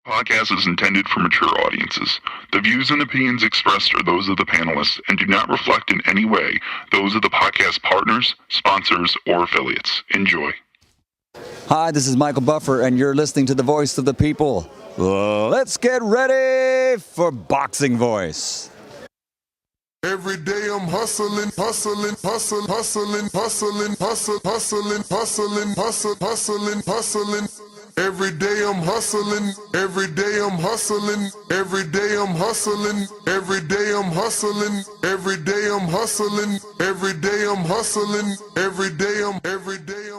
Podcast is intended for mature audiences. The views and opinions expressed are those of the panelists and do not reflect in any way those of the podcast partners, sponsors, or affiliates. Enjoy. Hi, this is Michael Buffer, and you're listening to the Voice of the People. Let's get ready for Boxing Voice. Every day I'm hustling, hustling, hustling, hustling, hustling, hustling, hustling, hustling, hustling, hustling, hustling. Every day I'm hustling, every day I'm hustling, every day I'm hustling, every day I'm hustling, every day I'm hustling, every day I'm hustling, every day I'm every day.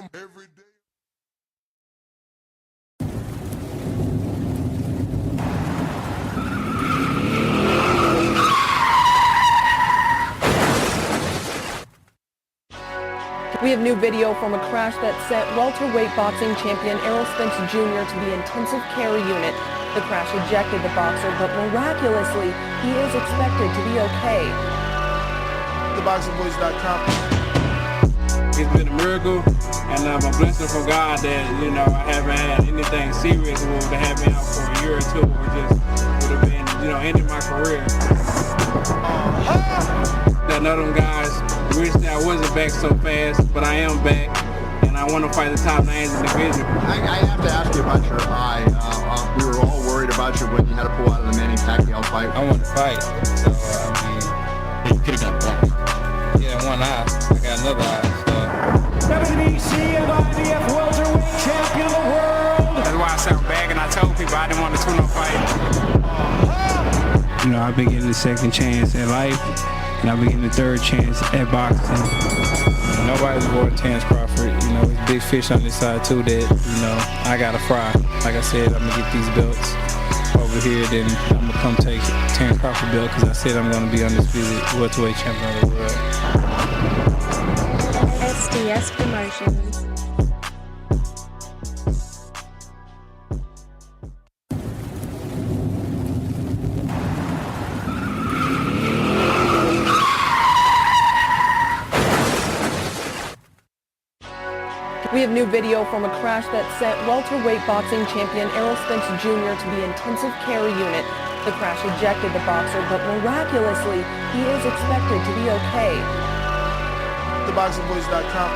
We have new video from a crash that sent welterweight boxing champion Errol Spence Jr. to the intensive care unit. The crash ejected the boxer, but miraculously, he is expected to be okay. TheBoxingVoice.com. It's been a miracle, and I'm a blessing from God that, I haven't had anything serious that would have had me out for a year or two, or just would have been, ending my career. That none of them guys wish that I wasn't back so fast, but I am back, and I want to fight the top names in the division. I have to ask you about your eye. We were all worried about you when you had to pull out of the Manny Pacquiao fight. I want to fight, so you could have got that. Yeah, one eye. I got another eye. WBC and IBF welterweight champion of the world. That's why I sat back and I told people I didn't want to tune-up fight. I've been getting a second chance at life, and I've been getting a third chance at boxing. Nobody's avoiding Terence Crawford. He's a big fish on this side too that, I gotta fry. Like I said, I'm gonna get these belts over here, then I'm gonna come take Terence Crawford belt because I said I'm gonna be undisputed welterweight champion of the world. SDS Promotions. We have new video from a crash that sent welterweight boxing champion Errol Spence Jr. to the intensive care unit. The crash ejected the boxer, but miraculously, he is expected to be okay. TheBoxingVoice.com.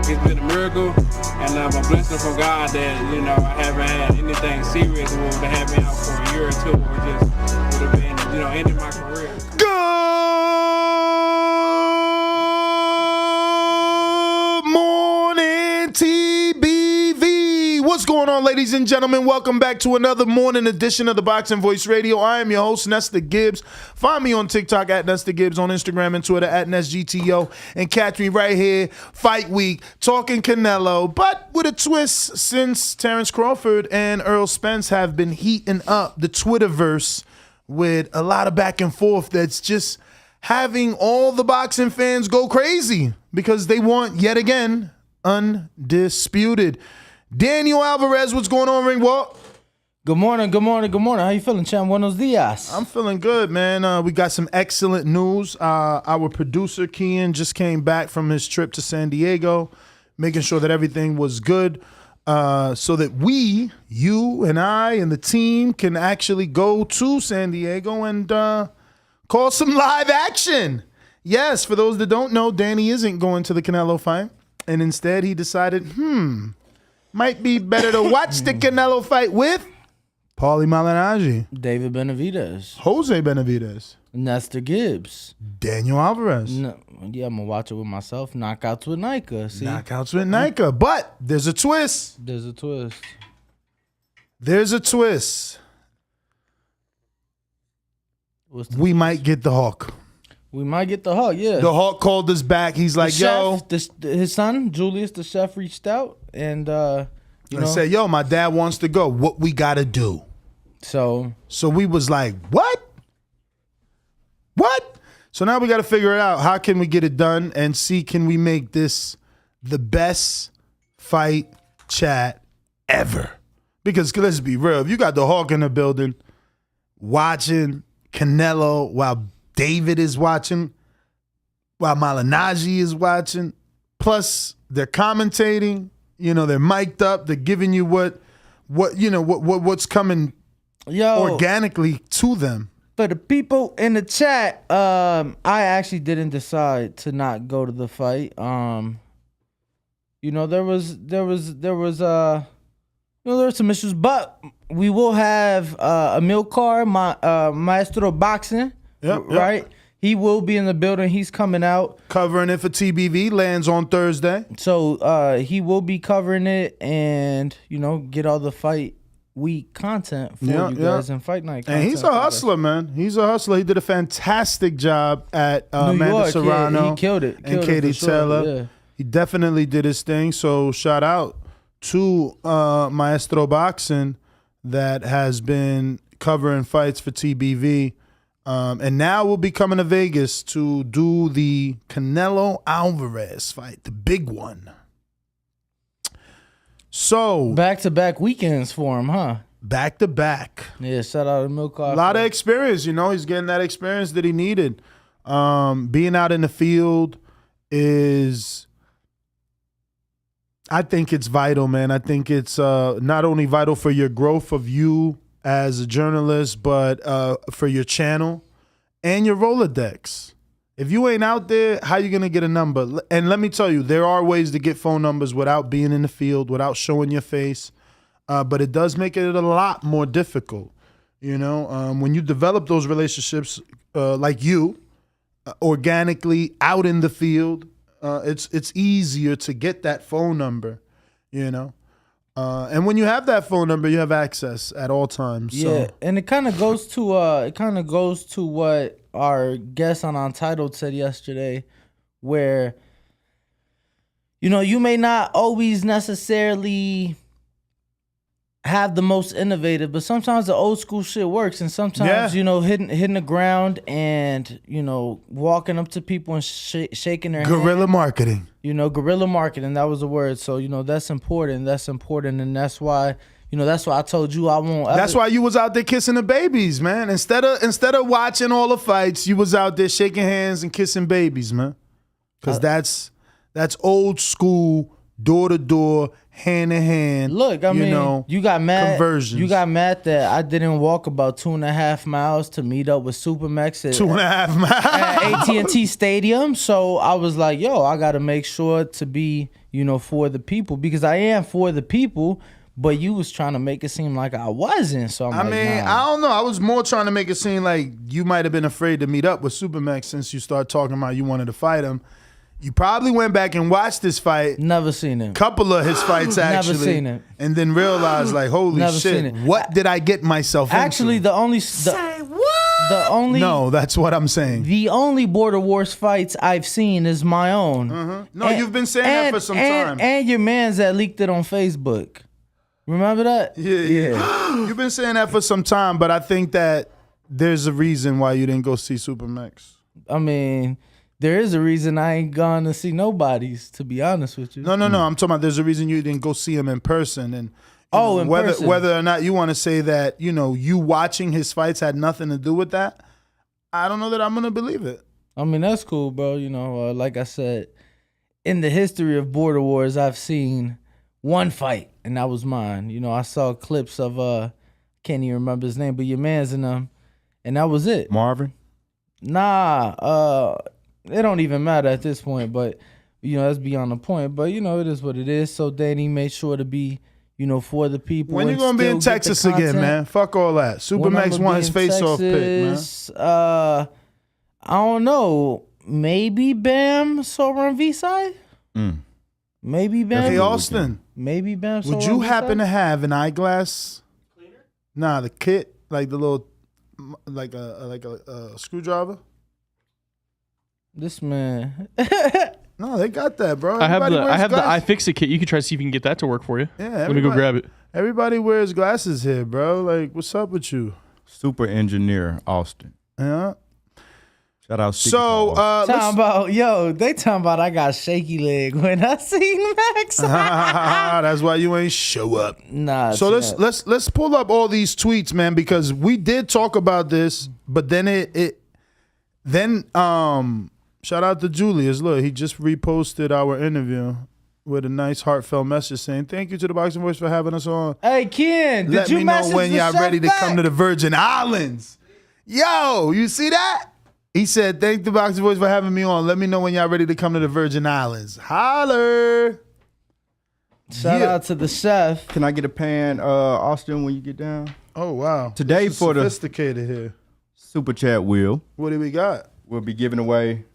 It's been a miracle, and I'm a blessing from God that, I haven't had anything serious that would have had me out for a year or two, or just would have been, ending my career. What's going on, ladies and gentlemen? Welcome back to another morning edition of the Boxing Voice Radio. I am your host, Nesta Gibbs. Find me on TikTok at Nesta Gibbs, on Instagram and Twitter at NestGTO, and catch me right here, Fight Week, talking Canelo, but with a twist since Terence Crawford and Errol Spence have been heating up the Twitterverse with a lot of back and forth that's just having all the boxing fans go crazy because they want, yet again, undisputed. Daniel Alvarez, what's going on, Ring Walk? Good morning. How you feeling, champ? Buenos dias. I'm feeling good, man. We got some excellent news. Our producer, Kian, just came back from his trip to San Diego, making sure that everything was good so that we, you and I and the team can actually go to San Diego and call some live action. Yes, for those that don't know, Danny isn't going to the Canelo fight, and instead he decided, might be better to watch the Canelo fight with Paulie Malignaggi, David Benavidez, Jose Benavidez, Nesta Gibbs, Daniel Alvarez. No, yeah, I'm going to watch it with myself. Knockouts with Nika. See? Knockouts with Nika. But there's a twist. We might get the Hawk. Yeah. The Hawk called us back. He's like, his son, Julius, the chef, reached out and, I said, my dad wants to go. What we got to do? So we was like, what? So now we got to figure it out. How can we get it done and see, can we make this the best fight chat ever? Because let's be real. If you got the Hawk in the building watching Canelo while David is watching, while Malignaggi is watching, plus they're commentating, they're mic'd up, they're giving you what what's coming organically to them. For the people in the chat, I actually didn't decide to not go to the fight. There were some issues, but we will have Emil Carr, Maestro Boxing, right? He will be in the building. He's coming out. Covering it for TBV, lands on Thursday. So he will be covering it and, get all the fight week content for you guys and fight night content. And he's a hustler, man. He's a hustler. He did a fantastic job at Amanda Serrano. Yeah, he killed it. And Katie Taylor. Sure, yeah. He definitely did his thing. So shout out to Maestro Boxing that has been covering fights for TBV. And now we'll be coming to Vegas to do the Canelo Alvarez fight, the big one. So back-to-back weekends for him, huh? Back-to-back. Yeah, shout out to Milk Coffee. A lot of experience, he's getting that experience that he needed. Being out in the field is, I think it's vital, man. I think it's not only vital for your growth of you as a journalist, but for your channel and your Rolodex. If you ain't out there, how you going to get a number? And let me tell you, there are ways to get phone numbers without being in the field, without showing your face. But it does make it a lot more difficult. When you develop those relationships like you, organically out in the field, it's easier to get that phone number, and when you have that phone number, you have access at all times. Yeah, and it kind of goes to what our guest on Untitled said yesterday, where you may not always necessarily have the most innovative, but sometimes the old school shit works, and sometimes hitting the ground and walking up to people and shaking their guerrilla hand. Marketing. Guerrilla marketing, that was a word. So that's important. And that's why I told you I won't. That's why you was out there kissing the babies, man. Instead of watching all the fights, you was out there shaking hands and kissing babies, man. Because that's old school, door to door, hand in hand. Look, I mean, you got mad. Conversions. You got mad that I didn't walk about 2.5 miles to meet up with Supermax at 2.5 miles at AT&T Stadium. So I was like, I got to make sure to be, for the people, because I am for the people. But you was trying to make it seem like I wasn't. So I don't know. I was more trying to make it seem like you might have been afraid to meet up with Supermax since you started talking about you wanted to fight him. You probably went back and watched this fight. Never seen him. Couple of his fights, actually. Never seen him. And then realized, like, holy shit, what did I get myself actually, into? No, that's what I'm saying. The only Border Wars fights I've seen is my own. Mm-hmm. No, you've been saying that for some time. And your man's that leaked it on Facebook. Remember that? Yeah. You've been saying that for some time, but I think that there's a reason why you didn't go see Supermax. I mean, there is a reason I ain't gone to see nobody's, to be honest with you. No. I'm talking about there's a reason you didn't go see him in person. And in person. Whether or not you want to say that, you watching his fights had nothing to do with that, I don't know that I'm going to believe it. I mean, that's cool, bro. Like I said, in the history of Border Wars, I've seen one fight, and that was mine. I saw clips of, can't even remember his name, but your man's in them, and that was it. Marvin? Nah, it don't even matter at this point, but, that's beyond the point. But, it is what it is. So Danny made sure to be, for the people. When you going to be in Texas again, man? Fuck all that. Supermax won his face-off pick, man. I don't know. Maybe Bam Soran V-side? Maybe Bam. Hey, Austin. Maybe Bam Soran Would you V-side? happen to have an eyeglass cleaner? Nah, the kit, like the little, like a screwdriver. This man. No, they got that, bro. I have the iFixit kit. You can try to see if you can get that to work for you. Yeah, let me go grab it. Everybody wears glasses here, bro. Like, what's up with you? Super engineer Austin. Yeah. Shout out. So, they talking about I got shaky leg when I seen Max. That's why you ain't show up. Nah. So let's pull up all these tweets, man, because we did talk about this, but then shout out to Julius. Look, he just reposted our interview. with a nice heartfelt message saying, thank you to the Boxing Voice for having us on. Hey, Ken, Let me know when y'all ready to come to the Virgin Islands. Yo, you see that? He said, thank the Boxing Voice for having me on. Let me know when y'all ready to come to the Virgin Islands. Holler. Shout out to the chef. Can I get a pan, Austin, when you get down? Oh, wow. Today for the sophisticated here. Super Chat wheel. What do we got? We'll be giving away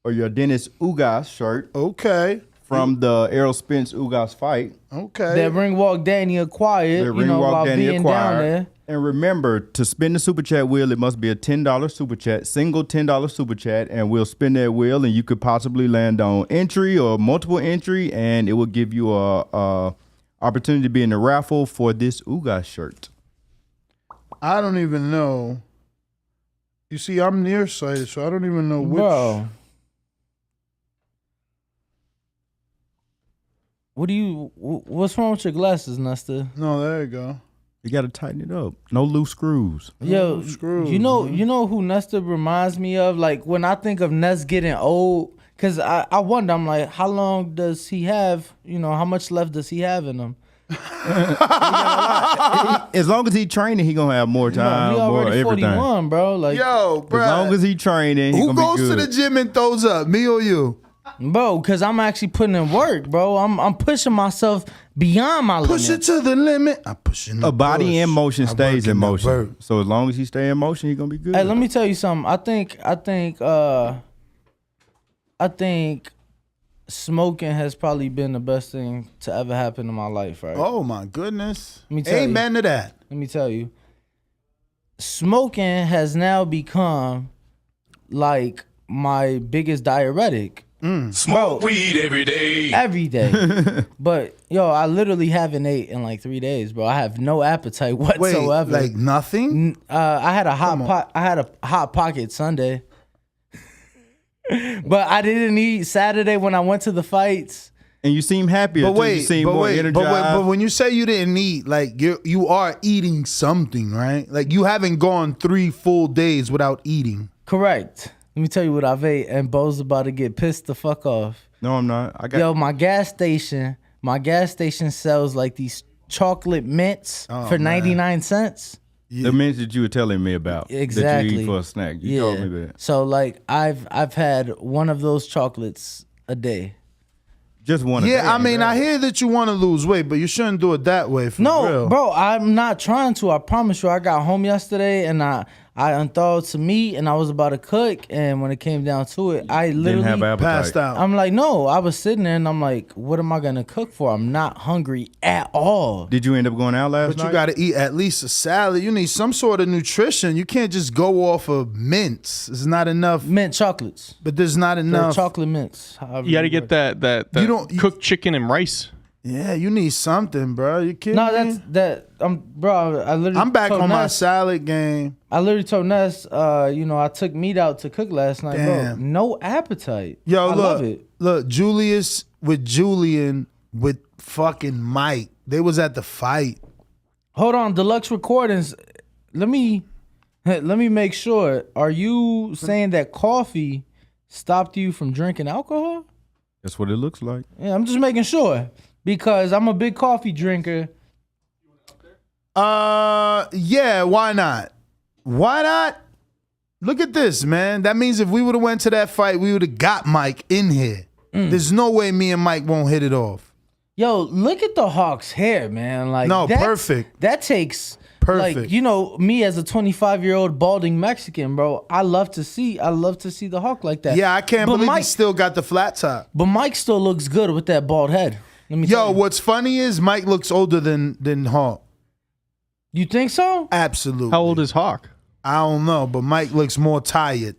your Dennis Ugas shirt. Okay. From the Errol Spence Ugas fight. Okay. That ring walk Danny acquired, while being down there. And remember, to spin the Super Chat wheel, it must be a $10 Super Chat, single $10 Super Chat, and we'll spin that wheel, and you could possibly land on entry or multiple entry, and it will give you a opportunity to be in the raffle for this Ugas shirt. I don't even know. You see, I'm nearsighted, so I don't even know which. Bro. What's wrong with your glasses, Nesta? No, there you go. You got to tighten it up. No loose screws. Yo, you know who Nesta reminds me of? Like, when I think of Ness getting old, because I wonder, I'm like, how long does he have, how much left does he have in him? As long as he training, he gonna have more time. He already more 41, everything. bro. Like, yo, bro. As long as he training, he who gonna goes be good. to the gym and throws up? Me or you? Bro, because I'm actually putting in work, bro. I'm pushing myself beyond my limit. Push it to the limit. I'm pushing A body in motion stays in motion. Work. So as long as he stay in motion, he gonna be good. Hey, let me tell you something. I think smoking has probably been the best thing to ever happen in my life, right? Oh my goodness. Let me tell Amen to that. Let me tell you. Smoking has now become like my biggest diuretic. Smoke weed every day. Every day. But yo, I literally haven't ate in like 3 days, bro. I have no appetite whatsoever. Wait, like nothing? I had a hot pocket Sunday. But I didn't eat Saturday when I went to the fights. And you seem happier. But wait, you seem but more wait, energized. but when you say you didn't eat, like you are eating something, right? Like you haven't gone 3 full days without eating. Correct. Let me tell you what I've ate, and Bo's about to get pissed the fuck off. No, I'm not. Yo, my gas station sells like these chocolate mints for 99 cents. The mints that you were telling me about. Exactly. That you eat for a snack. You told me that. So like I've had one of those chocolates a day. Just one a day. Yeah, I mean, I hear that you want to lose weight, but you shouldn't do it that way for real. Bro, I'm not trying to. I promise you. I got home yesterday and I unthawed some meat and I was about to cook, and when it came down to it, I literally Didn't have appetite. passed out. I'm like, no, I was sitting there and I'm like, what am I gonna cook for? I'm not hungry at all. Did you end up going out last But night? you got to eat at least a salad. You need some sort of nutrition. You can't just go off of mints. It's not enough. Mint chocolates. But there's not enough. Chocolate mints. You got to get that cooked chicken and rice. Yeah, you need something, bro. You kidding No, me? bro. I literally. I'm back told on my Ness- salad game. I literally told Ness, I took meat out to cook last night, bro. Damn. No appetite. Yo, I look, love it. look, Julius with Julian with fucking Mike. They was at the fight. Hold on, Deluxe Recordings. Let me make sure. Are you saying that coffee stopped you from drinking alcohol? That's what it looks like. Yeah, I'm just making sure because I'm a big coffee drinker. Yeah, why not? Why not? Look at this, man. That means if we would have went to that fight, we would have got Mike in here. There's no way me and Mike won't hit it off. Yo, look at the Hawk's hair, man. Like, No, perfect. That takes Perfect. Like, me as a 25-year-old balding Mexican, bro. I love to see the Hawk like that. Yeah, I can't But believe Mike he still got the flat top. But Mike still looks good with that bald head. Let me tell Yo, you. what's funny is Mike looks older than Hawk. You think so? Absolutely. How old is Hawk? I don't know, but Mike looks more tired.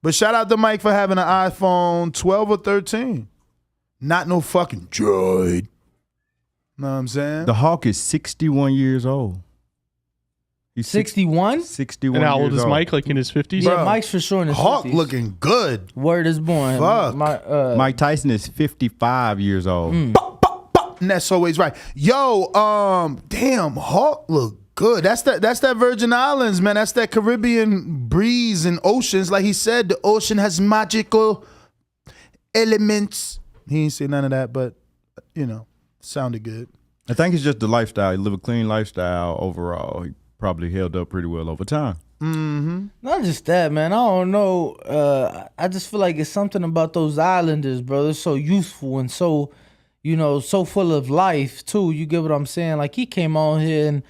But shout out to Mike for having an iPhone 12 or 13. Not no fucking droid. Know what I'm saying? The Hawk is 61 years old. He's 61? 61 And how old years is Mike? Like in his 50s? Yeah, Bro, Mike's for sure in his Hawk 50s. looking good. Word is born. Fuck. Mike Tyson is 55 years old. And that's always right. Yo, damn, Hawk look good. That's that Virgin Islands, man. That's that Caribbean breeze and oceans. Like he said, the ocean has magical elements. He ain't say none of that, but sounded good. I think it's just the lifestyle. You live a clean lifestyle overall. He probably held up pretty well over time. Mm-hmm. Not just that, man. I don't know. I just feel like it's something about those Islanders, bro. They're so youthful and so, so full of life too. You get what I'm saying? Like he came on here and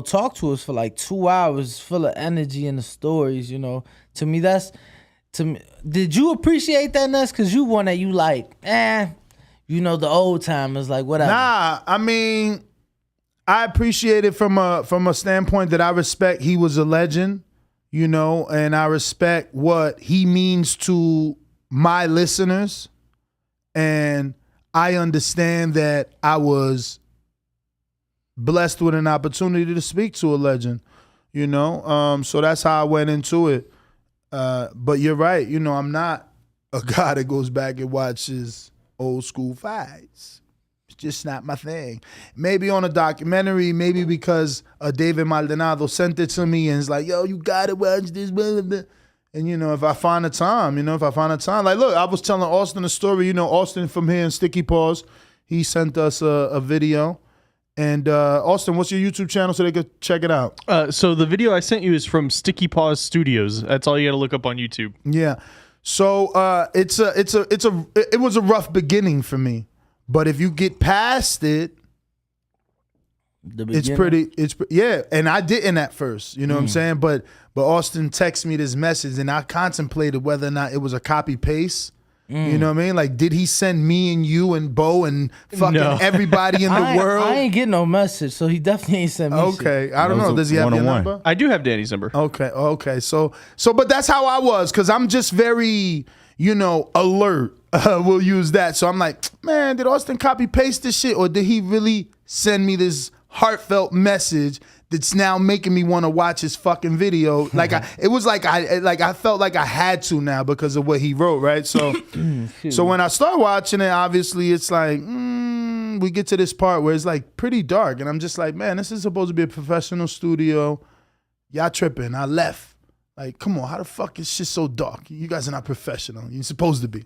talked to us for like 2 hours, full of energy in the stories. To me, did you appreciate that, Ness? Because you one that you like, the old timers, like whatever. Nah, I mean, I appreciate it from a standpoint that I respect. He was a legend, and I respect what he means to my listeners, and I understand that I was blessed with an opportunity to speak to a legend, so that's how I went into it. But you're right, I'm not a guy that goes back and watches old school fights. It's just not my thing. Maybe on a documentary, maybe because David Maldonado sent it to me and it's like, yo, you gotta watch this, blah, blah, blah. And if I find the time, like, look, I was telling Austin a story, Austin from here in Sticky Paws, he sent us a video. And Austin, what's your YouTube channel so they could check it out? So the video I sent you is from Sticky Paws Studios. That's all you got to look up on YouTube. Yeah. So it was a rough beginning for me, but if you get past it, and I didn't at first, what I'm saying? But Austin texted me this message and I contemplated whether or not it was a copy paste. You know what I mean? Like, did he send me and you and Bo and fucking everybody in the world? I ain't getting no message, so he definitely ain't sent me Okay, I don't know. Does he have your number? I do have Danny's number. Okay. So, but that's how I was, because I'm just very, alert. We'll use that. So I'm like, man, did Austin copy paste this shit, or did he really send me this heartfelt message that's now making me want to watch his fucking video? Like I felt like I had to now because of what he wrote, right? So so when I start watching it, obviously it's like we get to this part where it's like pretty dark, and I'm just like, man, this is supposed to be a professional studio. Y'all tripping. I left. Like, come on, how the fuck is shit so dark? You guys are not professional. You're supposed to be.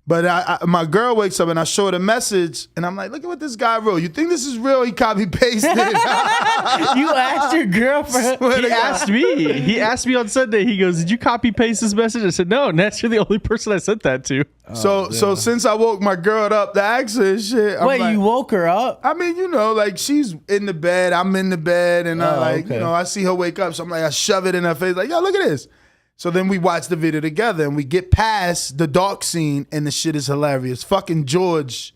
But my girl wakes up and I show her the message and I'm like, look at what this guy wrote. You think this is real? He copy pasted. You asked your girlfriend? He asked me. He asked me on Sunday. He goes, did you copy paste this message? I said, no, Ness, you're the only person I sent that to. So since I woke my girl up to ask her shit. Wait, you woke her up? I mean, like she's in the bed, I'm in the bed, and I see her wake up. So I'm like, I shove it in her face like, yo, look at this. So then we watch the video together and we get past the dark scene and the shit is hilarious. Fucking George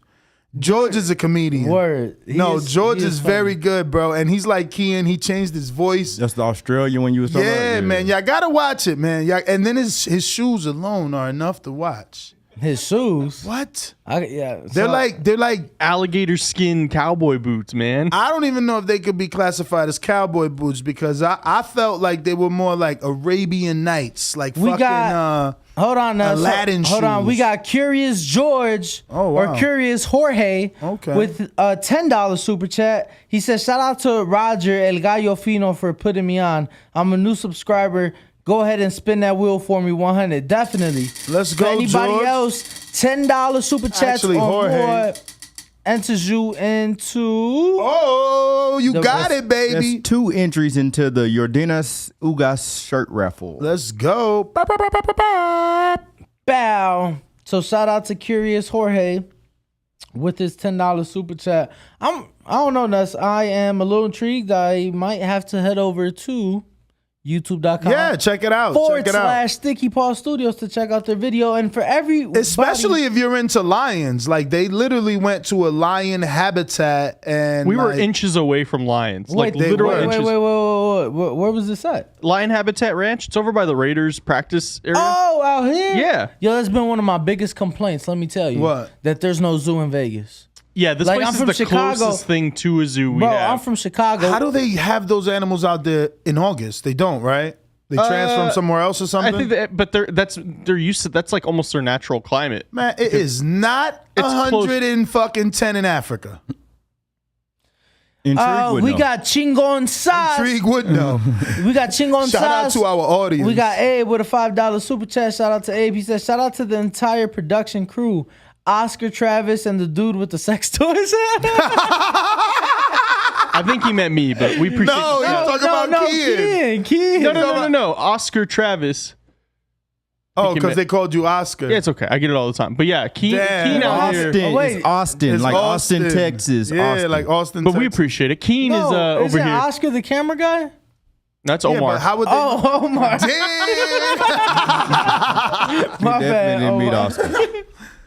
is a comedian. Word. George is very good, bro. And he's like Kean. He changed his voice. That's the Australian when you was talking about? Yeah, man. Y'all gotta watch it, man. And then his shoes alone are enough to watch. His shoes? What? They're like alligator skin cowboy boots, man. I don't even know if they could be classified as cowboy boots because I felt like they were more like Arabian Nights, like hold on now. Aladdin shoes. Hold on. We got Curious George or Curious Jorge with a $10 super chat. He says, shout out to Roger El Gallo Fino for putting me on. I'm a new subscriber. Go ahead and spin that wheel for me, 100. Definitely. Let's go, anybody George. else, $10 super chats on board enters you into... Oh, you got it, baby. That's 2 entries into the Jordanas Ugas shirt raffle. Let's go. Bow. So shout out to Curious Jorge with his $10 super chat. I don't know, Nuss. I am a little intrigued. I might have to head over to YouTube.com. Yeah, check it out. / Sticky Paw Studios to check out their video. And for especially if you're into lions, like they literally went to a lion habitat and we were inches away from lions. Wait, inches. Wait. Where was this at? Lion Habitat Ranch. It's over by the Raiders practice area. Oh, out here? Yeah. Yo, that's been one of my biggest complaints, let me tell you. What? That there's no zoo in Vegas. Yeah, this place is the closest thing to a zoo we have. I'm from Chicago. How do they have those animals out there in August? They don't, right? They transfer somewhere else or something? I think they're used to, that's like almost their natural climate. Man, it is not 110 in Africa. We got Chingon Size. Intrigue would know. We got Chingon Size. Shout out to our audience. We got Abe with a $5 super chat. Shout out to Abe. He says, shout out to the entire production crew. Oscar Travis and the dude with the sex toys? I think he meant me, but we appreciate. No, he's talking about Kian. No. Oscar Travis. Oh, because they called you Oscar. Yeah, it's okay. I get it all the time. But yeah, Keen out here. It's Austin, It's like Austin, Texas. Yeah, Austin. like Austin, But Texas. we appreciate it. Keen is over Isn't here. Oscar the camera guy? That's Yeah, Omar. but how would they? Oh, Omar. My bad. Definitely meet Omar. Austin.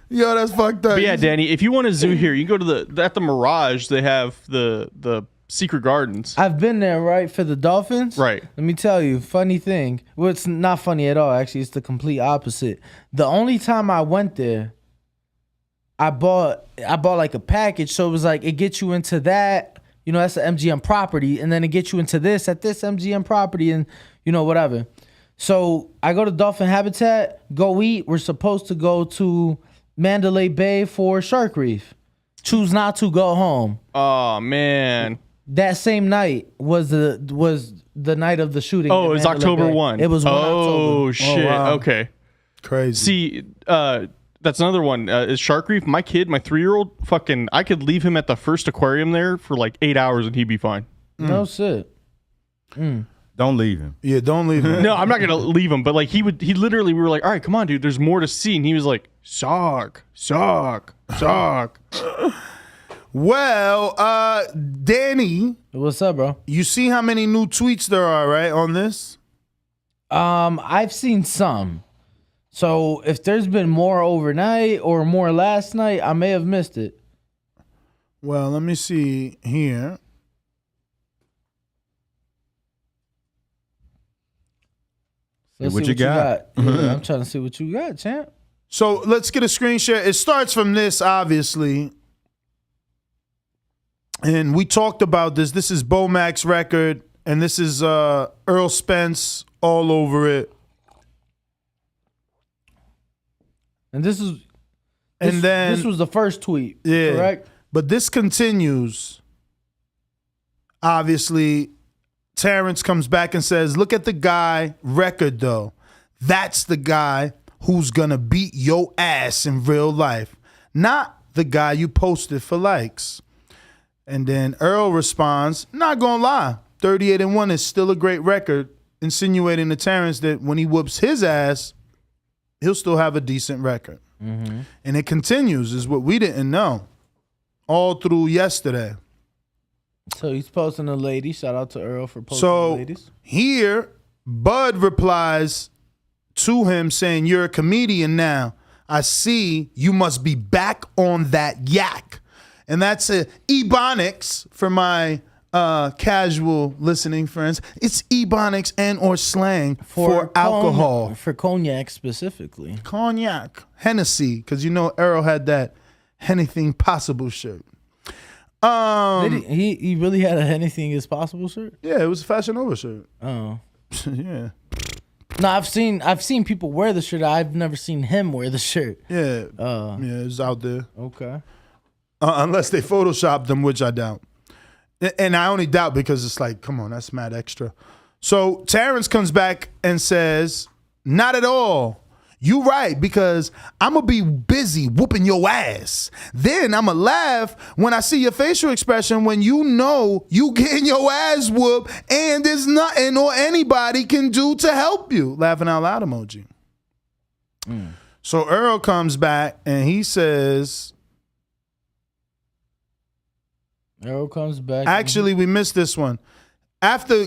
Yo, that's fucked up. But yeah, Danny, if you want a zoo here, you can go to at the Mirage. They have the Secret Gardens. I've been there, right, for the dolphins. Right. Let me tell you, funny thing. Well, it's not funny at all. Actually, it's the complete opposite. The only time I went there, I bought like a package. So it was like it gets you into that. You know, that's the MGM property, and then it gets you into this at this MGM property, and you know whatever. So I go to Dolphin Habitat, go eat. We're supposed to go to Mandalay Bay for Shark Reef. Choose not to go home. Oh man. That same night was the night of the shooting. Oh, it was Mandalay October Bay. 1. It was 1 October. Oh shit. wow. Okay. Crazy. See, that's another one. Is Shark Reef? My kid, my 3-year-old, fucking, I could leave him at the first aquarium there for like 8 hours and he'd be fine. No shit. Don't leave him. Yeah, don't leave him. No, I'm not gonna leave him. But like he literally, we were like, all right, come on, dude. There's more to see, and he was like, shark. Well, Danny, What's up, bro? you see how many new tweets there are, right, on this? I've seen some. So if there's been more overnight or more last night, I may have missed it. Well, let me see here. Let's what see you got. Yeah, I'm trying to see what you got, champ. So let's get a screen share. It starts from this, obviously. And we talked about this. This is Bomac's record, and this is Errol Spence all over it. And this is And then this was the first tweet, yeah, correct? But this continues. Obviously, Terence comes back and says, look at the guy record, though. That's the guy who's going to beat your ass in real life, not the guy you posted for likes. And then Earl responds, not going to lie, 38-1 is still a great record, insinuating to Terence that when he whoops his ass, he'll still have a decent record. Mm-hmm. And it continues, is what we didn't know, all through yesterday. So he's posting a lady. Shout out to Earl for posting the So ladies. here, Bud replies to him saying, you're a comedian now. I see you must be back on that yak. And that's Ebonics for my casual listening friends. It's Ebonics and or slang for alcohol. For cognac specifically. Cognac. Hennessy, because you know Errol had that anything possible shirt. He really had a anything is possible shirt? Yeah, it was a Fashion Nova shirt. Oh. Yeah. No, I've seen people wear the shirt. I've never seen him wear the shirt. Yeah. Yeah, it's out there. Okay. Unless they photoshopped them, which I doubt. And I only doubt because it's like, come on, that's mad extra. So Terrence comes back and says, not at all. You right, because I'm going to be busy whooping your ass. Then I'm going to laugh when I see your facial expression when you know you getting your ass whooped and there's nothing or anybody can do to help you. Laughing out loud emoji. So Earl comes back and he says... Errol comes back. Actually, we missed this one. After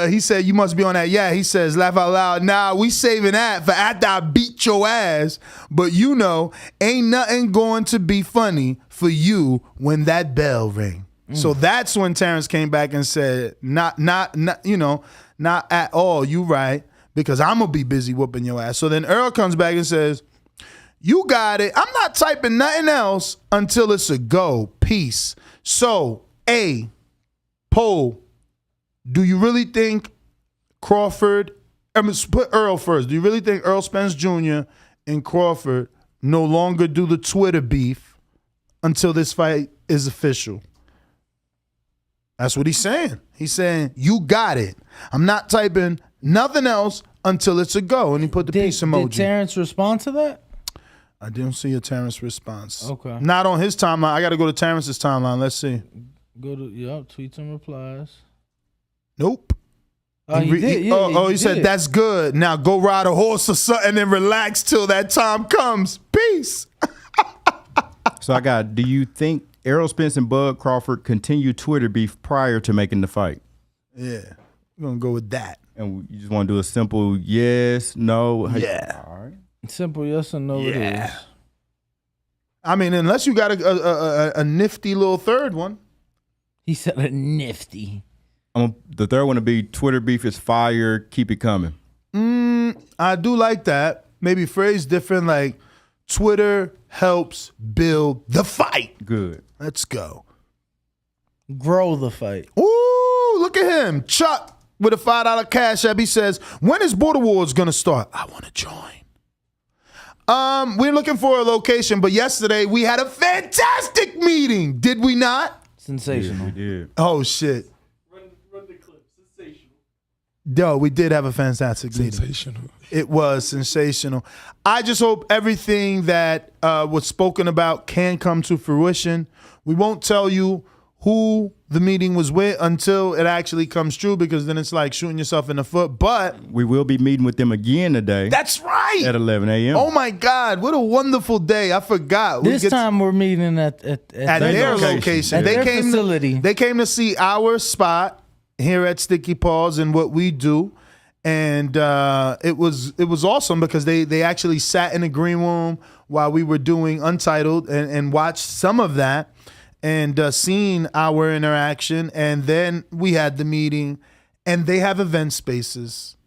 he said, you must be on that. Yeah, he says, laugh out loud. Nah, we saving that for after I beat your ass. But you know, ain't nothing going to be funny for you when that bell ring. So that's when Terrence came back and said, not, you know, not at all. You right, because I'm going to be busy whooping your ass. So then Earl comes back and says, you got it. I'm not typing nothing else until it's a go. Peace. So, A, poll. Do you really think Crawford, put Earl first. Do you really think Errol Spence Jr. and Crawford no longer do the Twitter beef until this fight is official? That's what he's saying. He's saying, you got it. I'm not typing nothing else until it's a go. And he put the peace emoji. Did Terrence respond to that? I didn't see a Terrence response. Okay. Not on his timeline. I got to go to Terrence's timeline. Let's see. Go to tweets and replies. Nope. He did. He said that's good. Now go ride a horse or something and then relax till that time comes. Peace. So I got, do you think Errol Spence and Bud Crawford continue Twitter beef prior to making the fight? Yeah. We're going to go with that. And you just want to do a simple yes, no? Yeah. All right. Simple yes or no it is. I mean, unless you got a nifty little third one. He said a nifty. The third one would be Twitter beef is fire, keep it coming. I do like that. Maybe phrase different, like Twitter helps build the fight. Good. Let's go. Grow the fight. Ooh, look at him. Chuck with a $5 cash app. He says, when is Border Wars going to start? I want to join. We're looking for a location, but yesterday we had a fantastic meeting. Did we not? Sensational. Yeah, we did. Oh, shit. Run the clip. Sensational. No, we did have a fantastic meeting. Sensational. It was sensational. I just hope everything that was spoken about can come to fruition. We won't tell you who the meeting was with until it actually comes true, because then it's like shooting yourself in the foot. But we will be meeting with them again today. That's right. At 11 a.m. Oh my God, what a wonderful day. I forgot. This time we're meeting at their location. At their facility. They came to see our spot here at Sticky Paws and what we do. And it was awesome because they actually sat in the green room while we were doing Untitled and watched some of that and seen our interaction. And then we had the meeting, and they have event spaces,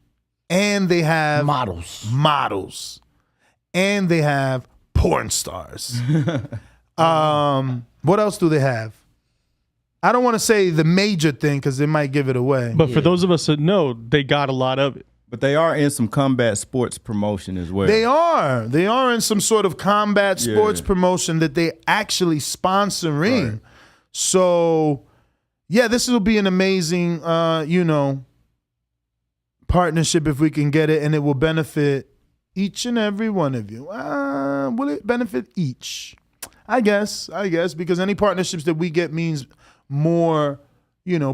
and they have models, and they have porn stars. What else do they have? I don't want to say the major thing because it might give it away. But for those of us that know, they got a lot of it. But they are in some combat sports promotion as well. They are. They are in some sort of combat sports promotion that they actually sponsoring. Right. So, yeah, this will be an amazing, partnership if we can get it, and it will benefit each and every one of you. Will it benefit each? I guess, because any partnerships that we get means more,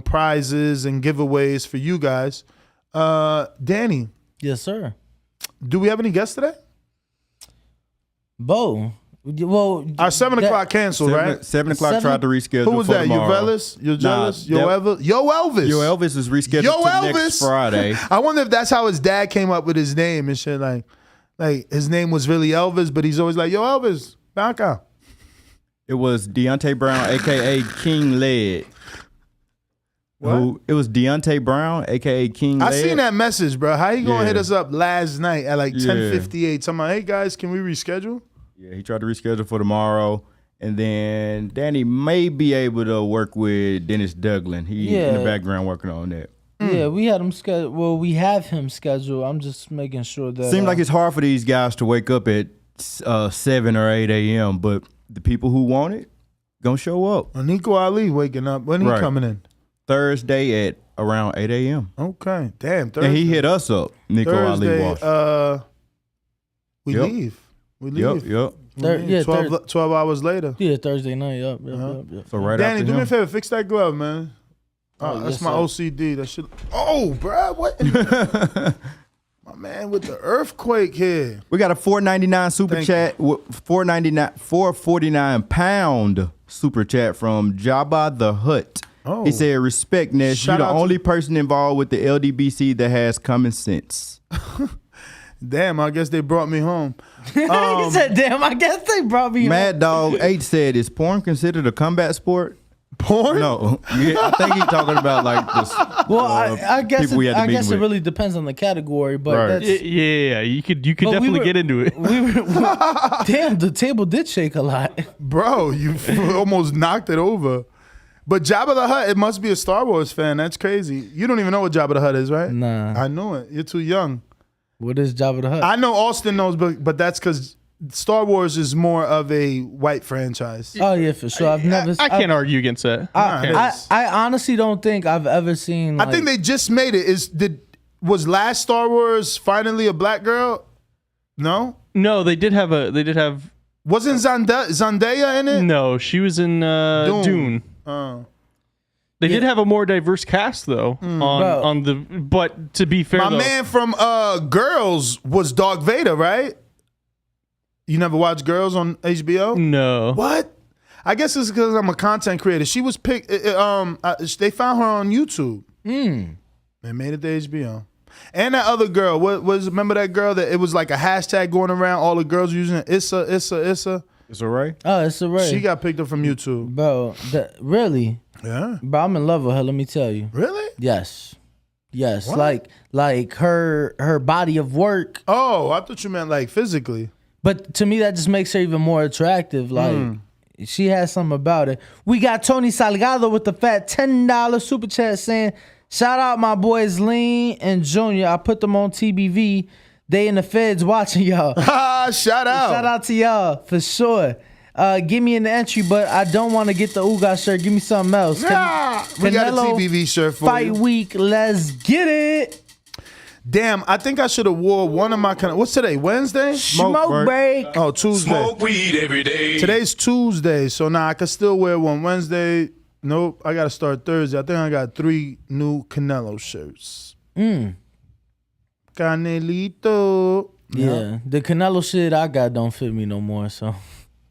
prizes and giveaways for you guys. Danny. Yes, sir. Do we have any guests today? Bo. Well, our 7 o'clock canceled, right? 7 o'clock tried to reschedule. Who was that? Tomorrow. Uvelis? You're jealous? Yo Elvis? Yo Elvis is rescheduled to next Friday. I wonder if that's how his dad came up with his name and shit. Like his name was really Elvis, but he's always like, Yo Elvis, back out. It was Deontay Brown, a.k.a. King Led. It was Deontay Brown, a.k.a. King Led. I seen that message, bro. How you gonna hit us up last night at like 10:58? Talking about, hey, guys, can we reschedule? Yeah, he tried to reschedule for tomorrow. And then Danny may be able to work with Dennis Douglin. He in the background working on that. Yeah, we had him scheduled. Well, we have him scheduled. I'm just making sure that. Seems like it's hard for these guys to wake up at 7 or 8 a.m., but the people who want it gonna show up. Well, Nico Ali waking up. When he coming in? Thursday at around 8 a.m. Okay, damn. Thursday. And he hit us up. Nico Ali Walsh. We leave. We leave. Yep. 12 hours later. Yeah, Thursday night. Yep. So right Danny, after do him. me a favor. Fix that glove, man. That's my OCD. That shit. Oh, bro, what? My man with the earthquake here. We got a $4.99 super chat. $4.49 pound super chat from Jabba the Hutt. Oh. He said, respect, Ness. You're the only person involved with the LDBC that has common sense. Damn, I guess they brought me home. He said, damn, I guess they brought me home. Mad Dog 8 said, is porn considered a combat sport? Porn? No. I think he's talking about like this. Well, I guess it with. really depends on the category, but that's, yeah, you could definitely get into it. Damn, the table did shake a lot. Bro, you almost knocked it over. But Jabba the Hutt, it must be a Star Wars fan. That's crazy. You don't even know what Jabba the Hutt is, right? Nah. I know it. You're too young. What is Jabba the Hutt? I know Austin knows, but that's because Star Wars is more of a white franchise. Oh, yeah, for sure. I can't argue against that. I honestly don't think I've ever seen. I think they just made it. Was last Star Wars finally a black girl? No? No, they did have Wasn't Zendaya in it? No, she was in Dune. They did have a more diverse cast though on the. But to be fair, my man from Girls was Darth Vader, right? You never watched Girls on HBO? No. What? I guess it's because I'm a content creator. She was picked. They found her on YouTube. They made it to HBO. And that other girl, remember that girl that it was like a hashtag going around? All the girls using it. Issa. It's alright. Oh, it's a Ray. She got picked up from YouTube, bro. Really? Yeah, bro. I'm in love with her. Let me tell you. Really? Yes. What? Like her body of work. Oh, I thought you meant like physically. But to me, that just makes her even more attractive. Like she has something about it. We got Tony Salgado with the fat $10 super chat saying, "Shout out my boys Lean and Junior. I put them on TBV. They in the feds watching y'all." Shout out. Shout out to y'all for sure. Give me an entry, but I don't want to get the Uga shirt. Give me something else. We got a TBV shirt for Fight you. week. Let's get it. Damn, I think I should have wore one of my what's today? Wednesday? Smoke break. Oh, Tuesday. Smoke weed every day. Today's Tuesday, so now I can still wear one Wednesday. Nope, I gotta start Thursday. I think I got 3 new Canelo shirts. Canelito. Yeah, the Canelo shit I got don't fit me no more. So,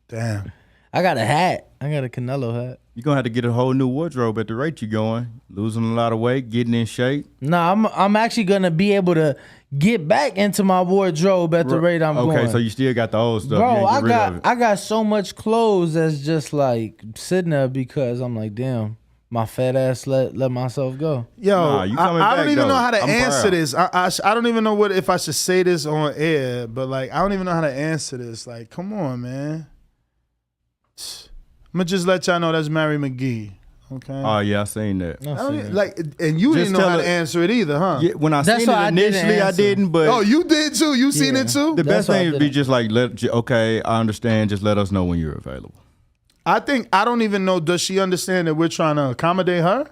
damn. I got a hat. I got a Canelo hat. You're gonna have to get a whole new wardrobe at the rate you're going. Losing a lot of weight, getting in shape. Nah, I'm actually gonna be able to get back into my wardrobe at the rate I'm going. Okay, so you still got the old stuff. Bro, You ain't get rid of it. I got so much clothes that's just like sitting there because I'm like, damn, my fat ass let myself go. Yo, Nah, you coming I don't back, even know though. how to I'm answer proud. this. I don't even know if I should say this on air, but like I don't even know how to answer this. Like, come on, man. I'm gonna just let y'all know that's Mary McGee. Okay. Oh yeah, I seen that. Like, and you Just didn't know tell how to her- answer it either, huh? Yeah, when I That's seen it why I didn't initially, I answer. didn't. But Oh, you did too. You seen it too. the That's best why I thing would be didn't. just like okay, I understand. Just let us know when you're available. I don't even know. Does she understand that we're trying to accommodate her?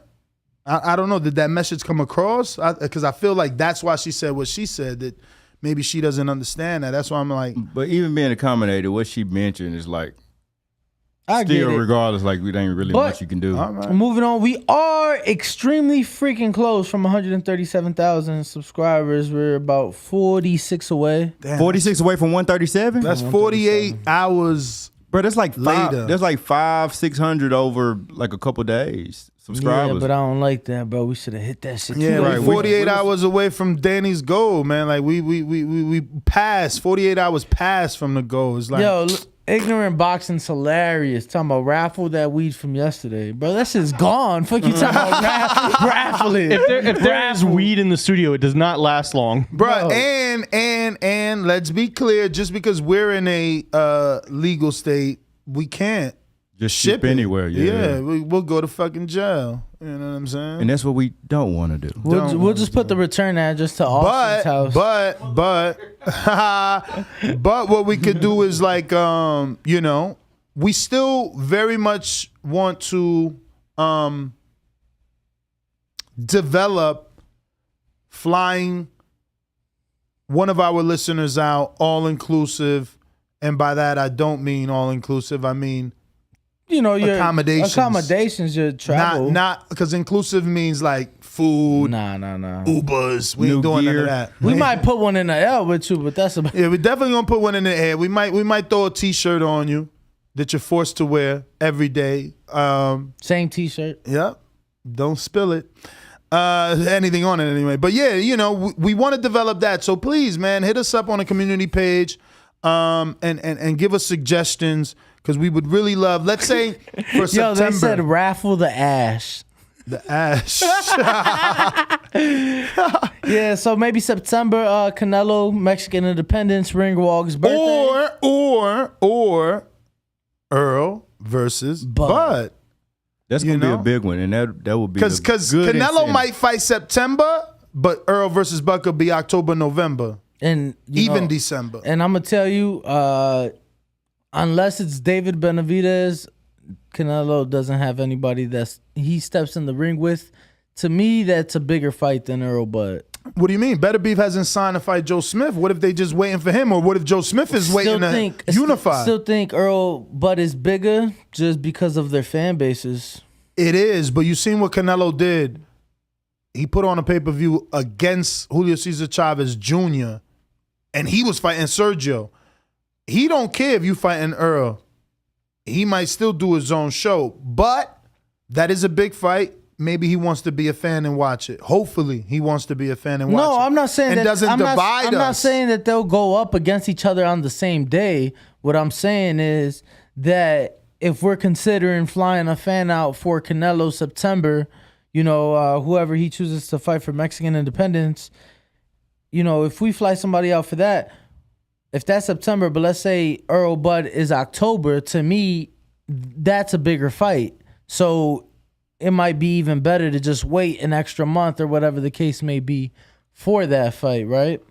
I don't know. Did that message come across? Because I feel like that's why she said what she said. That maybe she doesn't understand that. That's why I'm like, But even being accommodated, what she mentioned is like I get still, it. regardless, like it ain't really But- much you can do. all right. Moving on, we are extremely freaking close from 137,000 subscribers. We're about 46 away. Damn, 46 away from 137. That's 48 hours. Bro, that's like Later. That's like 500-600 over like a couple days. Subscribers. Yeah, but I don't like that, bro. We should have hit that shit. Yeah, too. Right, we're we- 48 hours away from Danny's goal, man. Like we passed 48 hours past from the goal. It's like, Yo, ignorant boxing's hilarious. Talking about raffle that weed from yesterday, bro. That shit's gone. Fuck you talking about raffle it. If there is weed in the studio, it does not last long. bruh, No. and let's be clear, just because we're in a legal state, we can't just ship ship anywhere. Yeah. we'll go to fucking jail. You know what I'm saying? And that's what we don't want to do. We'll just put the return address to Austin's house. But what we could do is like, you know, we still very much want to develop flying one of our listeners out all inclusive, and by that I don't mean all inclusive. I mean, you know, your accommodations, your travel. not because inclusive means like food, Nah. Ubers. We ain't New doing none gear. of that. We might put one in the L with you, but that's about Yeah, we're definitely gonna put one in the air. We might throw a T-shirt on you that you're forced to wear every day. same T-shirt. Yep. Don't spill it. Anything on it anyway. But yeah, you know, we want to develop that. So please, man, hit us up on the community page, and give us suggestions because we would really love. Let's say for Yo, September, they said raffle the ash. the ash. Yeah, so maybe September, Canelo, Mexican Independence, ring walks, birthday. or Earl versus Bud. That's You gonna be know? a big one, and that would be Because the good Canelo incentive. might fight September, but Earl versus Buck could be October, November, And you even know, December. And I'm gonna tell you, unless it's David Benavidez, Canelo doesn't have anybody he steps in the ring with. To me, that's a bigger fight than Earl Bud. What do you mean? Better Beef hasn't signed to fight Joe Smith. What if they just waiting for him? Or what if Joe Smith is waiting to unify? Still think Earl Bud is bigger just because of their fan bases. It is, but you seen what Canelo did. He put on a pay-per-view against Julio Cesar Chavez Jr., and he was fighting Sergio. He don't care if you fighting Earl. He might still do his own show, but that is a big fight. Maybe he wants to be a fan and watch it. Hopefully, he wants to be a fan and watch it. No, I'm not saying that. Doesn't divide us. I'm not saying that they'll go up against each other on the same day. What I'm saying is that if we're considering flying a fan out for Canelo September, whoever he chooses to fight for Mexican independence, if we fly somebody out for that, if that's September, but let's say Earl Bud is October, to me, that's a bigger fight. So it might be even better to just wait an extra month or whatever the case may be for that fight, right?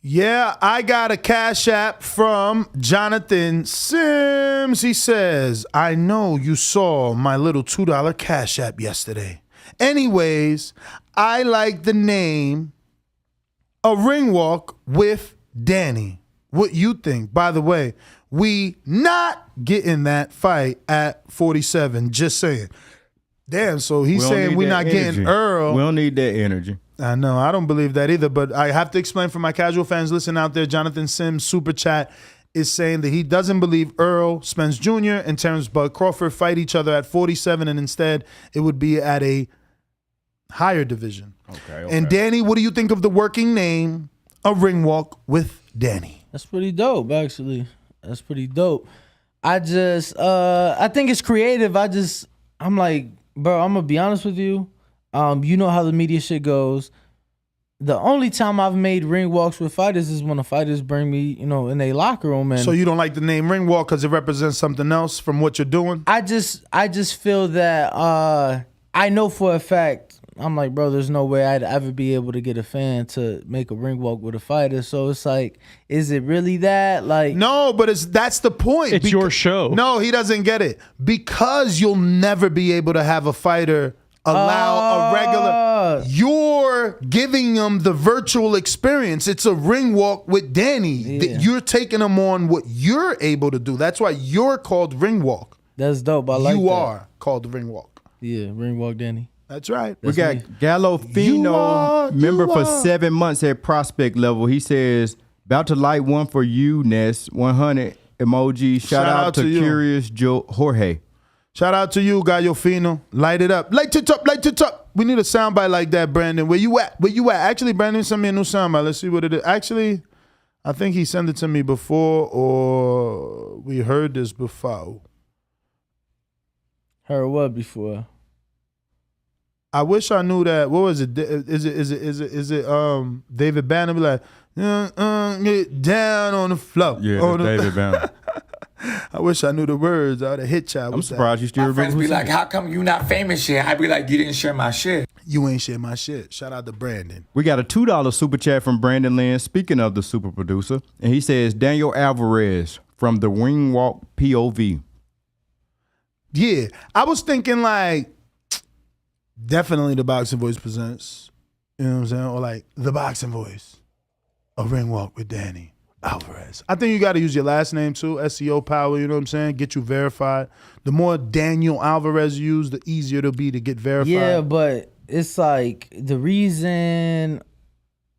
Yeah, I got a Cash App from Jonathan Sims. He says, I know you saw my little $2 Cash App yesterday. Anyways, I like the name A Ring Walk with Danny. What you think? By the way, we not getting that fight at 47. Just saying. Damn, so he's saying we're not getting Earl. We don't need that energy. I know. I don't believe that either, but I have to explain for my casual fans listening out there, Jonathan Sims Super Chat is saying that he doesn't believe Errol Spence Jr. and Terence Crawford fight each other at 47, and instead it would be at a higher division. Okay. And Danny, what do you think of the working name, A Ring Walk with Danny? That's pretty dope, actually. That's pretty dope. I think it's creative. I'm like, bro, I'm going to be honest with you. You know how the media shit goes. The only time I've made ring walks with fighters is when the fighters bring me, in a locker room. And so you don't like the name ring walk because it represents something else from what you're doing? I just feel that I know for a fact, I'm like, bro, there's no way I'd ever be able to get a fan to make a ring walk with a fighter. So it's like, is it really that? Like, no, but that's the point. It's your show. No, he doesn't get it. Because you'll never be able to have a fighter allow a regular. You're giving them the virtual experience. It's a ring walk with Danny. Yeah. You're taking them on what you're able to do. That's why you're called ring walk. That's dope. I like that. You are called the ring walk. Yeah, ring walk Danny. That's right. We got Gallo Fino, member for 7 months at prospect level. He says, about to light one for you, Ness. 100 emoji. Shout out to Curious Joe Jorge. Shout out to you, Gallo Fino. Light it up. Light it up. Light it up. We need a soundbite like that, Brandon. Where you at? Where you at? Actually, Brandon sent me a new soundbite. Let's see what it is. Actually, I think he sent it to me before, or we heard this before. Heard what before? I wish I knew that. What was it? Is it David Banner be like, get down on the floor. Yeah, David Banner. I wish I knew the words. I would have hit y'all. I'm surprised you still remember. My friends be like, how come you not famous yet? I'd be like, you didn't share my shit. You ain't share my shit. Shout out to Brandon. We got a $2 super chat from Brandon Lynn, speaking of the super producer. And he says, Daniel Alvarez from the Ring Walk POV. Yeah. I was thinking like, definitely the Boxing Voice presents. You know what I'm saying? Or like, the Boxing Voice. A Ring Walk with Danny Alvarez. I think you got to use your last name too, SEO power, you know what I'm saying? Get you verified. The more Daniel Alvarez you use, the easier it'll be to get verified. Yeah, but it's like the reason,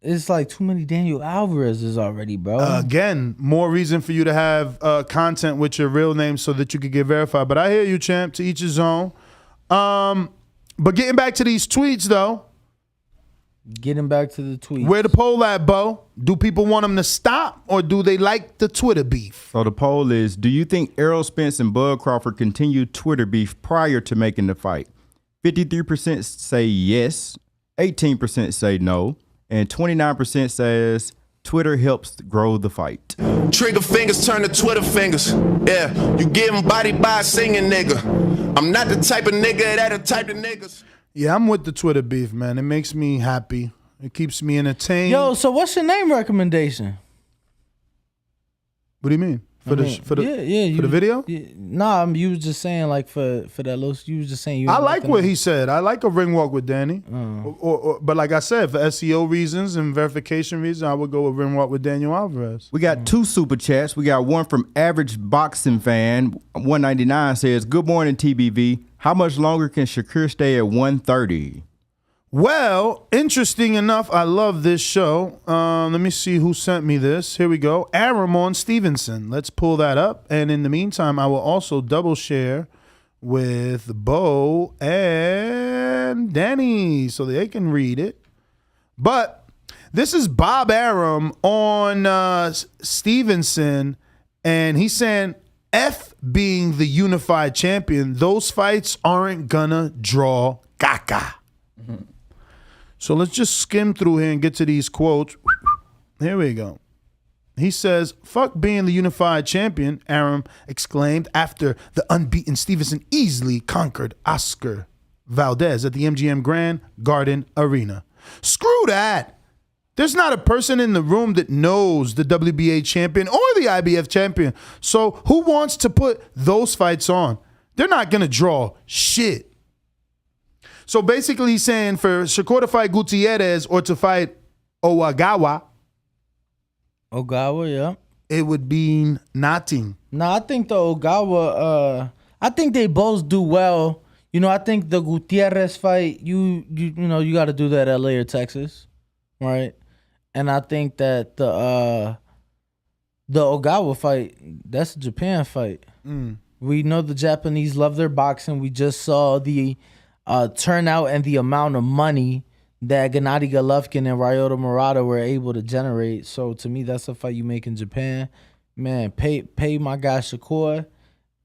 it's like too many Daniel Alvarez's already, bro. Again, more reason for you to have content with your real name so that you could get verified. But I hear you, champ, to each his own. But getting back to these tweets, though. Getting back to the tweets. Where the poll at, Bo? Do people want them to stop or do they like the Twitter beef? So the poll is, do you think Errol Spence and Bud Crawford continued Twitter beef prior to making the fight? 53% say yes, 18% say no, and 29% says Twitter helps grow the fight. Trigger fingers turn to Twitter fingers. Yeah, you getting bodied by a singing nigga. I'm not the type of nigga that'll type of niggas. Yeah, I'm with the Twitter beef, man. It makes me happy. It keeps me entertained. Yo, so what's your name recommendation? What do you mean? for the video. Yeah, nah, you was just saying like for that little. You was just saying you. I like what he said. I like a ring walk with Danny. But like I said, for SEO reasons and verification reasons, I would go with ring walk with Daniel Alvarez. We got 2 super chats. We got one from Average Boxing Fan 199 says, "Good morning, TBV. How much longer can Shakur stay at 130?" Well, interesting enough, I love this show. Let me see who sent me this. Here we go. Aramon Stevenson. Let's pull that up. And in the meantime, I will also double share with Bo and Danny so they can read it. But this is Bob Arum on Stevenson, and he's saying, F being the unified champion, those fights aren't gonna draw caca. So let's just skim through here and get to these quotes. Here we go. He says, fuck being the unified champion, Arum exclaimed after the unbeaten Stevenson easily conquered Oscar Valdez at the MGM Grand Garden Arena. Screw that. There's not a person in the room that knows the WBA champion or the IBF champion. So who wants to put those fights on? They're not going to draw shit. So basically he's saying for Shakur to fight Gutierrez or to fight Ogawa, yeah, it would be nothing. No, I think the Ogawa, I think they both do well. You know, I think the Gutierrez fight, you got to do that at LA or Texas, right? And I think that the Ogawa fight, that's a Japan fight. We know the Japanese love their boxing. We just saw the turnout and the amount of money that Gennady Golovkin and Ryota Murata were able to generate. So to me, that's a fight you make in Japan. Man, pay my guy Shakur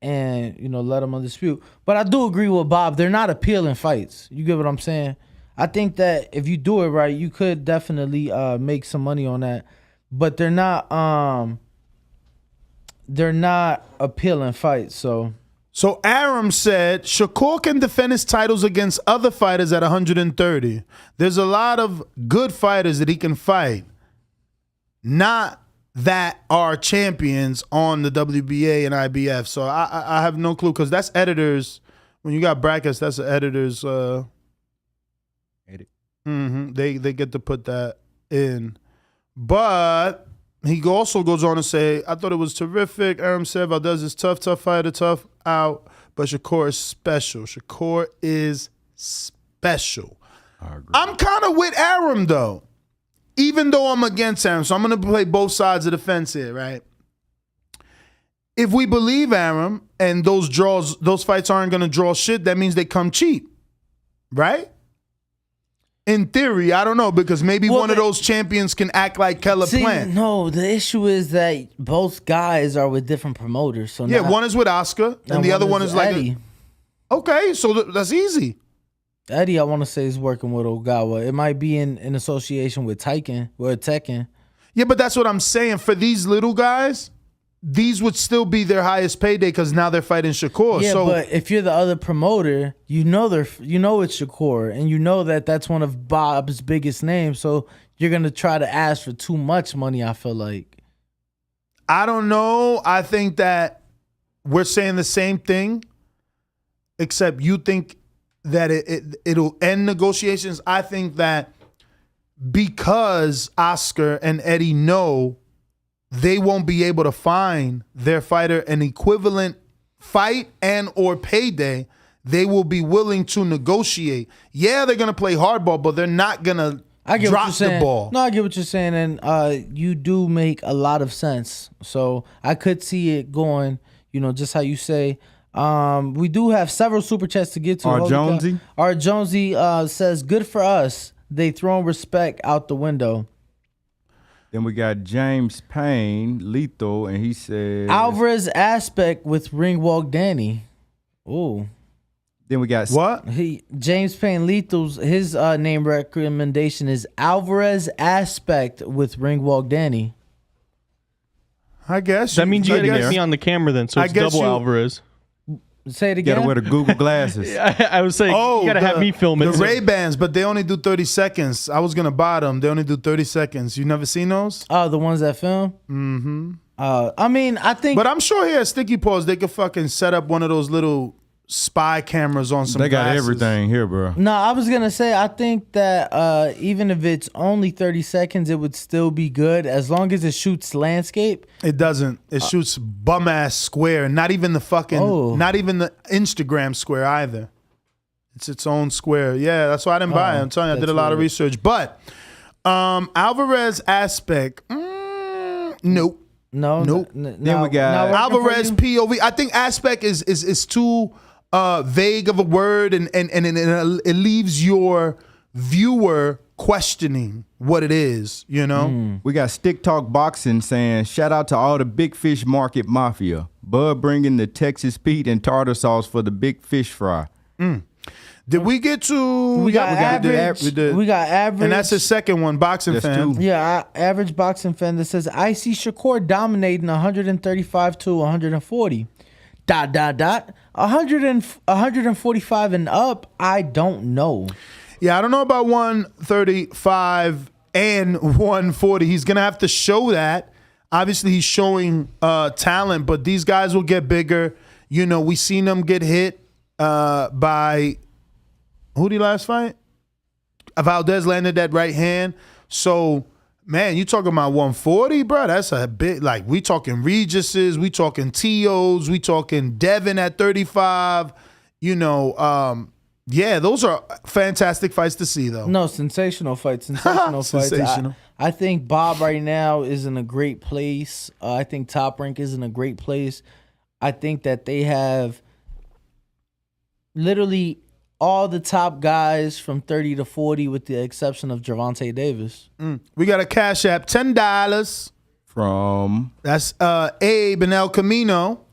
and, let him undispute. But I do agree with Bob. They're not appealing fights. You get what I'm saying? I think that if you do it right, you could definitely make some money on that. But they're not appealing fights, So Arum said Shakur can defend his titles against other fighters at 130. There's a lot of good fighters that he can fight, not that are champions on the WBA and IBF. So I have no clue because that's editors. When you got brackets, that's the editors. Edit. They get to put that in. But he also goes on to say, I thought it was terrific. Arum said Valdez is tough fighter, tough out, but Shakur is special. Shakur is special. I'm kind of with Arum, though, even though I'm against Arum. So I'm going to play both sides of the fence here, right? If we believe Arum and those fights aren't going to draw shit, that means they come cheap, right? In theory, I don't know, because maybe one of those champions can act like Keller Plant. No, the issue is that both guys are with different promoters. So yeah, one is with Oscar, and the other one is like Eddie. Okay, so that's easy. Eddie, I want to say, is working with Ogawa. It might be in association with Tekken. Yeah, but that's what I'm saying. For these little guys, these would still be their highest payday because now they're fighting Shakur. Yeah, so, but if you're the other promoter, you know it's Shakur, and you know that that's one of Bob's biggest names. So you're gonna try to ask for too much money. I feel like. I don't know. I think that we're saying the same thing, except you think that it'll end negotiations. I think that because Oscar and Eddie know they won't be able to find their fighter an equivalent fight and or payday, they will be willing to negotiate. Yeah, they're going to play hardball, but they're not going to drop the ball. No, I get what you're saying, and you do make a lot of sense. So I could see it going, just how you say. We do have several super chats to get to. Art Jonesy says, good for us. They throwing respect out the window. Then we got James Payne, Lethal, and he said Alvarez aspect with ring walk Danny. Ooh. Then we got what? James Payne Lethal's his name recommendation is Alvarez aspect with ring walk Danny. I guess that means you got to get me on the camera then, so it's double Alvarez. Say it again. You gotta wear the Google glasses. I was saying, you gotta have me film it. The Ray-Bans, but they only do 30 seconds. I was gonna buy them. They only do 30 seconds. You never seen those? Oh, the ones that film? Mm-hmm. I mean, I think. But I'm sure here at Sticky Paws, they could fucking set up one of those little spy cameras on some They got glasses. everything here, bro. No, I was gonna say I think that even if it's only 30 seconds, it would still be good as long as it shoots landscape. It doesn't. It shoots bum ass square. Not even the fucking. Not even the Instagram square either. It's its own square. Yeah, that's why I didn't buy it. I'm telling you, I did a lot of research. But Alvarez aspect, nope. Nope. Then we got Alvarez POV. I think aspect is too vague of a word, and it leaves your viewer questioning what it is. You know. We got Stick Talk Boxing saying, shout out to all the Big Fish Market Mafia. Bud bringing the Texas Pete and tartar sauce for the big fish fry. Did we get to? We got average. We got average, and that's the second one. Boxing fan. two. Yeah, average boxing fan that says I see Shakur dominating 135 to 140. ... 145 and up. I don't know. Yeah, I don't know about 135 and 140. He's gonna have to show that. Obviously, he's showing talent, but these guys will get bigger. You know, we seen them get hit by. Who did he last fight? Valdez landed that right hand. So, man, you talking about 140, bro? That's a bit, like, we talking Regis's, we talking T.O.'s, we talking Devin at 35. You know, yeah, those are fantastic fights to see, though. No, sensational fights. Sensational fights. Sensational. I think Bob right now is in a great place. I think Top Rank is in a great place. I think that they have literally all the top guys from 30 to 40 with the exception of Gervonta Davis. We got a Cash App, $10. From? That's Abe and El Camino.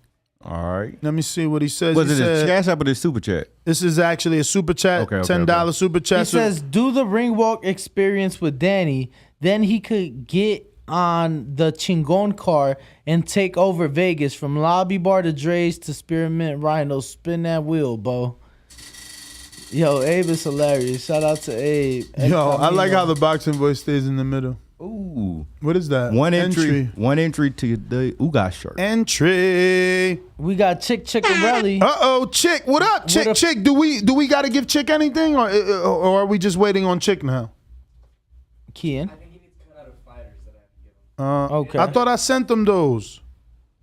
All right. Let me see what he says. Was He it a said- Cash App or the Super Chat? This is actually a super chat, Okay, $10 super chat. He says, do the ring walk experience with Danny. Then he could get on the Chingon car and take over Vegas from Lobby Bar to Dre's to Spearmint Rhino. Spin that wheel, Bo. Yo, Abe is hilarious. Shout out to Abe. Yo, I like how the boxing voice stays in the middle. Ooh. What is that? One entry to the Uga shirt. Entry. We got Chickarelli. Chick. What up, Chick? Chick, do we got to give Chick anything, or are we just waiting on Chick now? Kian. Okay. I thought I sent them those.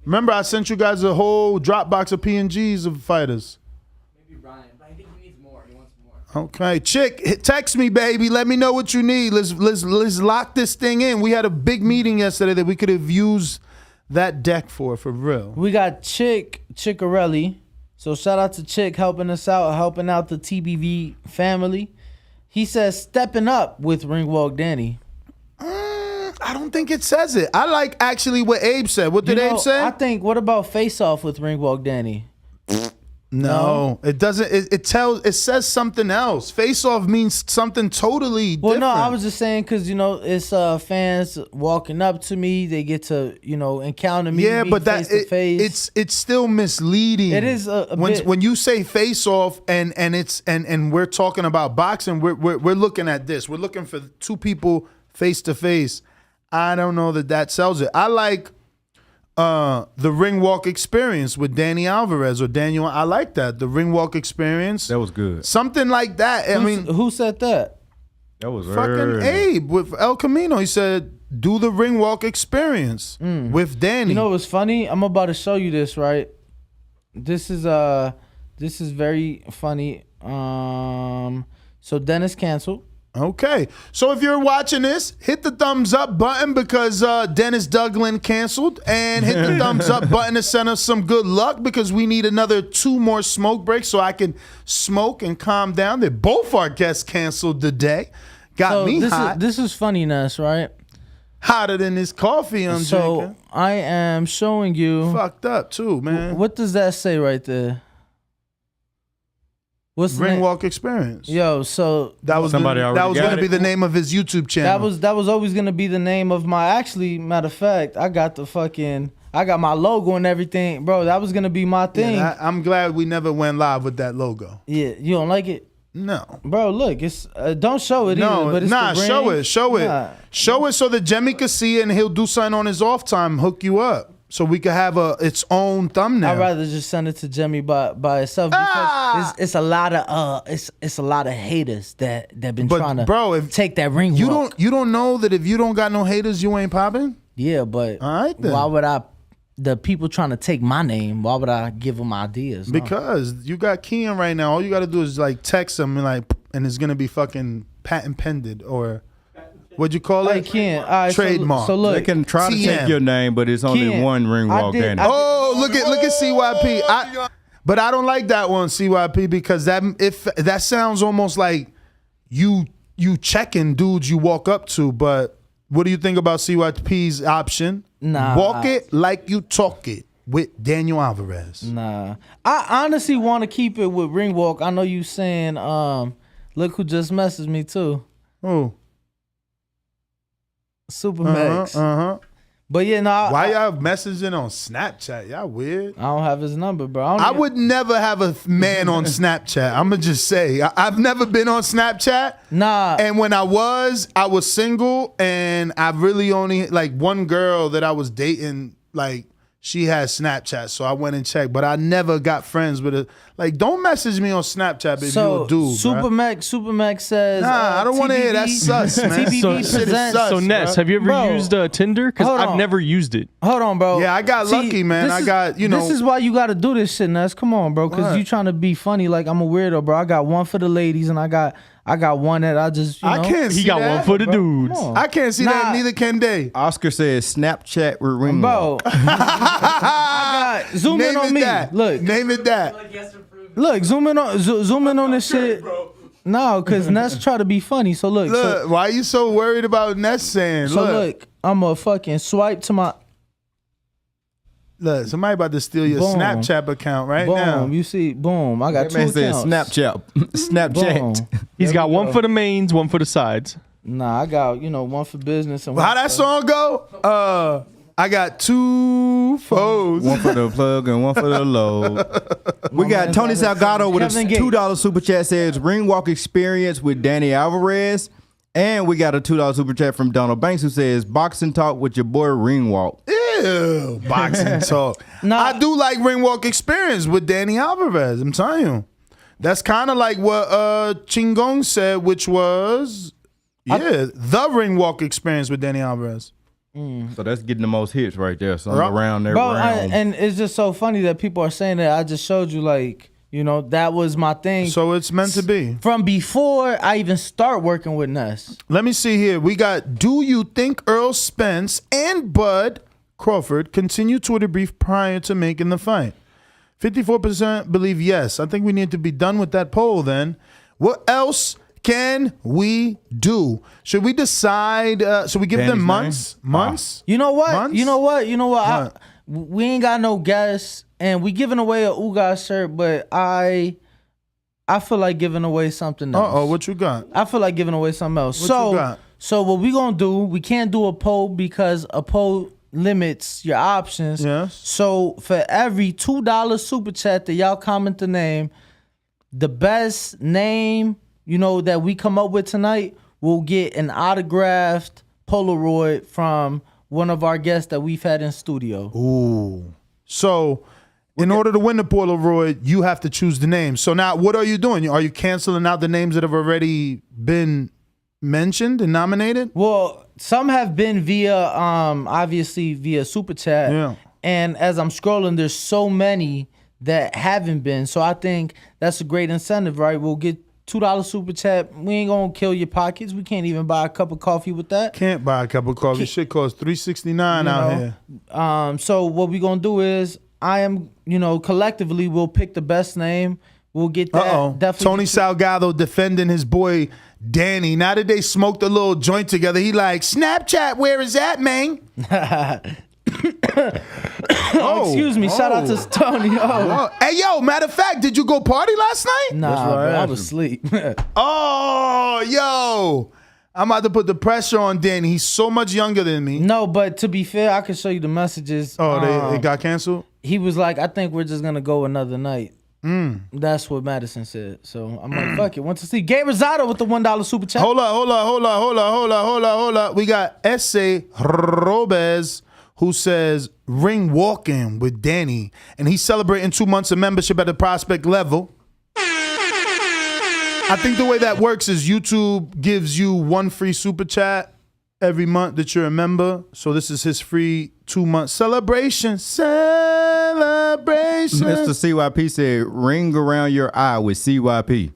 Remember, I sent you guys a whole Dropbox of PNGs of fighters. Okay, Chick, text me, baby. Let me know what you need. Let's lock this thing in. We had a big meeting yesterday that we could have used that deck for real. We got Chickarelli. So shout out to Chick helping us out, helping out the TBV family. He says stepping up with Ring Walk Danny. I don't think it says it. I like actually what Abe said. What did Abe say? I think, what about Face Off with Ring Walk Danny? No, it doesn't. It says something else. Face off means something totally different. Well, no, I was just saying because it's fans walking up to me. They get to encounter me. Yeah, but face to face. it's still misleading. It is a bit. When you say face off and we're talking about boxing. We're looking at this. We're looking for two people face to face. I don't know that sells it. I like the ring walk experience with Danny Alvarez or Daniel. I like that. The ring walk experience. That was good. Something like that. Who said that? That was fucking early. Abe with El Camino. He said, do the ring walk experience with Danny. You know what's funny? I'm about to show you this, right? This is very funny. So Dennis canceled. Okay. So if you're watching this, hit the thumbs up button because Dennis Douglin canceled, and hit the thumbs up button to send us some good luck because we need another 2 more smoke breaks so I can smoke and calm down. That both our guests canceled today. Got me hot. This is funniness, right? Hotter than this coffee I'm drinking. I am showing you. Fucked up too, man. What does that say right there? What's the Ring name? Walk Experience. Yo, so that was Somebody that already was got going to be it. the name of his YouTube channel. that was always gonna be the name of my. Actually, matter of fact, I got my logo and everything, bro. That was gonna be my thing. Yeah, I'm glad we never went live with that logo. Yeah, you don't like it? No, bro. Look, it's don't show it no, either. But it's nah, the ring. show it, Nah. show it so that Jemmy can see it and he'll do something on his off time, hook you up. so we could have its own thumbnail. I'd rather just send it to Jimmy by itself because it's a lot of it's a lot of haters that been trying to take that ring walk. You don't know that if you don't got no haters, you ain't popping? Yeah, but all right, then. Why would the people trying to take my name, why would I give them ideas? No. Because you got Kean right now. All you got to do is like text him and it's gonna be fucking patent pended or what'd you call it? Trademark. So look, they can try to take your name, but it's only one ring walk. Look at CYP. But I don't like that one, CYP, because that sounds almost like you checking dudes you walk up to. But what do you think about CYP's option? Nah. Walk it like you talk it with Daniel Alvarez. Nah. I honestly want to keep it with ring walk. I know you saying, look who just messaged me too. Who? Supermax. But yeah, no. Why y'all messaging on Snapchat? Y'all weird. I don't have his number, bro. I would never have a man on Snapchat. I'm gonna just say I've never been on Snapchat. Nah. And when I was single, and I really only like one girl that I was dating. Like she had Snapchat, so I went and checked. But I never got friends with her. Like, don't message me on Snapchat if you a dude. Supermax says. Nah, I don't want to hear that sus, man. So Ness, have you ever used Tinder? Because I've never used it. Hold on, bro. Yeah, I got lucky, man. I got This is why you got to do this shit, Ness. Come on, bro, because you trying to be funny. Like I'm a weirdo, bro. I got one for the ladies, and I got one that I just. I can't see he got that, one for the bro. dudes. I can't see that. Neither can they. Oscar says Snapchat with ring bro. walk. I got zoom in on me. Look, name it that. Look, zoom in on this shit. No, because Ness try to be funny. So look, why are you so worried about Ness saying? So look, I'm a fucking swipe to my. Look, somebody about to steal your Snapchat account right now. You see, boom. I got two accounts. Snapchat. He's got one for the mains, one for the sides. Nah, I got one for business and how that song go? I got two foes. One for the plug and one for the load. We got Tony Salgado with a $2 super chat says ring walk experience with Danny Alvarez. And we got a $2 super chat from Donald Banks who says boxing talk with your boy ring walk. Ew, boxing talk. I do like ring walk experience with Danny Alvarez. I'm telling you. That's kind of like what Chingong said, which was the ring walk experience with Danny Alvarez. So that's getting the most hits right there. So around there. And it's just so funny that people are saying that. I just showed you, like, that was my thing. So it's meant to be. From before I even start working with Ness. Let me see here. We got, do you think Errol Spence and Bud Crawford continue Twitter beef prior to making the fight? 54% believe yes. I think we need to be done with that poll then. What else can we do? Should we decide? Should we give them months? Months? You know what? Months? You know what? We ain't got no guests, and we giving away a Uga shirt, but I feel like giving away something else. What you got? I feel like giving away something else. What you got? So what we gonna do? We can't do a poll because a poll limits your options. Yes. So for every $2 super chat that y'all comment the name, the best name that we come up with tonight will get an autographed Polaroid from one of our guests that we've had in studio. Ooh. So in order to win the Polaroid, you have to choose the name. So now what are you doing? Are you canceling out the names that have already been mentioned and nominated? Well, some have been via obviously via super chat. Yeah. And as I'm scrolling, there's so many that haven't been. So I think that's a great incentive, right? We'll get $2 super chat. We ain't gonna kill your pockets. We can't even buy a cup of coffee with that. Can't buy a cup of coffee. Shit costs $3.69 out here. So what we gonna do is collectively we'll pick the best name. We'll get that. Definitely. Tony Salgado defending his boy Danny. Now that they smoked a little joint together, he like, Snapchat, where is that, man? Excuse me. Shout out to Tony. Hey, yo, matter of fact, did you go party last night? Nah, bro, I was asleep. Yo. I'm about to put the pressure on Danny. He's so much younger than me. No, but to be fair, I can show you the messages. They got canceled? He was like, I think we're just going to go another night. That's what Madison said. So I'm like, fuck it. Went to see Gabe Rosado with the $1 super chat. Hold up. We got Esse Robes, who says ring walk-in with Danny, and he's celebrating 2 months of membership at the prospect level. I think the way that works is YouTube gives you one free super chat every month that you're a member. So this is his free 2-month celebration. Celebration. Mr. CYP said, ring around your eye with CYP.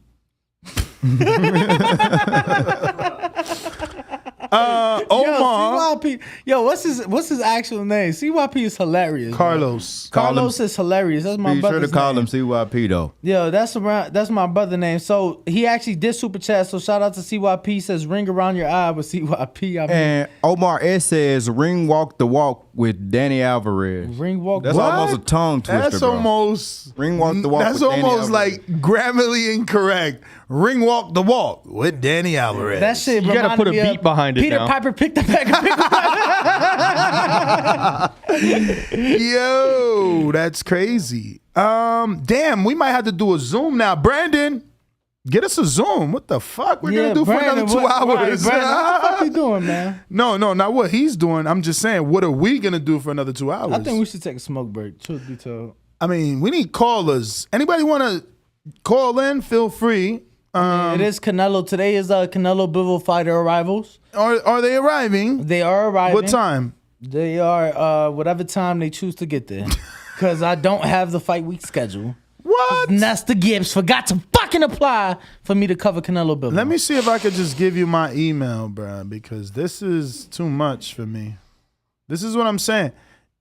Omar. Yo, what's his actual name? CYP is hilarious. Carlos. Carlos is hilarious. That's my brother's Be sure to call name. him CYP though. Yo, that's my brother's name. So he actually did super chat. So shout out to CYP. He says ring around your eye with CYP. And Omar S says ring walk the walk with Danny Alvarez. Ring walk. That's What? almost a tongue twister. That's bro. almost ring walk the walk. That's with Danny almost Alvarez. like grammarly incorrect. Ring walk the walk with Danny Alvarez. That shit. You gotta put a beat behind it Peter now. Piper picked the back. Yo, that's crazy. Damn, we might have to do a Zoom now. Brandon, get us a Zoom. What the fuck? We're gonna do for another 2 hours. Right, Brandon, what the fuck you doing, man? No, not what he's doing. I'm just saying, what are we gonna do for another 2 hours? I think we should take a smoke break. Truth be told. I mean, we need callers. Anybody want to call in? Feel free. It is Canelo. Today is Canelo Bivol fighter arrivals. Are they arriving? They are arriving. What time? They are whatever time they choose to get there. Because I don't have the fight week schedule. What? Nesta Gibbs forgot to fucking apply for me to cover Canelo Bivol. Let me see if I could just give you my email, bro, because this is too much for me. This is what I'm saying.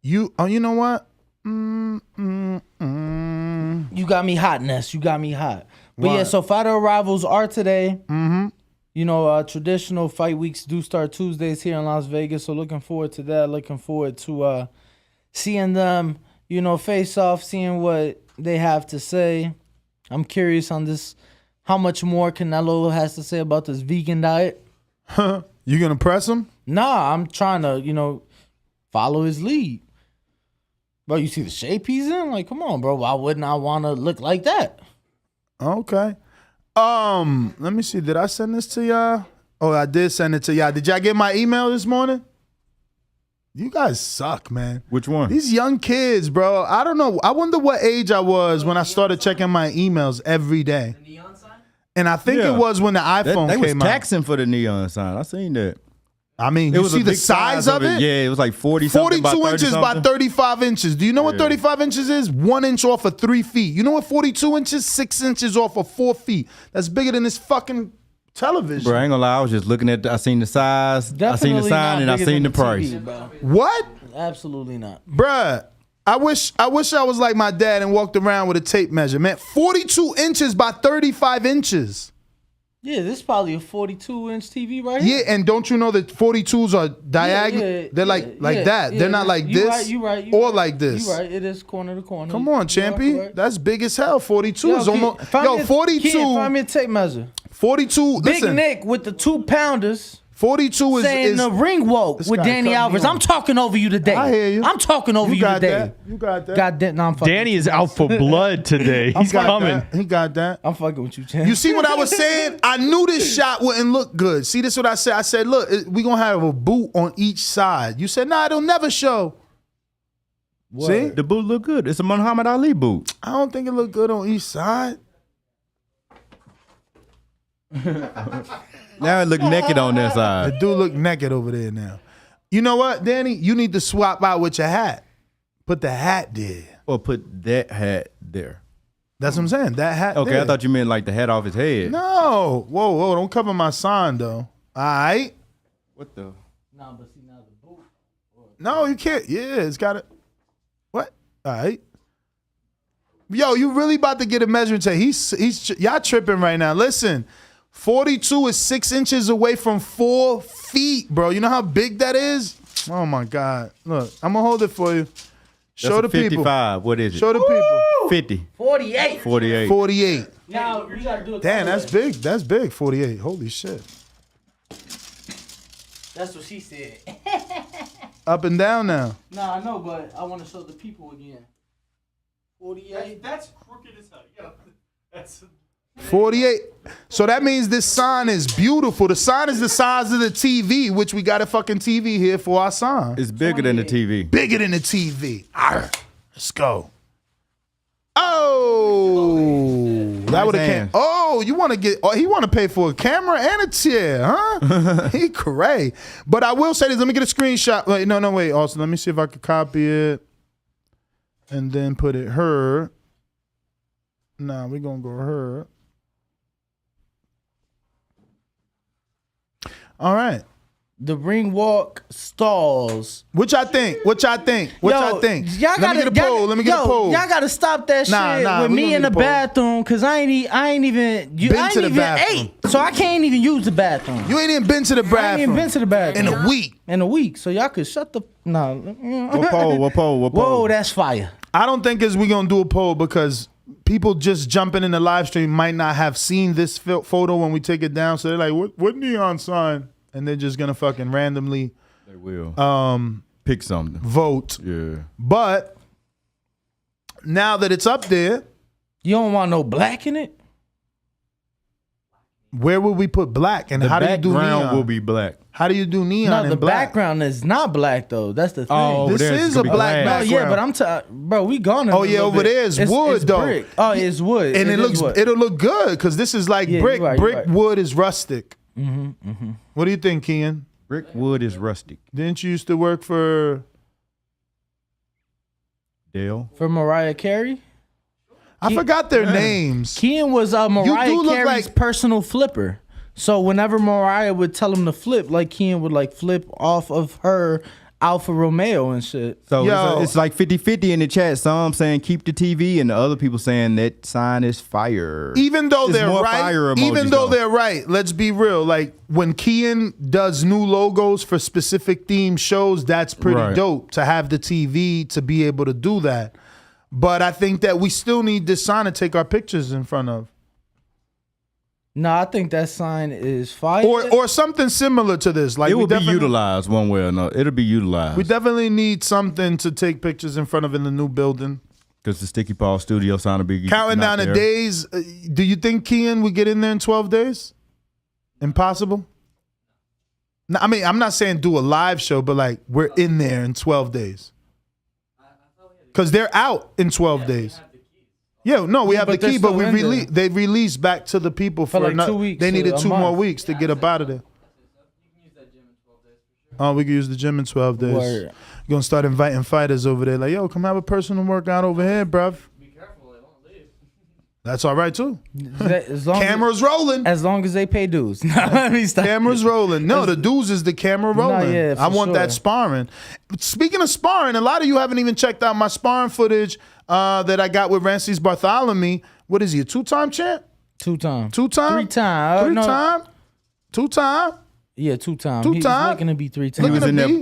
You know what? You got me hot, Ness. You got me hot. But What? yeah, so fighter arrivals are today. Mm-hmm. You know, traditional fight weeks do start Tuesdays here in Las Vegas. So looking forward to that. Looking forward to seeing them, you know, face off, seeing what they have to say. I'm curious on this, how much more Canelo has to say about this vegan diet. You gonna press him? Nah, I'm trying to, you know, follow his lead. Bro, you see the shape he's in? Like, come on, bro. Why wouldn't I want to look like that? Okay. Let me see. Did I send this to y'all? Oh, I did send it to y'all. Did y'all get my email this morning? You guys suck, man. Which one? These young kids, bro. I don't know. I wonder what age I was when I started checking my emails every day. And I think it was when the iPhone They came was out. taxing for the neon sign. I seen that. I mean, It you was see a the big size of it? Yeah, it was like 40 something 42 by 30 inches by something. 35 inches. Do you know what 35 inches is? 1 inch off of 3 feet. You know what 42 inches? 6 inches off of 4 feet. That's bigger than this fucking television. Bro, I ain't gonna lie. I was just looking at. I seen the size. I seen the Definitely sign, not and I bigger seen the than price. TV, bro. What? Absolutely not. Bruh, I wish I was like my dad and walked around with a tape measure. Man, 42 inches by 35 inches. Yeah, this is probably a 42-inch TV right here. Yeah, and don't you know that 42s are diagonal? Yeah, They're like that. yeah. They're not like You this right, you right, or like this. You right. It is corner to corner. Come on, Champy. That's big as hell. 42 is almost. 42. Find me a tape measure. 42. Big Listen, Nick with the 2-pounders. 42 is saying the ring walk This with guy Danny cut me Alvarez. off. I'm talking over you today. I hear you. I'm talking over you got today. that. You got that. God damn, no, I'm fucking. Danny is out for blood today. He's coming. He got that. I'm fucking with you, Champ. You see what I was saying? I knew this shot wouldn't look good. See, this is what I said. I said, look, we going to have a boot on each side. You said, nah, it'll never show. What? See? The boot look good. It's a Muhammad Ali boot. I don't think it look good on each side. Now it look naked on that The side. dude look naked over there now. You know what, Danny? You need to swap out with your hat. Put the hat there. Or put that hat there. That's what I'm saying. That hat Okay, there. I thought you meant like the hat off his head. No. Whoa, don't cover my sign, though. All right? What the? Nah, but see now the boot. No, you can't. Yeah, it's got to. What? All right. Yo, you really about to get a measuring tape. Y'all tripping right now. Listen, 42 is 6 inches away from 4 feet, bro. You know how big that is? Oh, my God. Look, I'm going to hold it for you. Show the That's a people. 55. What is it? Show the people. 50. 48. 48. 48. Now you gotta do it. Damn, that's big. That's big. 48. Holy shit. That's what she said. Up and down now. Nah, I know, but I want to show the people again. 48. That's crooked as hell. Yo, that's. 48. So that means this sign is beautiful. The sign is the size of the TV, which we got a fucking TV here for our sign. It's bigger than the TV. Bigger than the TV. Arr, let's go. Oh, that would have. Oh, you want to get? Oh, he want to pay for a camera and a chair, huh? He cray. But I will say this. Let me get a screenshot. Wait, no, wait. Also, let me see if I could copy it and then put it her. Nah, we're gonna go her. All right. The ring walk stalls. Which I think. Y'all Let me get a poll. Y'all gotta stop that shit with me in the bathroom, cause I ain't even ate, so I can't even use the bathroom. You ain't even been to the bathroom. I ain't even been to the bathroom in a week. So y'all could shut the What poll? Whoa, that's fire. I don't think we gonna do a poll because people just jumping in the live stream might not have seen this photo when we take it down. So they're like, what neon sign? And they're just gonna fucking randomly they will pick something. Vote. Yeah. But now that it's up there, you don't want no black in it? Where would we put black? And how do you do neon? The background will be black. How do you do neon? No, the background is not black though. That's the thing. Oh, this is a black background. Yeah, but bro, we gone. Oh yeah, over there is wood though. Brick. Oh, it's wood, and it'll look good because this is like brick. Brick wood is rustic. What do you think, Kian? Brick wood is rustic. Didn't you used to work for Dale? For Mariah Carey? I forgot their names. Kian was Mariah Carey's personal flipper. So whenever Mariah would tell him to flip, like Kian would like flip off of her Alfa Romeo and shit. So it's like 50-50 in the chat. Some saying keep the TV and the other people saying that sign is fire. Even though they're right, let's be real. Like when Kian does new logos for specific themed shows, that's pretty dope to have the TV to be able to do that. But I think that we still need this sign to take our pictures in front of. No, I think that sign is fire. Or something similar to this. Like it will be utilized one way or another. It'll be utilized. We definitely need something to take pictures in front of in the new building. Because the Sticky Paw Studio sign will be counting down the days. Do you think Kian would get in there in 12 days? Impossible? No, I mean, I'm not saying do a live show, but like we're in there in 12 days. Because they're out in 12 days. Yeah, no, we have the key, but they released back to the people for like 2 weeks. They needed 2 more weeks to get up out of there. Oh, we can use the gym in 12 days. You're going to start inviting fighters over there. Like, yo, come have a personal workout over here, bruv. Be careful, they won't leave. That's all right, too. Camera's rolling. As long as they pay dues. Camera's rolling. No, the dues is the camera rolling. Yeah, I want that sparring. Speaking of sparring, a lot of you haven't even checked out my sparring footage that I got with Rances Bartholomew. What is he, a 2-time champ? 2-time. 2-time? 3-time. 3-time? 2-time? Yeah, 2-time. 2-time? He was looking to be 3 times.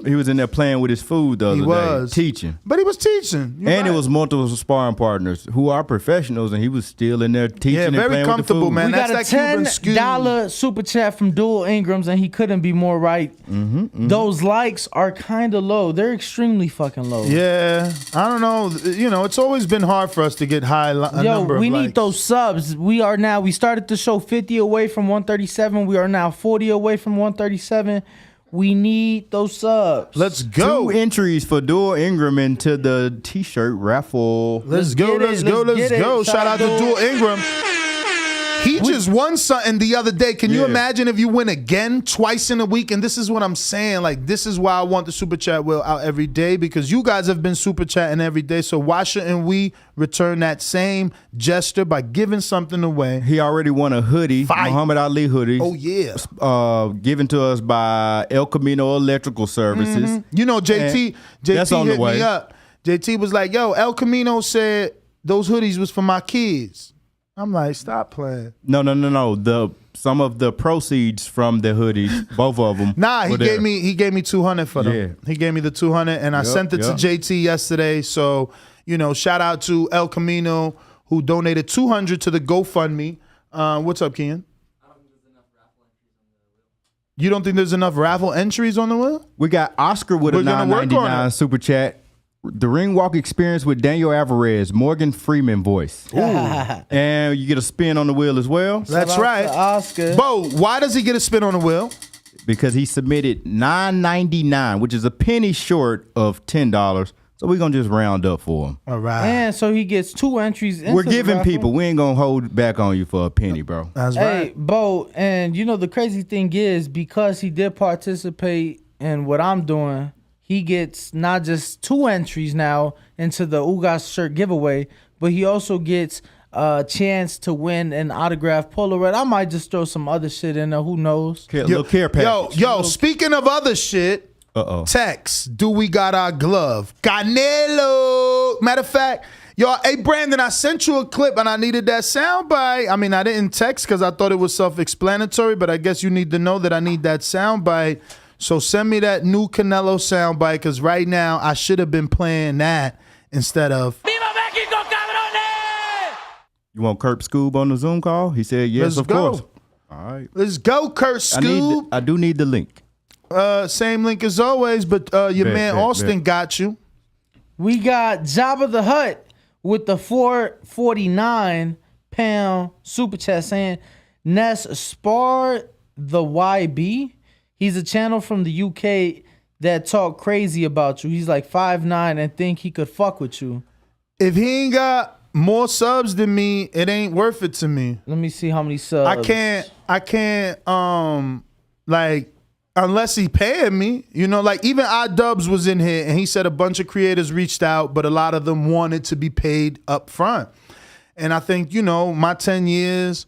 He was in there playing with his food the other day, teaching. But he was teaching. It was multiple sparring partners who are professionals, and he was still in there teaching and playing with the food. Yeah, very comfortable, man. We got a $10 super chat from Dual Ingrams, and he couldn't be more right. Those likes are kind of low. They're extremely fucking low. Yeah, I don't know. You know, it's always been hard for us to get number of likes. We need those subs. We started the show 50 away from 137. We are now 40 away from 137. We need those subs. Let's go. 2 entries for Dual Ingram into the t-shirt raffle. Let's go. Shout out to Dual Ingram. He just won something the other day. Can you imagine if you win again twice in a week? And this is what I'm saying. Like, this is why I want the Super Chat wheel out every day, because you guys have been Super Chatting every day. So why shouldn't we return that same gesture by giving something away? He already won a hoodie, Muhammad Ali hoodie. Oh, yeah. Given to us by El Camino Electrical Services. You know, JT hit me up. JT was like, yo, El Camino said those hoodies was for my kids. I'm like, stop playing. No. Some of the proceeds from the hoodies, both of them. Nah, he gave me 200 for them. Yeah. He gave me the 200, and I sent it to JT yesterday. So, you know, shout out to El Camino who donated 200 to the GoFundMe. What's up, Kian? You don't think there's enough raffle entries on the wheel? We got Oscar with a $9.99 super chat. The ring walk experience with Daniel Alvarez, Morgan Freeman voice. And you get a spin on the wheel as well. That's right. Oscar. Bo, why does he get a spin on the wheel? Because he submitted $9.99, which is a penny short of $10. So we're going to just round up for him. All right. And so he gets 2 entries into We're the giving raffle. people. We ain't going to hold back on you for a penny, bro. That's Hey, right. Bo, and you know the crazy thing is because he did participate in what I'm doing, he gets not just 2 entries now into the Ugas shirt giveaway, but he also gets a chance to win an autographed Polaroid. I might just throw some other shit in there. Who knows? Little care package. Yo, speaking of other shit, Tex, do we got our glove? Canelo. Matter of fact, y'all, hey, Brandon, I sent you a clip and I needed that soundbite. I mean, I didn't text because I thought it was self-explanatory, but I guess you need to know that I need that soundbite. So send me that new Canelo soundbite because right now I should have been playing that instead of. You want Kurt Scoob on the Zoom call? He said yes, Let's of go. course. All right. Let's go, Kurt Scoob. I do need the link. Same link as always, but your man Austin got you. We got Jabba the Hutt with the 449-pound super chat saying, Ness Spar the YB. He's a channel from the UK that talk crazy about you. He's like 5'9" and think he could fuck with you. If he ain't got more subs than me, it ain't worth it to me. Let me see how many subs. I can't like unless he paying me, you know, like even iDubbbz was in here and he said a bunch of creators reached out, but a lot of them wanted to be paid up front. And I think, you know, my 10 years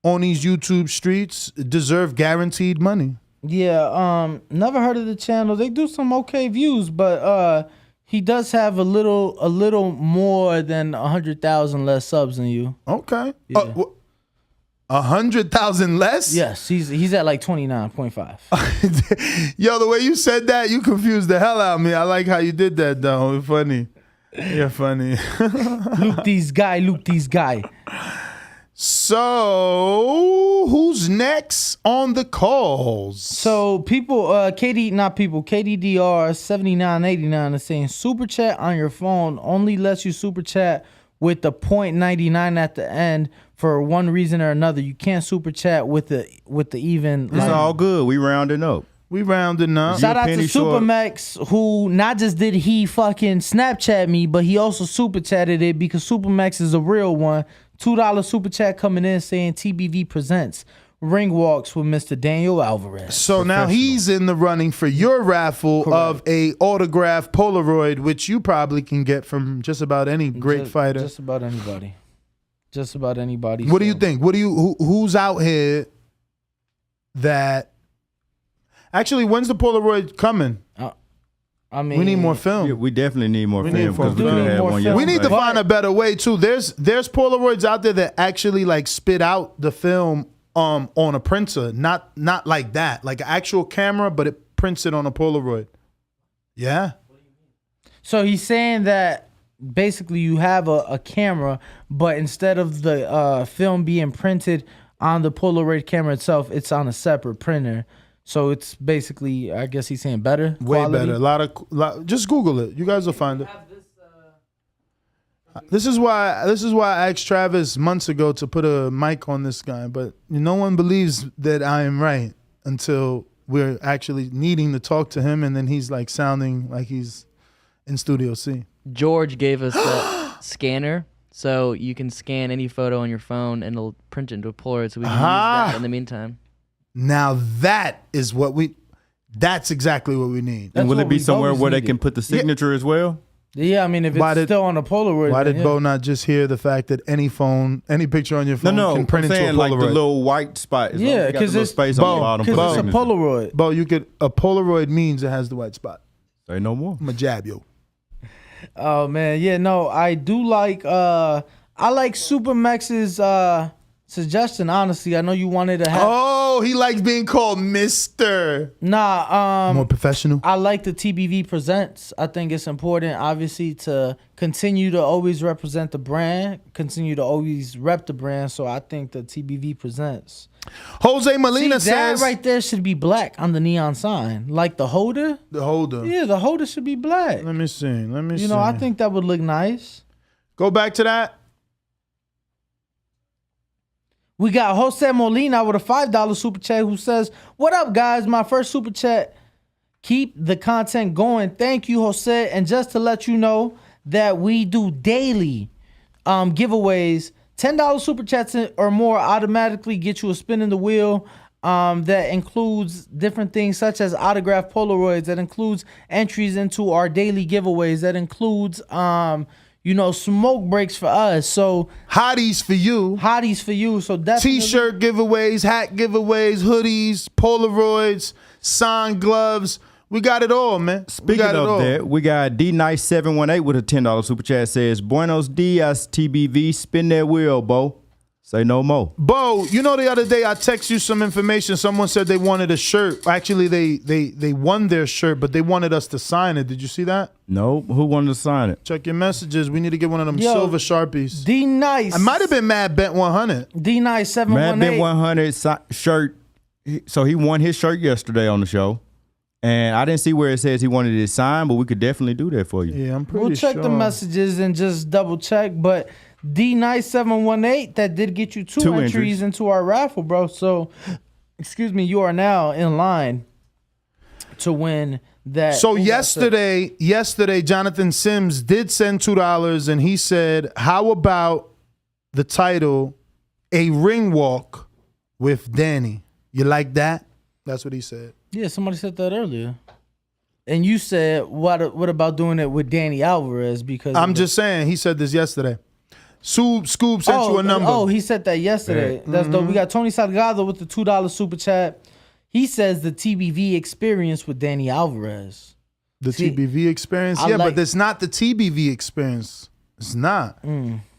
on these YouTube streets deserve guaranteed money. Yeah, never heard of the channel. They do some okay views, but he does have a little more than 100,000 less subs than you. Okay. Yeah. 100,000 less? Yes, he's at like 29.5. Yo, the way you said that, you confused the hell out of me. I like how you did that, though. It's funny. You're funny. Luke these guy. So, who's next on the calls? So, KDDR 7989 is saying super chat on your phone only lets you super chat with the .99 at the end for one reason or another. You can't super chat with the even. It's all good. We rounding up. We rounding up. Shout out to Supermax, who not just did he fucking Snapchat me, but he also super chatted it because Supermax is a real one. $2 super chat coming in saying TBV presents Ring Walks with Mr. Daniel Alvarez. So now he's in the running for your raffle of a autographed Polaroid, which you probably can get from just about any great fighter. Just about anybody. What do you think? Who's out here that actually, when's the Polaroid coming? I mean, we need more film. Yeah, we definitely need more film because we could have had one yesterday. We need to find a better way too. There's Polaroids out there that actually like spit out the film on a printer, not like that, like an actual camera, but it prints it on a Polaroid. Yeah. So he's saying that basically you have a camera, but instead of the film being printed on the Polaroid camera itself, it's on a separate printer. So it's basically, I guess he's saying better. Way quality. better. Just Google it. You guys will find it. This is why I asked Travis months ago to put a mic on this guy, but no one believes that I am right until we're actually needing to talk to him, and then he's like sounding like he's in Studio C. George gave us that scanner, so you can scan any photo on your phone and it'll print it into a Polaroid, so we can use that in the meantime. Now that's exactly what we need. And will it be somewhere where they can put the signature as well? Yeah, I mean, if it's still on a Polaroid. Why did yeah. Bo not just hear the fact that any picture on your phone can print into a Polaroid? Like the little white spot. Yeah, because it's space on the bottom. Because it's a Polaroid. Bo, a Polaroid means it has the white spot. Say no more. I'm a jab you. Oh man, yeah, no, I do like. I like Supermax's suggestion, honestly. I know you wanted to have. Oh, he likes being called Mr. Nah, more professional. I like the TBV Presents. I think it's important, obviously, to continue to always represent the brand, continue to always rep the brand. So I think the TBV Presents. Jose Molina says that right there should be black on the neon sign, like the holder. The holder. Yeah, the holder should be black. Let me see. You know, I think that would look nice. Go back to that. We got Jose Molina with a $5 super chat who says, "What up, guys? My first super chat. Keep the content going. Thank you, Jose. And just to let you know that we do daily giveaways. $10 super chats or more automatically get you a spin in the wheel that includes different things such as autographed Polaroids. That includes entries into our daily giveaways. That includes smoke breaks for us. So hotties for you. So definitely T-shirt giveaways, hat giveaways, hoodies, Polaroids, signed gloves. We got it all, man. Speaking of that, we got D-Nice718 with a $10 super chat. Says, Buenos dias, TBV. Spin that wheel, Bo. Say no more. Bo, you know the other day I text you some information. Someone said they wanted a shirt. Actually, they won their shirt, but they wanted us to sign it. Did you see that? No. Who wanted to sign it? Check your messages. We need to get one of them silver Sharpies. D-Nice. I might have been Mad Bent 100. D-Nice718. Mad Bent 100 shirt. So he won his shirt yesterday on the show. And I didn't see where it says he wanted it signed, but we could definitely do that for you. Yeah, I'm pretty We'll check the messages and just double check. But D-Nice718, that did get you two entries into our raffle, bro. So, you are now in line to win that. So yesterday, Jonathan Sims did send $2, and he said, "How about the title, A Ring Walk with Danny? You like that?" That's what he said. Yeah, somebody said that earlier. And you said, what about doing it with Danny Alvarez? Because I'm just saying, he said this yesterday. Scoob sent you a number. Oh, he said that yesterday. Yeah. That's dope. We got Tony Salgado with the $2 super chat. He says the TBV experience with Danny Alvarez. The TBV experience? Yeah, but it's not the TBV experience. It's not.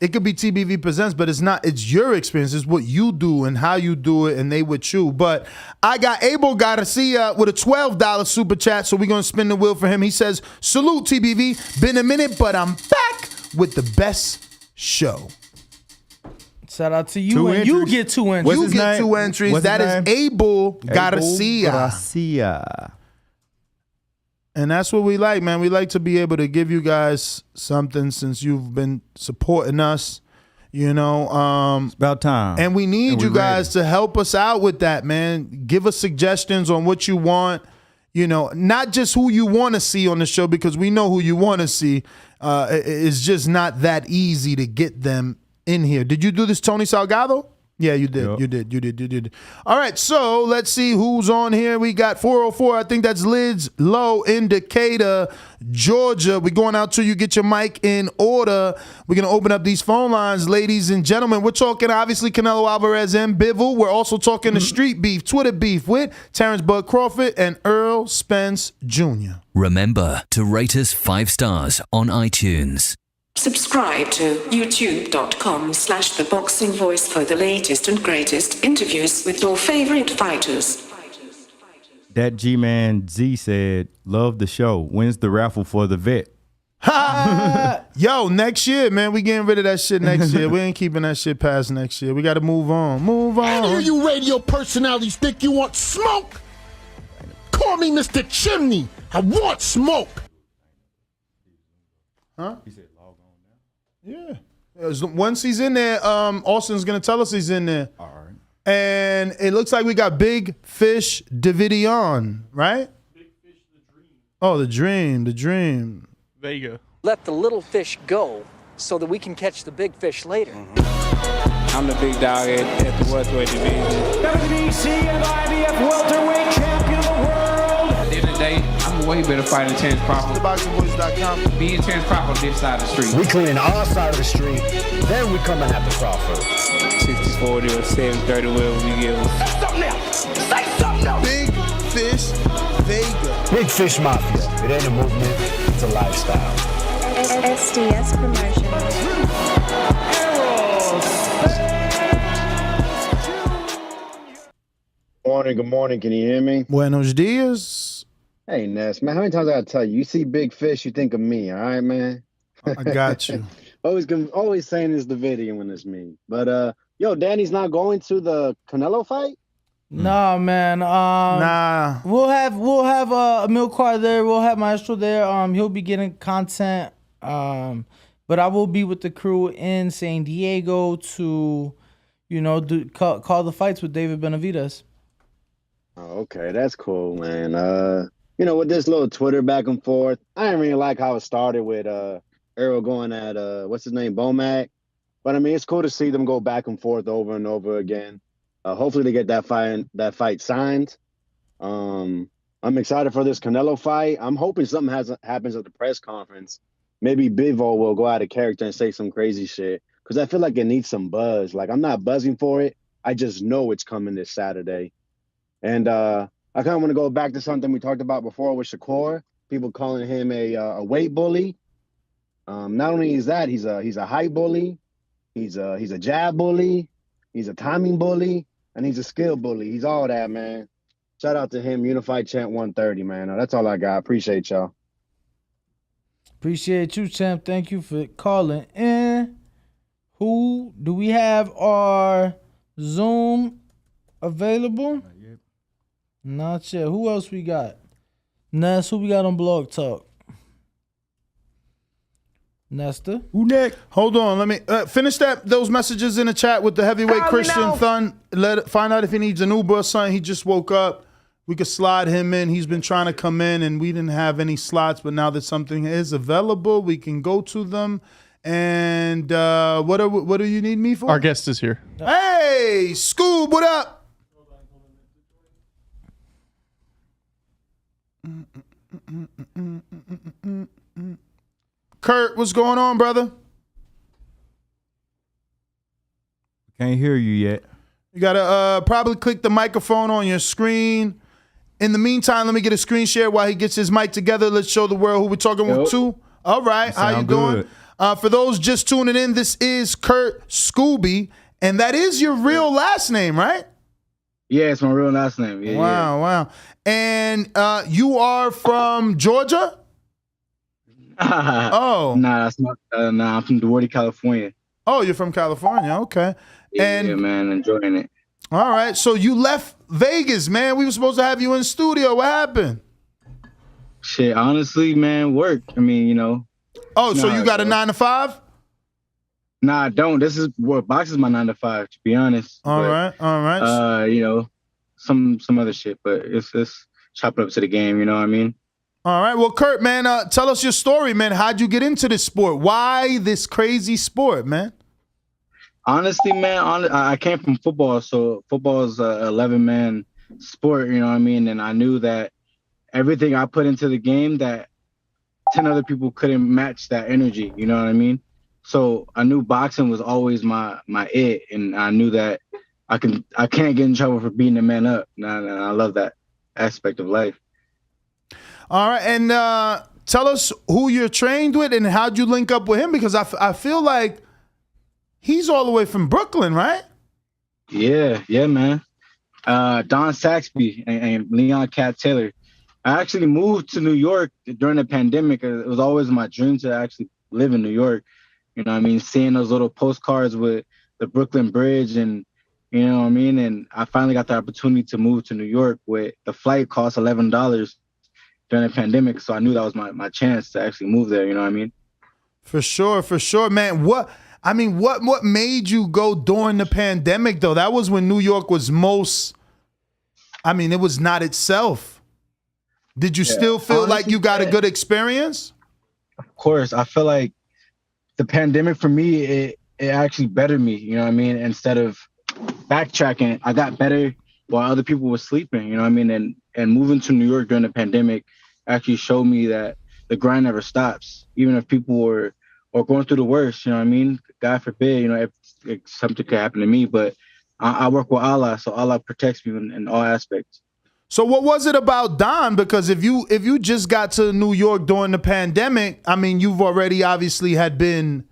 It could be TBV Presents, but it's not. It's your experience. It's what you do and how you do it, and they with you. But I got Abel Garcia with a $12 super chat, so we're going to spin the wheel for him. He says, "Salute, TBV. Been a minute, but I'm back with the best show." Shout out to you. And you get 2 entries. You get 2 entries. What's that his is name? Abel Garcia. And that's what we like, man. We like to be able to give you guys something since you've been supporting us, It's about time. And we need you guys to help us out with that, man. Give us suggestions on what you want, not just who you want to see on the show, because we know who you want to see. It's just not that easy to get them in here. Did you do this, Tony Salgado? Yeah, you did. Yep. You did. All right, so let's see who's on here. We got 404. I think that's Lids Low in Decatur, Georgia. We're going out to you. Get your mic in order. We're going to open up these phone lines, ladies and gentlemen. We're talking, obviously, Canelo Alvarez and Bivol. We're also talking the street beef, Twitter beef with Terence Bud Crawford and Errol Spence Jr. Remember to rate us 5 stars on iTunes. Subscribe to youtube.com/theboxingvoice for the latest and greatest interviews with your favorite fighters. That G-Man Z said, "Love the show. When's the raffle for the vet?" Yo, next year, man. We getting rid of that shit next year. We ain't keeping that shit past next year. We got to move on. Any of you radio personalities think you want smoke? Call me Mr. Chimney. I want smoke. Huh? He said log on now. Yeah. Once he's in there, Austin's going to tell us he's in there. All right. And it looks like we got Big Fish Davidion, right? Big Fish the Dream. Oh, the Dream. There you go. Let the little fish go so that we can catch the big fish later. I'm the big dog at the welterweight division. WBC and IBF welterweight champion of the world. At the end of the day, I'm a way better fighter than Terence Crawford. TheBoxingVoice.com. Me and Terence Crawford on this side of the street. We clean our side of the street, then we come and have the Crawford. 60-40 or 70-30, whatever we give them. Say something else. Say something else. Big Fish Vega. Big Fish Mafia. It ain't a movement, it's a lifestyle. SDS Promotions. Errol Spence. morning. Good morning. Can you hear me? Buenos dias. Hey, Ness, man. How many times I gotta tell you? You see big fish, you think of me. All right, man. I got you. always saying it's the video when it's me. But yo, Danny's not going to the Canelo fight. Nah, man. Nah. We'll have Emil Carr there. We'll have Maestro there. He'll be getting content. But I will be with the crew in San Diego to, call the fights with David Benavidez. Oh, okay, that's cool, man. With this little Twitter back and forth, I didn't really like how it started with Errol going at what's his name, Bomac. But I mean, it's cool to see them go back and forth over and over again. Hopefully they get that fight signed. I'm excited for this Canelo fight. I'm hoping something happens at the press conference. Maybe Bivol will go out of character and say some crazy shit because I feel like it needs some buzz. Like, I'm not buzzing for it. I just know it's coming this Saturday. And I kind of want to go back to something we talked about before with Shakur. People calling him a weight bully. Not only is that, he's a height bully. He's a jab bully. He's a timing bully. And he's a skill bully. He's all that, man. Shout out to him, Unified Champ 130, man. That's all I got. Appreciate y'all. Appreciate you, champ. Thank you for calling in. Who do we have our Zoom available? Not yet. Who else we got? Ness, who we got on Blog Talk? Nesta. Who next? Hold on. Let me finish those messages in the chat with the heavyweight Christian Thun. Find out if he needs an Uber or something. He just woke up. We could slide him in. He's been trying to come in, and we didn't have any slots. But now that something is available, we can go to them. And what do you need me for? Our guest is here. Hey, Scoob, what up? Kurt, what's going on, brother? Can't hear you yet. You gotta probably click the microphone on your screen. In the meantime, let me get a screen share while he gets his mic together. Let's show the world who we're talking with too. All right, how you doing? For those just tuning in, this is Kurt Scooby, and that is your real last name, right? Yeah, it's my real last name. Yeah, wow. And you are from Georgia? Oh. Nah, that's not. Nah, I'm from Duarte, California. Oh, you're from California. Okay. Yeah, man, enjoying it. All right. So you left Vegas, man. We were supposed to have you in studio. What happened? Shit, honestly, man, work. I mean, Oh, so you got a 9 to 5? Nah, I don't. This is what box is my 9 to 5, to be honest. All right. Some other shit, but it's chop it up to the game. You know what I mean? All right. Well, Kurt, man, tell us your story, man. How'd you get into this sport? Why this crazy sport, man? Honestly, man, I came from football, so football is a 11-man sport, you know what I mean? And I knew that everything I put into the game, that 10 other people couldn't match that energy, you know what I mean? So I knew boxing was always my it, and I knew that I can't get in trouble for beating a man up. And I love that aspect of life. All right, and tell us who you're trained with and how'd you link up with him, because I feel like he's all the way from Brooklyn, right? Yeah, man. Don Saxby and Leon Cat Taylor. I actually moved to New York during the pandemic. It was always my dream to actually live in New York. You know what I mean? Seeing those little postcards with the Brooklyn Bridge and, you know what I mean? And I finally got the opportunity to move to New York where the flight cost $11 during the pandemic. So I knew that was my chance to actually move there. You know what I mean? For sure, man. What made you go during the pandemic, though? That was when New York was most, it was not itself. Did you still feel like you got a good experience? Of course. I feel like the pandemic for me, it actually bettered me, you know what I mean? Instead of backtracking, I got better while other people were sleeping, you know what I mean? And moving to New York during the pandemic actually showed me that the grind never stops, even if people were going through the worst, you know what I mean? God forbid, if something could happen to me, but I work with Allah, so Allah protects me in all aspects. So what was it about Don? Because if you just got to New York during the pandemic, you've already obviously had been,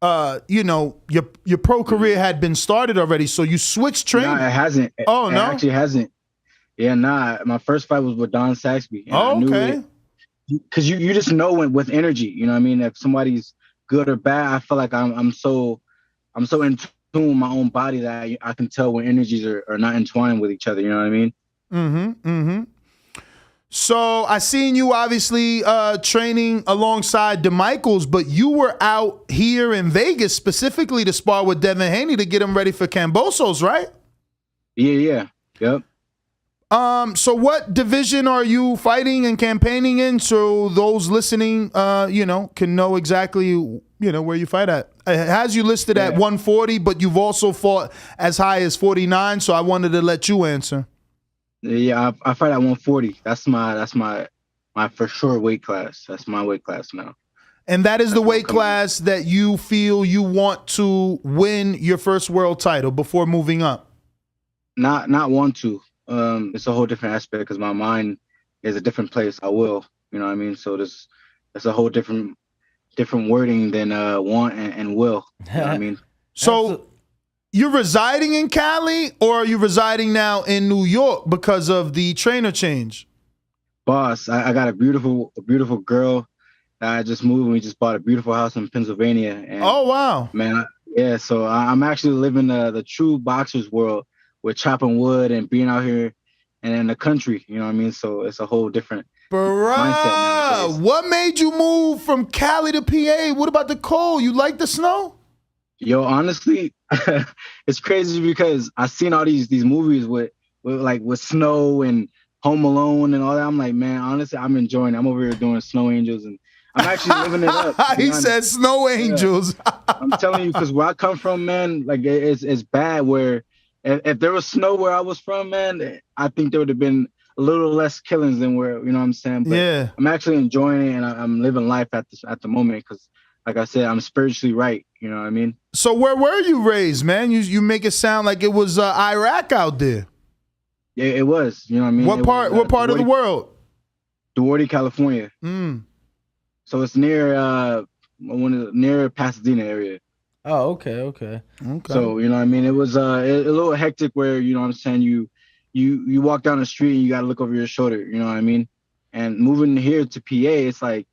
your pro career had been started already. So you switched training. No, it hasn't. Oh, no? It actually hasn't. Yeah, nah. My first fight was with Don Saxby. And I knew okay. Because you just know with energy, you know what I mean? If somebody's good or bad, I feel like I'm so in tune with my own body that I can tell when energies are not entwined with each other, you know what I mean? Mm-hmm. So I seen you obviously training alongside DeMichaels, but you were out here in Vegas specifically to spar with Devin Haney to get him ready for Cambosos, right? Yeah. Yep. So what division are you fighting and campaigning in, so those listening, can know exactly, where you fight at? It has you listed at 140, but you've also fought as high as 49. So I wanted to let you answer. Yeah, I fight at 140. That's my for sure weight class. That's my weight class now. And that is the weight class that you feel you want to win your first world title before moving up. Not want to. It's a whole different aspect because my mind is a different place. I will, you know what I mean? So that's a whole different wording than want and will. You know what I mean? So you're residing in Cali, or are you residing now in New York because of the trainer change? Boss, I got a beautiful girl that I just moved. We just bought a beautiful house in Pennsylvania. And, oh, wow. Man, so I'm actually living the true boxer's world with chopping wood and being out here and in the country, you know what I mean? So it's a whole different mindset nowadays. What made you move from Cali to PA? What about the cold? You like the snow? Yo, honestly, it's crazy because I've seen all these movies with snow and Home Alone and all that. I'm like, man, honestly, I'm enjoying it. I'm over here doing Snow Angels and I'm actually living it up. He said Snow Angels. I'm telling you, because where I come from, man, like it's bad where if there was snow where I was from, man, I think there would have been a little less killings than where, you know what I'm saying? But yeah. I'm actually enjoying it and I'm living life at the moment because, like I said, I'm spiritually right. You know what I mean? So where were you raised, man? You make it sound like it was Iraq out there. Yeah, it was. You know what I mean? What part of the world? Duarte, California. So it's near near Pasadena area. Oh, okay. So, you know what I mean? It was a little hectic where, you know what I'm saying, you walk down the street and you got to look over your shoulder, you know what I mean? And moving here to PA, it's like,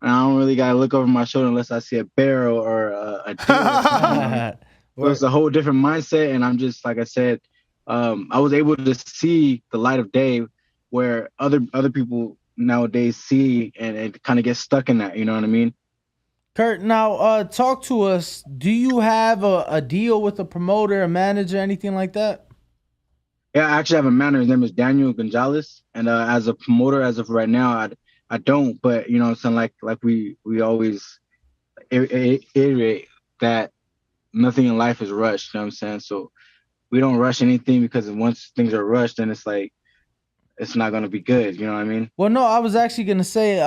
I don't really got to look over my shoulder unless I see a bear or a deer. So it's a whole different mindset. And I'm just, like I said, I was able to see the light of day where other people nowadays see and kind of get stuck in that, you know what I mean? Kurt, now talk to us. Do you have a deal with a promoter, a manager, anything like that? Yeah, I actually have a manager. His name is Daniel Gonzalez. And as a promoter, as of right now, I don't. But, you know what I'm saying, like we always iterate that nothing in life is rushed, you know what I'm saying? So we don't rush anything because once things are rushed, then it's like, it's not going to be good. You know what I mean? Well, no, I was actually going to say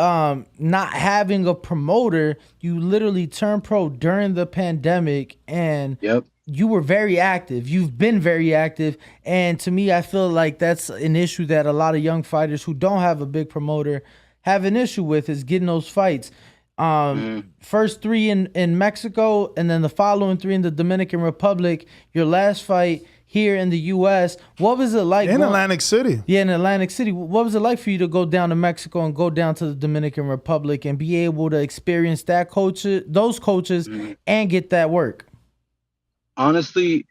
not having a promoter, you literally turned pro during the pandemic and you were very active. You've been very active. And to me, I feel like that's an issue that a lot of young fighters who don't have a big promoter have an issue with, is getting those fights. First 3 in Mexico and then the following 3 in the Dominican Republic. Your last fight here in the U.S. What was it like? In Atlantic City. Yeah, in Atlantic City. What was it like for you to go down to Mexico and go down to the Dominican Republic and be able to experience those coaches and get that work? Honestly,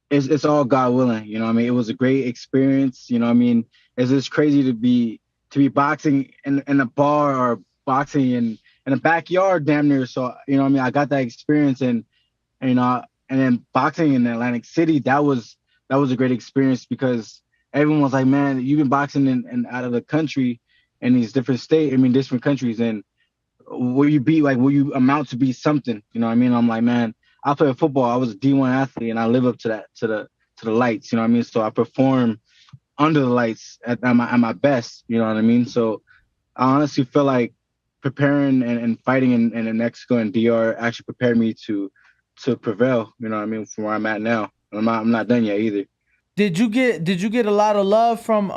it's all God willing. You know what I mean? It was a great experience. You know what I mean? It's just crazy to be boxing in a bar or boxing in a backyard damn near. So, you know what I mean? I got that experience and then boxing in Atlantic City, that was a great experience because everyone was like, man, you've been boxing in out of the country in these different countries, and will you amount to be something? You know what I mean? I'm like, man, I play football. I was a D1 athlete and I live up to that, to the lights, you know what I mean? So I perform under the lights at my best, you know what I mean? So I honestly feel like preparing and fighting in Mexico and DR actually prepared me to prevail, you know what I mean, from where I'm at now. I'm not done yet either. Did you get a lot of love from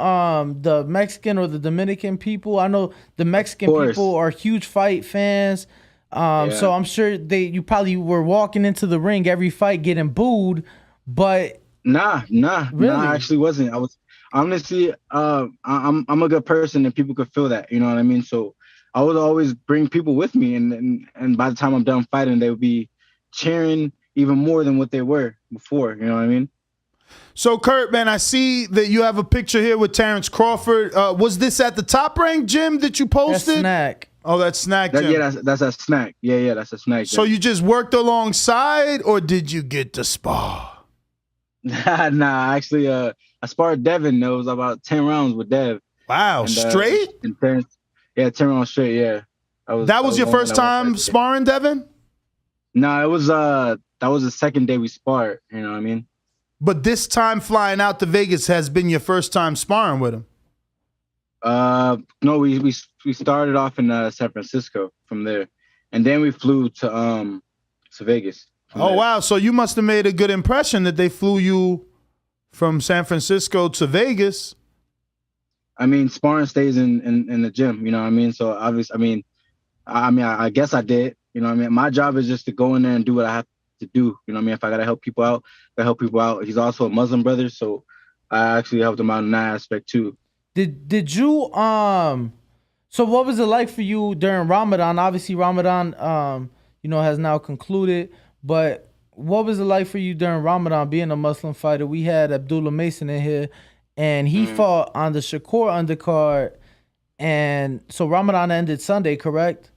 the Mexican or the Dominican people? I know the Mexican people are huge fight fans. So I'm sure you probably were walking into the ring every fight getting booed, but Nah, I actually wasn't. honestly, I'm a good person and people could feel that. You know what I mean? So I would always bring people with me, and by the time I'm done fighting, they would be cheering even more than what they were before. You know what I mean? So, Kurt, man, I see that you have a picture here with Terence Crawford. Was this at the Top Rank gym that you posted? That's Snack. Oh, that's Snack gym. Yeah, that's a snack. Yeah, that's a snack. So you just worked alongside, or did you get to spar? Nah, actually, I sparred Devin. It was about 10 rounds with Dev. Wow, and, straight? And 10 rounds straight. Yeah, that was your first time sparring Devin? No, it was that was the second day we sparred. You know what I mean? But this time flying out to Vegas has been your first time sparring with him. No, we started off in San Francisco from there, and then we flew to Vegas. Oh there. Wow! So you must have made a good impression that they flew you from San Francisco to Vegas. I mean, sparring stays in the gym. You know what I mean? So obviously, I guess I did. You know what I mean? My job is just to go in there and do what I have to do. You know what I mean? If I gotta help people out, I help people out. He's also a Muslim brother, so I actually helped him out in that aspect too. Did you so what was it like for you during Ramadan? Obviously Ramadan has now concluded, but what was it like for you during Ramadan being a Muslim fighter? We had Abdullah Mason in here and he fought on the Shakur undercard, and so Ramadan ended Sunday, correct?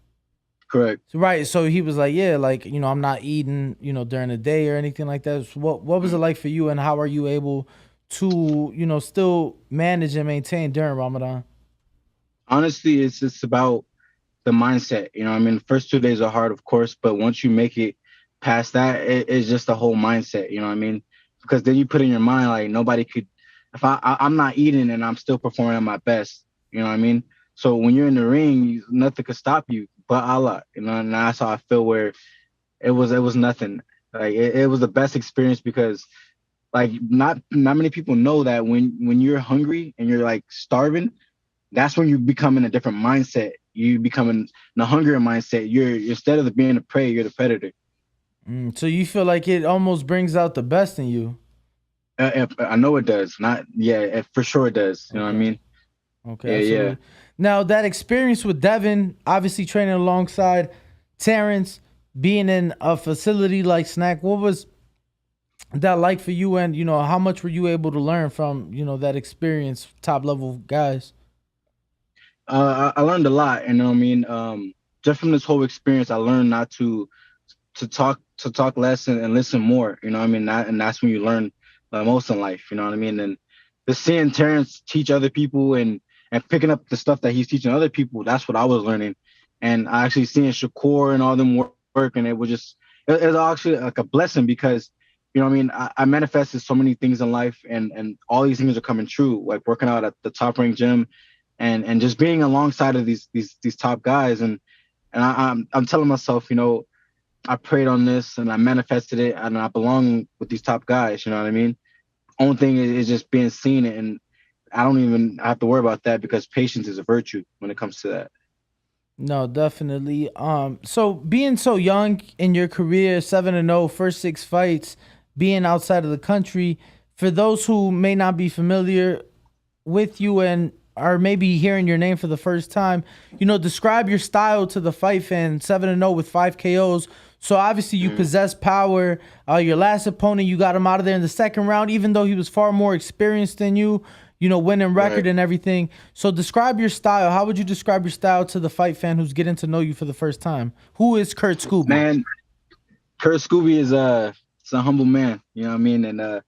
Correct. Right. So he was like, yeah, like, I'm not eating, during the day or anything like that. So what was it like for you, and how are you able to, still manage and maintain during Ramadan? Honestly, it's just about the mindset. You know what I mean? The first 2 days are hard, of course, but once you make it past that, it's just a whole mindset. You know what I mean? Because then you put in your mind, like, nobody could, if I'm not eating and I'm still performing at my best, you know what I mean? So when you're in the ring, nothing could stop you but Allah. You know, and that's how I feel, where it was nothing. Like it was the best experience, because like not many people know that when you're hungry and you're like starving, that's when you become in a different mindset. You become in a hungrier mindset. You're instead of being a prey, you're the predator. So you feel like it almost brings out the best in you? I know it does. For sure it does. You know what I mean? Okay. Yeah. Now that experience with Devin, obviously training alongside Terence, being in a facility like Snack, what was that like for you? And how much were you able to learn from that experience, top level guys? I learned a lot. You know what I mean? Just from this whole experience, I learned not to talk less and listen more. You know what I mean? And that's when you learn most in life. You know what I mean? And just seeing Terence teach other people and picking up the stuff that he's teaching other people, that's what I was learning. And I actually seeing Shakur and all them work, and it was actually like a blessing, because you know what I mean, I manifested so many things in life, and all these things are coming true, like working out at the Top Rank gym and just being alongside of these top guys. And I'm telling myself, I prayed on this and I manifested it, and I belong with these top guys. You know what I mean? Only thing is just being seen, and I don't even have to worry about that, because patience is a virtue when it comes to that. No, definitely. So being so young in your career, 7-0, first 6 fights, being outside of the country, for those who may not be familiar with you and are maybe hearing your name for the first time, describe your style to the fight fan. 7-0 with 5 KOs. So obviously you possess power. Your last opponent, you got him out of there in the second round, even though he was far more experienced than you, winning record and everything. So describe your style. How would you describe your style to the fight fan who's getting to know you for the first time? Who is Kurt Scooby? Man, Kurt Scooby is a humble man. You know what I mean? And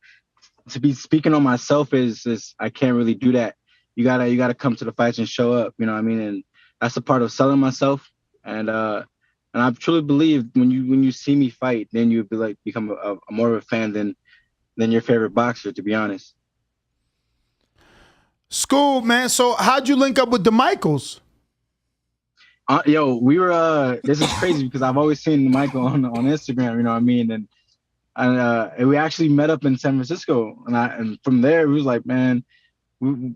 to be speaking on myself is I can't really do that. You gotta come to the fights and show up. You know what I mean? And that's a part of selling myself. And I truly believe when you see me fight, then you'll become a more of a fan than your favorite boxer, to be honest. Scoob, man. So how'd you link up with the Michaels? We were. This is crazy because I've always seen Michael on Instagram. You know what I mean? And we actually met up in San Francisco, and from there we was like, man, we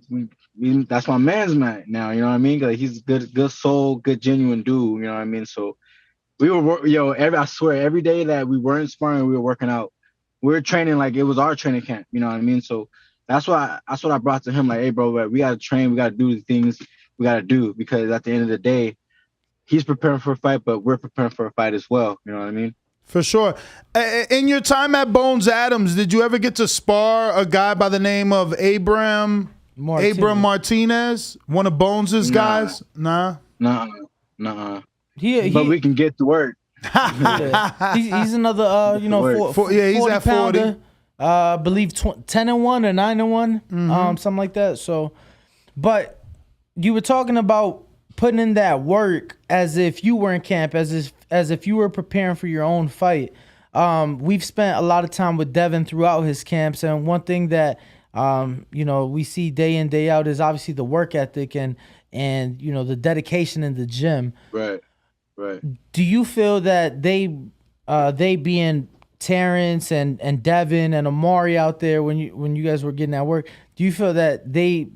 that's my man's man now. You know what I mean? Like, he's good soul, good genuine dude. You know what I mean? So we were, I swear, every day that we weren't sparring, we were working out. We were training like it was our training camp. You know what I mean? So That's what I brought to him. Like, hey, bro, we gotta train. We gotta do the things we gotta do because at the end of the day, he's preparing for a fight, but we're preparing for a fight as well. You know what I mean? For sure. In your time at Bones Adams, did you ever get to spar a guy by the name of Abram Martinez, one of Bones' guys? Nah. But we can get to work. He's another, he's 40 at 40. I believe 10-1 or 9-1, something like that. So, but you were talking about putting in that work as if you were in camp, as if you were preparing for your own fight. We've spent a lot of time with Devin throughout his camps, and one thing that we see day in, day out is obviously the work ethic and the dedication in the gym. Right. Do you feel that they being Terence and Devin and Amari out there when you guys were getting that work, do you feel that they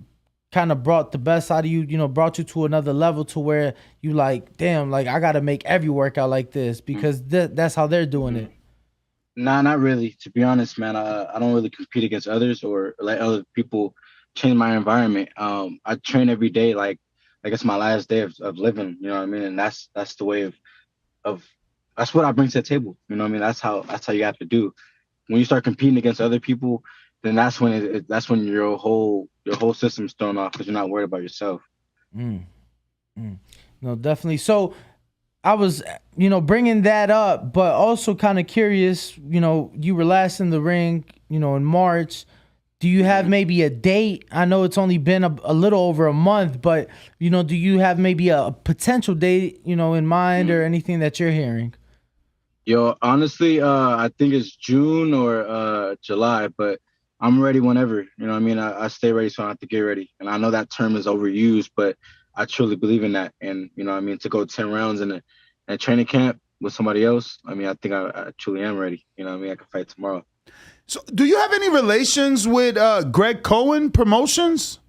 kind of brought the best out of you, brought you to another level to where you like, damn, like I got to make every workout like this because that's how they're doing it? Nah, not really. To be honest, man, I don't really compete against others or let other people change my environment. I train every day like it's my last day of living, you know what I mean? And that's the way of that's what I bring to the table. You know what I mean? That's how you have to do. When you start competing against other people, then that's when your whole system's thrown off because you're not worried about yourself. No, definitely. So I was, bringing that up, but also kind of curious, you were last in the ring, in March. Do you have maybe a date? I know it's only been a little over a month, but, do you have maybe a potential date, in mind or anything that you're hearing? Yo, honestly, I think it's June or July, but I'm ready whenever. You know what I mean? I stay ready, so I have to get ready. And I know that term is overused, but I truly believe in that. And, you know what I mean? To go 10 rounds in a training camp with somebody else, I mean, I think I truly am ready. You know what I mean? I can fight tomorrow. So do you have any relations with Greg Cohen Promotions?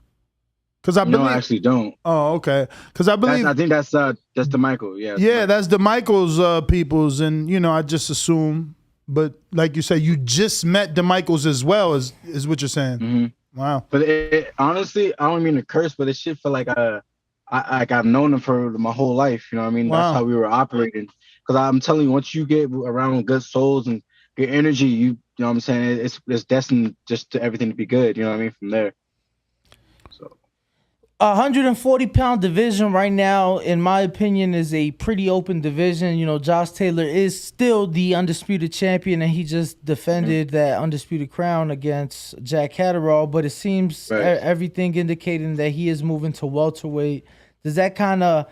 No, I actually don't. Oh, okay. Because I believe I think that's the Michael. Yeah. Yeah, that's the Michaels peoples, and I just assume. But like you said, you just met the Michaels as well, is what you're saying. Mm-hmm. Wow. But honestly, I don't mean to curse, but it shit feel like I've known him for my whole life. You know what I mean? Wow. That's how we were operating. Because I'm telling you, once you get around good souls and good energy, you know what I'm saying? It's destined just to everything to be good. You know what I mean? From there. 140-pound division right now, in my opinion, is a pretty open division. Josh Taylor is still the undisputed champion, and he just defended that undisputed crown against Jack Catterall. But it seems everything indicating that he is moving to welterweight. Does that kind of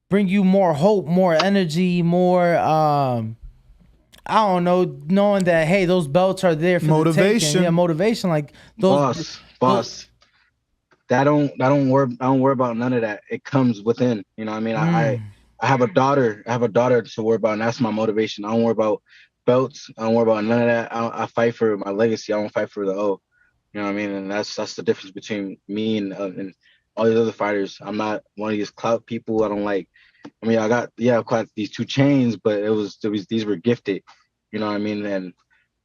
bring you more hope, more energy, more, I don't know, knowing that, hey, those belts are there for motivation? The taking. Yeah, motivation. Like those, boss. I don't worry about none of that. It comes within. You know what I mean? I have a daughter. I have a daughter to worry about, and that's my motivation. I don't worry about belts. I don't worry about none of that. I fight for my legacy. I don't fight for the O. You know what I mean? And that's the difference between me and all these other fighters. I'm not one of these clout people. I don't like. I mean, I got quite these 2 chains, but these were gifted. You know what I mean? And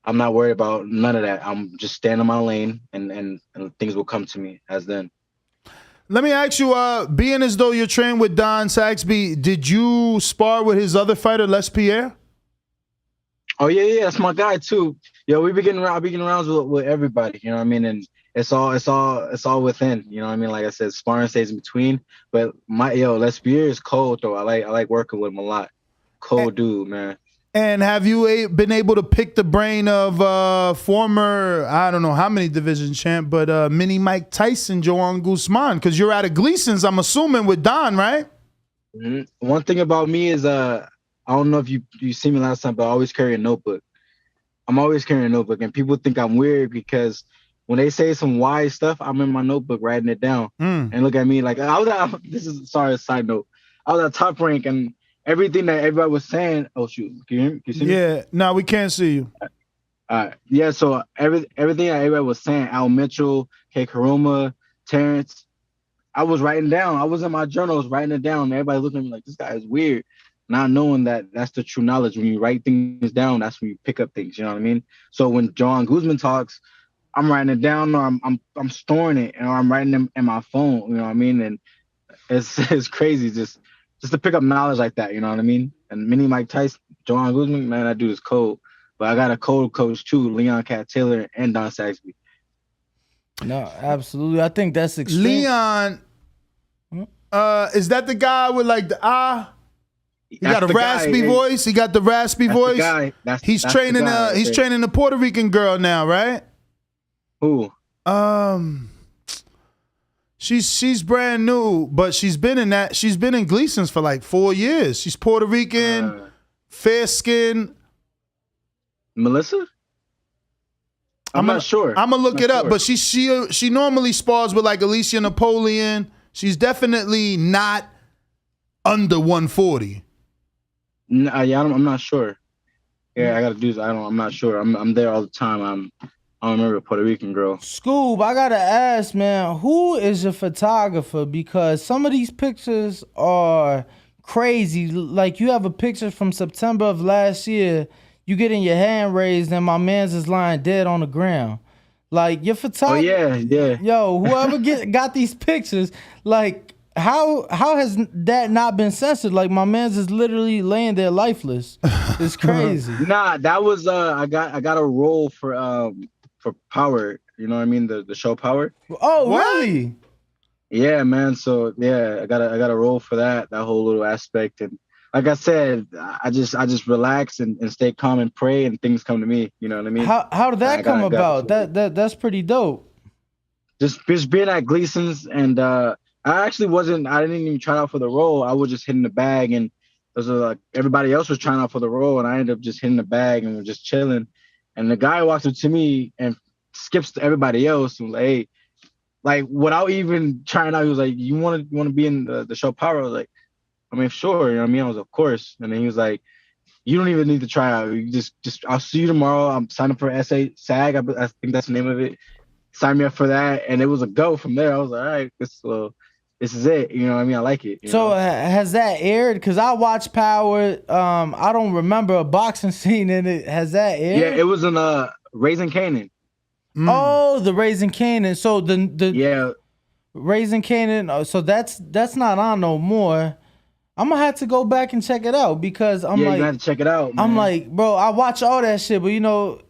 I'm not worried about none of that. I'm just staying in my lane, and things will come to me as then. Let me ask you, being as though you're trained with Don Saxby, did you spar with his other fighter, Les Pierre? Oh yeah, that's my guy too. Yo, I be getting rounds with everybody. You know what I mean? And it's all within. You know what I mean? Like I said, sparring stays in between. But Les Pierre is cold though. I like working with him a lot. Cold dude, man. And have you been able to pick the brain of former, I don't know how many division champ, but mini Mike Tyson, Joan Guzman? Because you're out of Gleason's, I'm assuming, with Don, right? Mm-hmm. One thing about me is, I don't know if you see me last time, but I always carry a notebook. I'm always carrying a notebook, and people think I'm weird because when they say some wise stuff, I'm in my notebook writing it down. And look at me like, a side note. I was at Top Rank, and everything that everybody was saying. Oh shoot! Can you hear me? Can you see me? Yeah. No, we can't see you. All right. Yeah. So everything that everybody was saying, Al Mitchell, K. Karuma, Terrence, I was writing down. I was in my journals writing it down. Everybody looking at me like, this guy is weird. Not knowing that that's the true knowledge. When you write things down, that's when you pick up things. You know what I mean? So when Joan Guzman talks, I'm writing it down or I'm storing it, and I'm writing them in my phone. You know what I mean? And it's crazy just to pick up knowledge like that. You know what I mean? And Mini Mike Tyson, Joanne Guzman, man, that dude is cold. But I got a cold coach too, Leon Cat Taylor and Don Saxby. No, absolutely. I think that's extreme. Leon, is that the guy with like the He got a raspy voice. He got the raspy voice. The guy. He's that's training. the guy, He's training the Puerto Rican girl now, right? Who? She's brand new, but she's been in that. She's been in Gleason's for like 4 years. She's Puerto Rican, fair skin. Melissa? I'm not sure. I'm gonna look it up, but she normally spars with like Alicia Napoleon. She's definitely not under 140. Yeah, I'm not sure. Yeah, I gotta do this. I'm not sure. I'm there all the time. I don't remember a Puerto Rican girl. Scoob, I gotta ask, man, who is your photographer? Because some of these pictures are crazy. Like you have a picture from September of last year. You getting your hand raised, and my man's is lying dead on the ground. Like your photographer. Oh yeah. Yo, whoever got these pictures, like how has that not been censored? Like my man's is literally laying there lifeless. It's crazy. Nah, that was I got a role for Power. You know what I mean? The show Power. Oh, really? Yeah, man. So yeah, I got a role for that whole little aspect. And like I said, I just relax and stay calm and pray, and things come to me. You know what I mean? How did that come about? That's pretty dope. Just being at Gleason's, and I didn't even try out for the role. I was just hitting the bag, and like everybody else was trying out for the role, and I ended up just hitting the bag and was just chilling. And the guy walks up to me and skips to everybody else and was like, hey, like without even trying out, he was like, you want to be in the show Power? I was like, I mean, sure. You know what I mean? I was, of course. And then he was like, you don't even need to try out. You just I'll see you tomorrow. I'm signing up for SAG. I think that's the name of it. Sign me up for that. And it was a go from there. I was like, all right, this is it. You know what I mean? I like it. So has that aired? Because I watched Power. I don't remember a boxing scene in it. Has that aired? Yeah, it was in Raising Kanan. Oh, the Raising Kanan. So the Raising Kanan. So that's not on no more. I'm gonna have to go back and check it out because I'm you have to check it out. Man. I'm like, bro, I watch all that shit, but you know,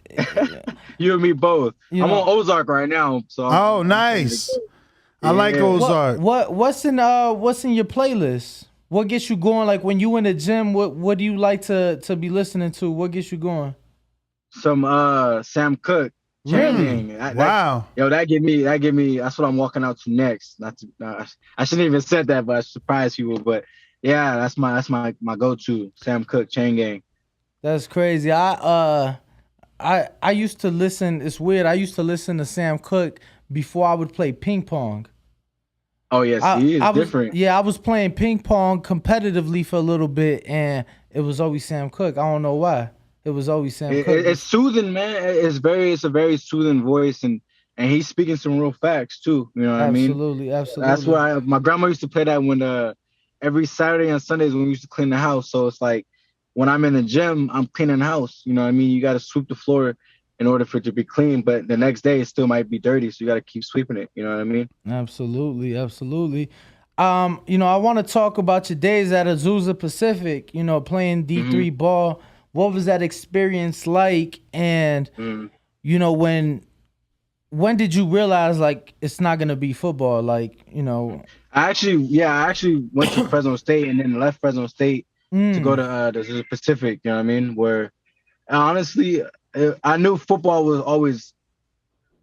you and me both. I'm on Ozark right now. So nice. I like Ozark. What's in your playlist? What gets you going? Like when you in the gym, what do you like to be listening to? What gets you going? Some Sam Cooke. Wow. That give me. That's what I'm walking out to next. I shouldn't even said that, but I surprised people. But yeah, that's my go-to. Sam Cooke, Chain Gang. That's crazy. I used to listen. It's weird. I used to listen to Sam Cooke before I would play ping pong. Oh yes, he is different. I was playing ping pong competitively for a little bit, and it was always Sam Cooke. I don't know why. It was always Sam Cooke. It's soothing, man. It's a very soothing voice, and he's speaking some real facts too. You know what I mean? Absolutely. That's why my grandma used to play that when every Saturday and Sundays when we used to clean the house. So it's like when I'm in the gym, I'm cleaning the house. You know what I mean? You got to sweep the floor in order for it to be clean, but the next day it still might be dirty, so you got to keep sweeping it. You know what I mean? Absolutely. I want to talk about your days at Azusa Pacific. Playing D3 ball. What was that experience like? And when did you realize like it's not gonna be football? Like I actually went to Fresno State and then left Fresno State to go to the Pacific. You know what I mean? Where honestly, I knew football was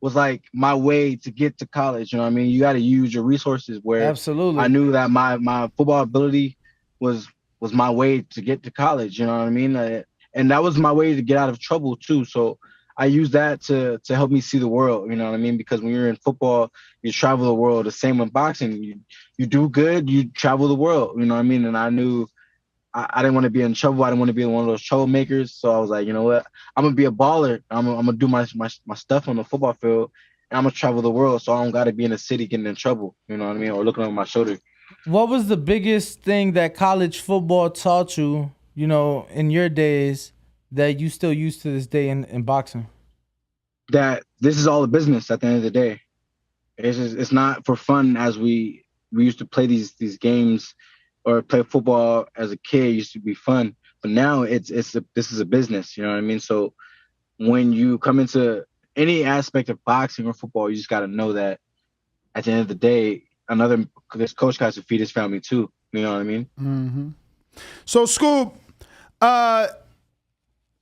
like my way to get to college. You know what I mean? You got to use your resources. Where absolutely, I knew that my football ability was my way to get to college. You know what I mean? And that was my way to get out of trouble too. So I used that to help me see the world. You know what I mean? Because when you're in football, you travel the world. The same with boxing. You do good, you travel the world. You know what I mean? And I knew I didn't want to be in trouble. I didn't want to be one of those troublemakers. So I was like, you know what? I'm gonna be a baller. I'm gonna do my stuff on the football field, and I'm gonna travel the world. So I don't gotta be in the city getting in trouble. You know what I mean? Or looking over my shoulder. What was the biggest thing that college football taught you? In your days that you still use to this day in boxing? that this is all a business at the end of the day. It's not for fun as we used to play these games or play football as a kid. It used to be fun, but now this is a business. You know what I mean? So when you come into any aspect of boxing or football, you just got to know that at the end of the day, this coach has to feed his family too. You know what I mean? Mm-hmm. So Scoop,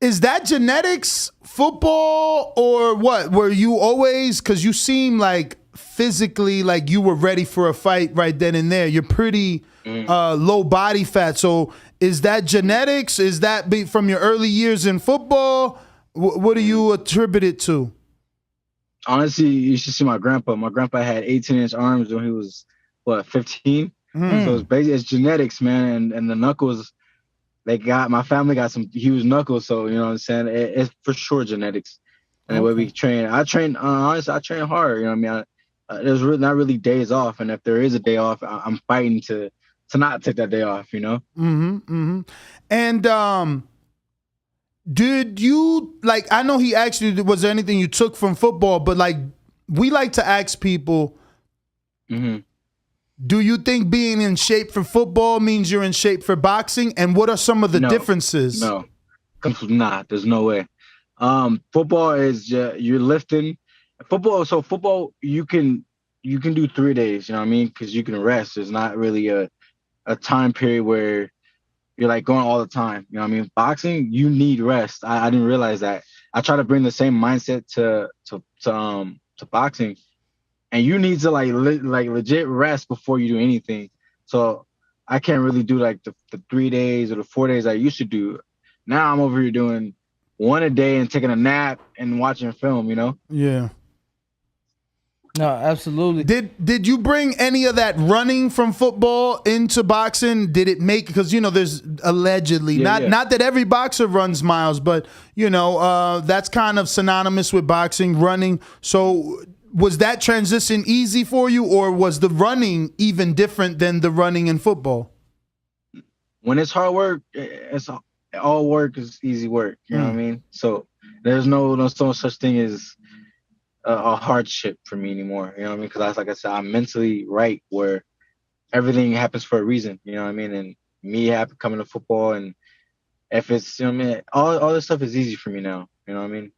is that genetics, football, or what? Were you always, because you seem like physically like you were ready for a fight right then and there. You're pretty low body fat. So is that genetics? Is that from your early years in football? What do you attribute it to? Honestly, you should see my grandpa. My grandpa had 18-inch arms when he was, 15? So it's basically, it's genetics, man. And the knuckles, my family got some huge knuckles. So, you know what I'm saying? It's for sure genetics. And the way we train. Honestly, I train hard. You know what I mean? There's not really days off. And if there is a day off, I'm fighting to not take that day off, you know? Mm-hmm, mm-hmm. And did you, I know he asked you, was there anything you took from football? But, we like to ask people, do you think being in shape for football means you're in shape for boxing? And what are some of the differences? No. There's no way. Football is you're lifting. Football, you can do 3 days, you know what I mean? Because you can rest. There's not really a time period where you're going all the time. You know what I mean? Boxing, you need rest. I didn't realize that. I try to bring the same mindset to boxing, and you need to legit rest before you do anything. So I can't really do the 3 days or the 4 days I used to do. Now I'm over here doing one a day and taking a nap and watching film, you know? Yeah. No, absolutely. Did you bring any of that running from football into boxing? Did it make, because there's allegedly not that every boxer runs miles, but that's kind of synonymous with boxing, running. So was that transition easy for you, or was the running even different than the running in football? When it's hard work, it's all work is easy work. You know what I mean? So there's no such thing as a hardship for me anymore. You know what I mean? Because like I said, I'm mentally right where everything happens for a reason. You know what I mean? And me coming to football, and if it's, all this stuff is easy for me now. You know what I mean?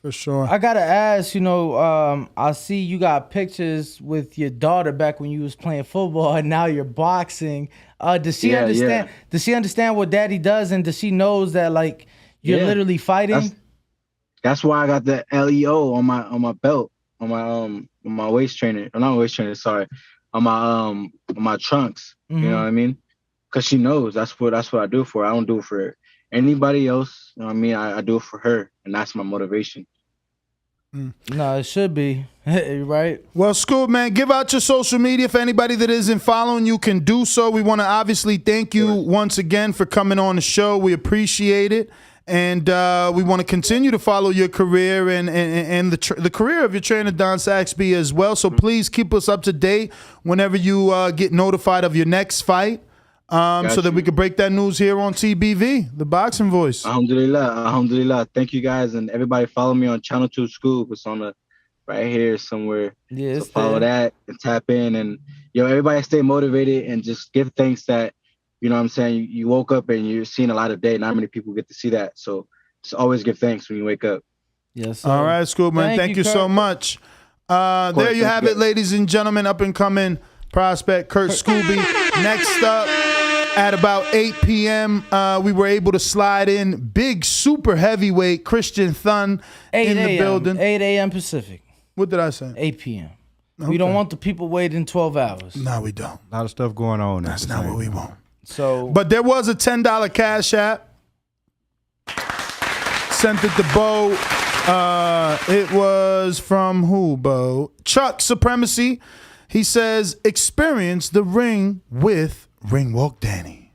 For sure. I gotta ask, I see you got pictures with your daughter back when you was playing football, and now you're boxing. Does she understand? Yeah. Does she understand what Daddy does, and does she knows that you're literally fighting? That's why I got the LEO on my belt, on my waist trainer. Or not waist trainer, sorry. On my trunks. You know what I mean? Because she knows that's what I do it for. I don't do it for anybody else. You know what I mean? I do it for her, and that's my motivation. No, it should be. Right? Well, Scoop, man, give out your social media. For anybody that isn't following you can do so. We want to obviously thank you once again for coming on the show. We appreciate it. And we want to continue to follow your career and the career of your trainer, Don Saxby, as well. So please keep us up to date whenever you get notified of your next fight, so that we can break that news here on TBV, the Boxing Voice. Alhamdulillah. Thank you guys, and everybody follow me on Channel 2 Scoop. It's on right here somewhere. Yeah, so follow that and tap in, and everybody stay motivated and just give thanks that. You know what I'm saying? You woke up and you're seeing a lot of day. Not many people get to see that. So just always give thanks when you wake up. Yes, sir. All right, Scoop, man. Thank you so much. There you have it, ladies and gentlemen. Up and coming prospect Kurt Scooby. Next up at about 8 p.m., we were able to slide in big super heavyweight Christian Thun in the building. 8 a.m. Pacific. What did I say? 8 p.m. Okay. We don't want the people waiting 12 hours. No, we don't. A lot of stuff going on. That's not what we want. So, but there was a $10 cash app. Sent it to Bo. It was from who, Bo? Chuck Supremacy. He says, experience the ring with Ringwalk Danny.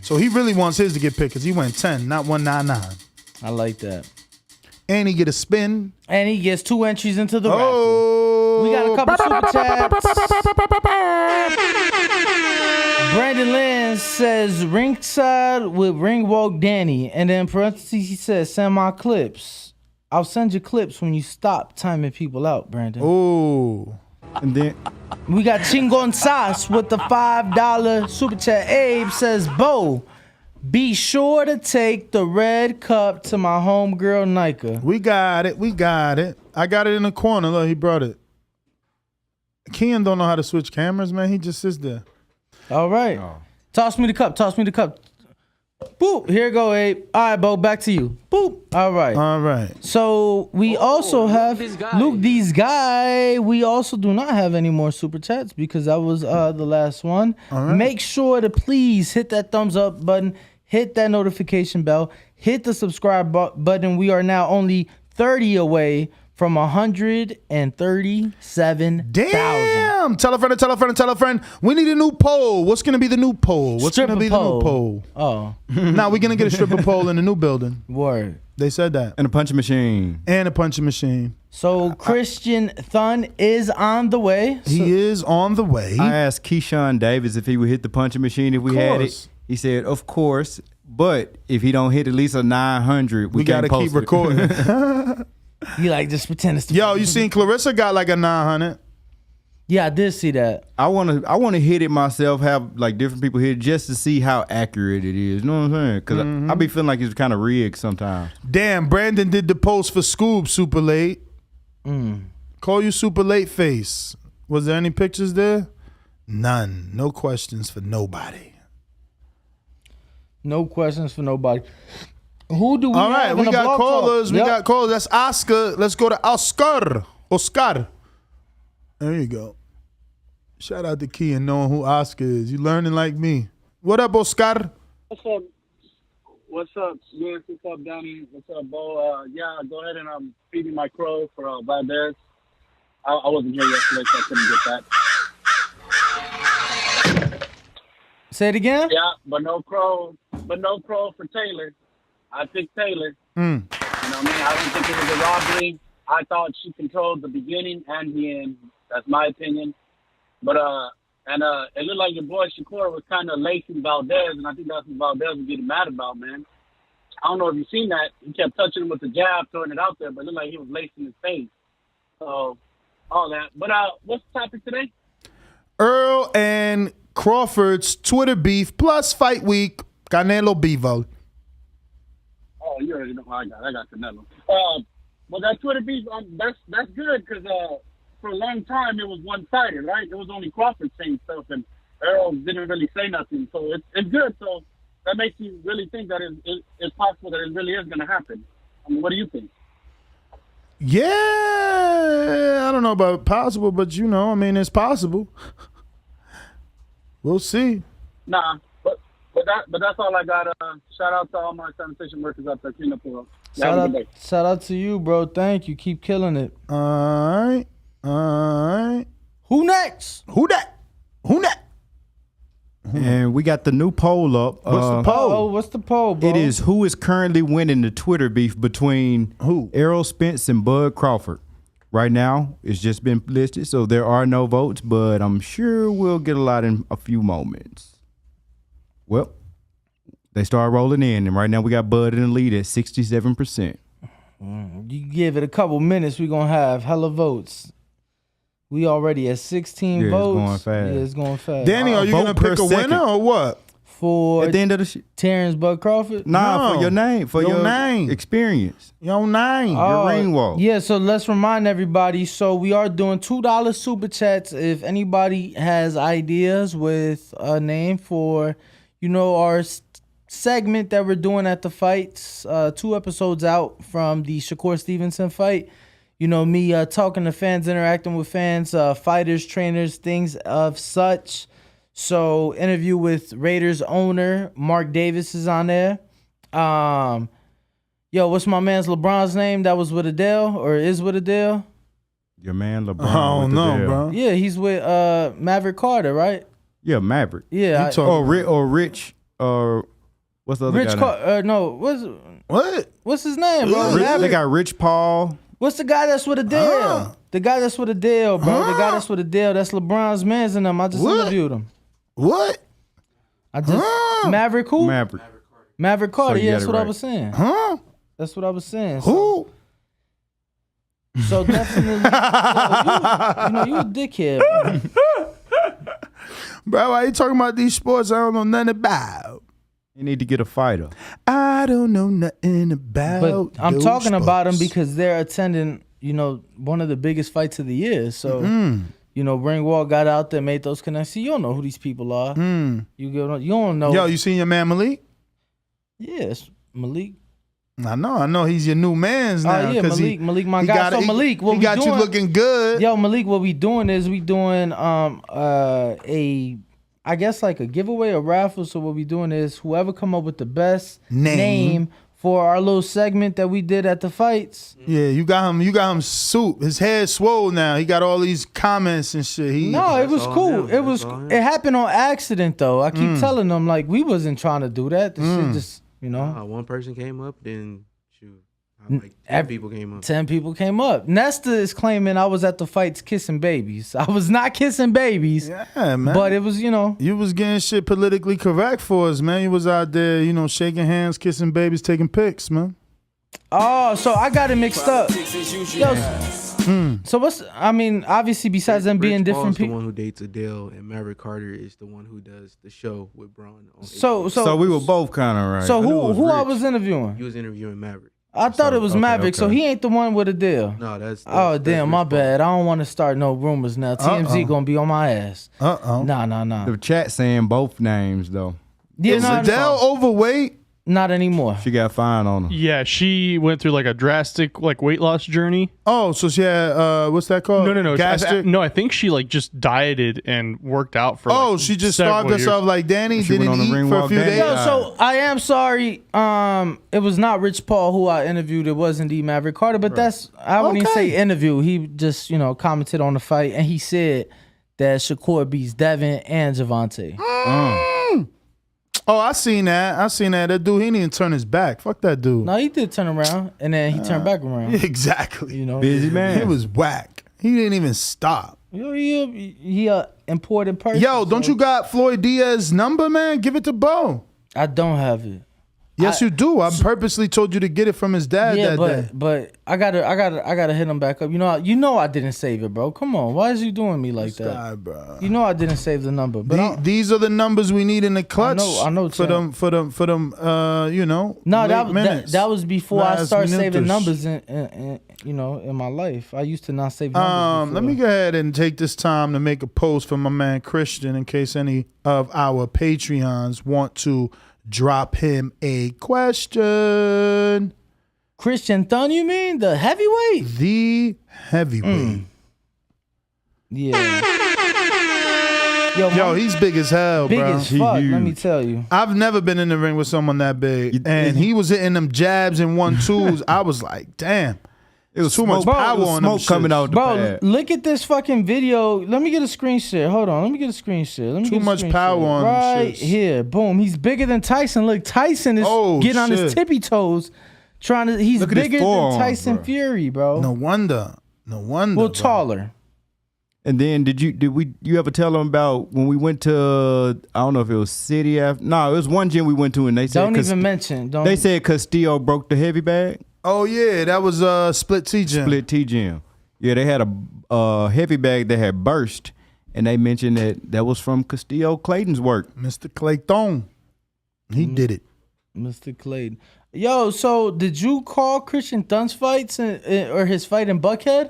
So he really wants his to get picked because he went 10, not 199. I like that. And he get a spin. And he gets 2 entries into the raffle. We got a couple super chats. Brandon Lynn says, ringside with Ringwalk Danny. And then in parentheses, he says, send my clips. I'll send you clips when you stop timing people out, Brandon. Oh. And then we got Chingon Sas with the $5 super chat. Abe says, Bo, be sure to take the red cup to my homegirl Nika. We got it. I got it in the corner. Look, he brought it. Ken don't know how to switch cameras, man. He just sits there. All right. Oh. Toss me the cup. Boop. Here you go, Abe. All right, Bo, back to you. Boop. All right. So we also have Luke These Guy. We also do not have any more super chats because that was the last one. All right. Make sure to please hit that thumbs up button, hit that notification bell, hit the subscribe button. We are now only 30 away from 137,000. Damn! Tell a friend. We need a new poll. What's gonna be the new poll? What's gonna be the new poll? Oh. Now we're gonna get a stripper pole in the new building. Word. They said that. And a punching machine. So Christian Thun is on the way. He is on the way. I asked Keyshawn Davis if he would hit the punching machine if we had it. He said, of course, but if he don't hit at least a 900, we gotta keep recording. You like just pretend it's Yo, you seen Clarissa got like a 900? Yeah, I did see that. I wanna hit it myself, have like different people hit it just to see how accurate it is. You know what I'm saying? Because I be feeling like it's kind of rigged sometimes. Damn, Brandon did the post for Scoob super late. Call you super late face. Was there any pictures there? None. No questions for nobody. No questions for nobody. Who do we All right, have we in the got blog callers. talk? We got callers. That's Oscar. Let's go to Oscar. There you go. Shout out to Key and knowing who Oscar is. You learning like me. What up, Oscar? What's up, Vince? What's up, Danny? What's up, Bo? Yeah, go ahead and feed me my crow for Valdez. I wasn't here yesterday, so I couldn't get that. Say it again? Yeah, but no crow for Taylor. I picked Taylor. You know what I mean? I don't think it was a robbery. I thought she controlled the beginning and the end. That's my opinion. But it looked like your boy Shakur was kind of lacing Valdez, and I think that's what Valdez was getting mad about, man. I don't know if you've seen that. He kept touching him with the jab, throwing it out there, but it looked like he was lacing his face. So, all that. But what's the topic today? Earl and Crawford's Twitter beef plus fight week. Canelo Bevo. Oh, you already know how I got Canelo. Well, that Twitter beef, that's good because for a long time it was one-sided, right? It was only Crawford saying stuff, and Errol didn't really say nothing. So it's good. So that makes you really think that it's possible that it really is going to happen. I mean, what do you think? Yeah, I don't know about possible, but it's possible. We'll see. Nah, but that's all I got. Shout out to all my sanitation workers out there cleaning up the road. Shout out to you, bro. Thank you. Keep killing it. All right. Who next? Who that? And we got the new poll up. What's the poll? What's the poll, bro? It is who is currently winning the Twitter beef between Errol Spence and Bud Crawford. Right now, it's just been listed, so there are no votes, but I'm sure we'll get a lot in a few moments. Well, they start rolling in, and right now we got Bud in the lead at 67%. You give it a couple minutes, we're going to have hella votes. We already at 16 votes. It's going fast. Yeah, it's going fast. Danny, are you going to pick a winner or what? For at the end of the Terrence Bud Crawford? For your name. For your name. Experience. Your name. Your ring walk. Yeah, so let's remind everybody. So we are doing $2 super chats. If anybody has ideas with a name for, our segment that we're doing at the fights, 2 episodes out from the Shakur Stevenson fight. Me talking to fans, interacting with fans, fighters, trainers, things of such. So interview with Raiders owner Mark Davis is on there. What's my man's LeBron's name? That was with Adele or is with Adele? Your man LeBron. I don't know, bro. Yeah, he's with Maverick Carter, right? Yeah, Maverick. Yeah, or Rich. What's the other Rich guy? What's his name, bro? They got Rich Paul. What's the guy that's with Adele? The guy that's with Adele, bro. The guy that's with Adele. That's LeBron's man's and them. I just interviewed him. What? Maverick who? Maverick Carter. So Yeah, that's what I was saying. Huh? That's what I was saying. Who? So definitely, you a dickhead, bro. Why you talking about these sports I don't know nothing about? You need to get a fighter. I don't know nothing about. But I'm talking sports. about them because they're attending, one of the biggest fights of the year. So, Ringwald got out there, made those connections. You don't know who these people are. You don't know. Yo, you seen your man Malik? Yes, Malik. I know. He's your new man's now. Oh yeah, Malik, my guy. So Malik, what he we got doing, you looking good. Yo, Malik, what we doing is we doing I guess like a giveaway, a raffle. So what we doing is whoever come up with the best name for our little segment that we did at the fights. Yeah, you got him soup. His head swole now. He got all these comments and shit. No, it was cool. It happened on accident though. I keep telling them like we wasn't trying to do that. This shit just one person came up, then like 10 people came up. 10 people came up. Nesta is claiming I was at the fights kissing babies. I was not kissing babies. Yeah, man. But it was, You was getting shit politically correct for us, man. You was out there, shaking hands, kissing babies, taking pics, man. Oh, so I got it mixed up. So obviously besides them being different people. The one who dates Adele, and Maverick Carter is the one who does the show with Braun. So we were both kind of right. So who I was interviewing? You was interviewing Maverick. I thought it was Maverick, so he ain't the one with Adele. No, that's oh damn, my bad. I don't want to start no rumors now. TMZ gonna be on my ass. Nah. The chat saying both names though. Yeah, is Adele overweight? Not anymore. She got fine on her. Yeah, she went through like a drastic weight loss journey. Oh, so she had what's that called? No. Gastric? I think she just dieted and worked out for. She just starved herself like Danny. She Didn't eat for a few days. Yo, so I am sorry. It was not Rich Paul who I interviewed. It was indeed Maverick Carter. But I wouldn't even say interview. He just commented on the fight and he said that Shakur beats Devin and Javante. Oh, I seen that. That dude, he didn't even turn his back. Fuck that dude. No, he did turn around, and then he turned back around. Exactly. Busy man. He was whack. He didn't even stop. He a important person. Yo, don't you got Floyd Diaz's number, man? Give it to Bo. I don't have it. Yes, you do. I purposely told you to get it from his dad that day. But I gotta hit him back up. You know I didn't save it, bro. Come on, why is you doing me like that? Guy, bro. You know I didn't save the number. But these are the numbers we need in the clutch. I know. For them. No, that was before I started saving numbers in my life. I used to not save numbers. Let me go ahead and take this time to make a post for my man Christian in case any of our Patreons want to drop him a question. Christian Thun, you mean? The heavyweight? The heavyweight. Yeah. Yo, he's big as hell, big bro. Big as fuck, let me tell you. I've never been in the ring with someone that big. And he was hitting them jabs and 1-2s. I was like, damn. It was too much power on them. Smoke coming out the pad. Look at this fucking video. Let me get a screen share. Hold on. Let me get a screen share. Too much power on them. Right here. Boom. He's bigger than Tyson. Look, Tyson is getting on his tippy toes. He's bigger than Tyson Fury, bro. No wonder. Well, taller. And then you ever tell them about when we went to, I don't know if it was City after, no, it was one gym we went to and they said, don't even mention. They said Castillo broke the heavy bag. Oh yeah, that was Split T Gym. Split T Gym. Yeah, they had a heavy bag that had burst, and they mentioned that was from Castillo Clayton's work. Mr. Clayton, he did it. Mr. Clayton. Yo, so did you call Christian Thun's fights or his fight in Buckhead?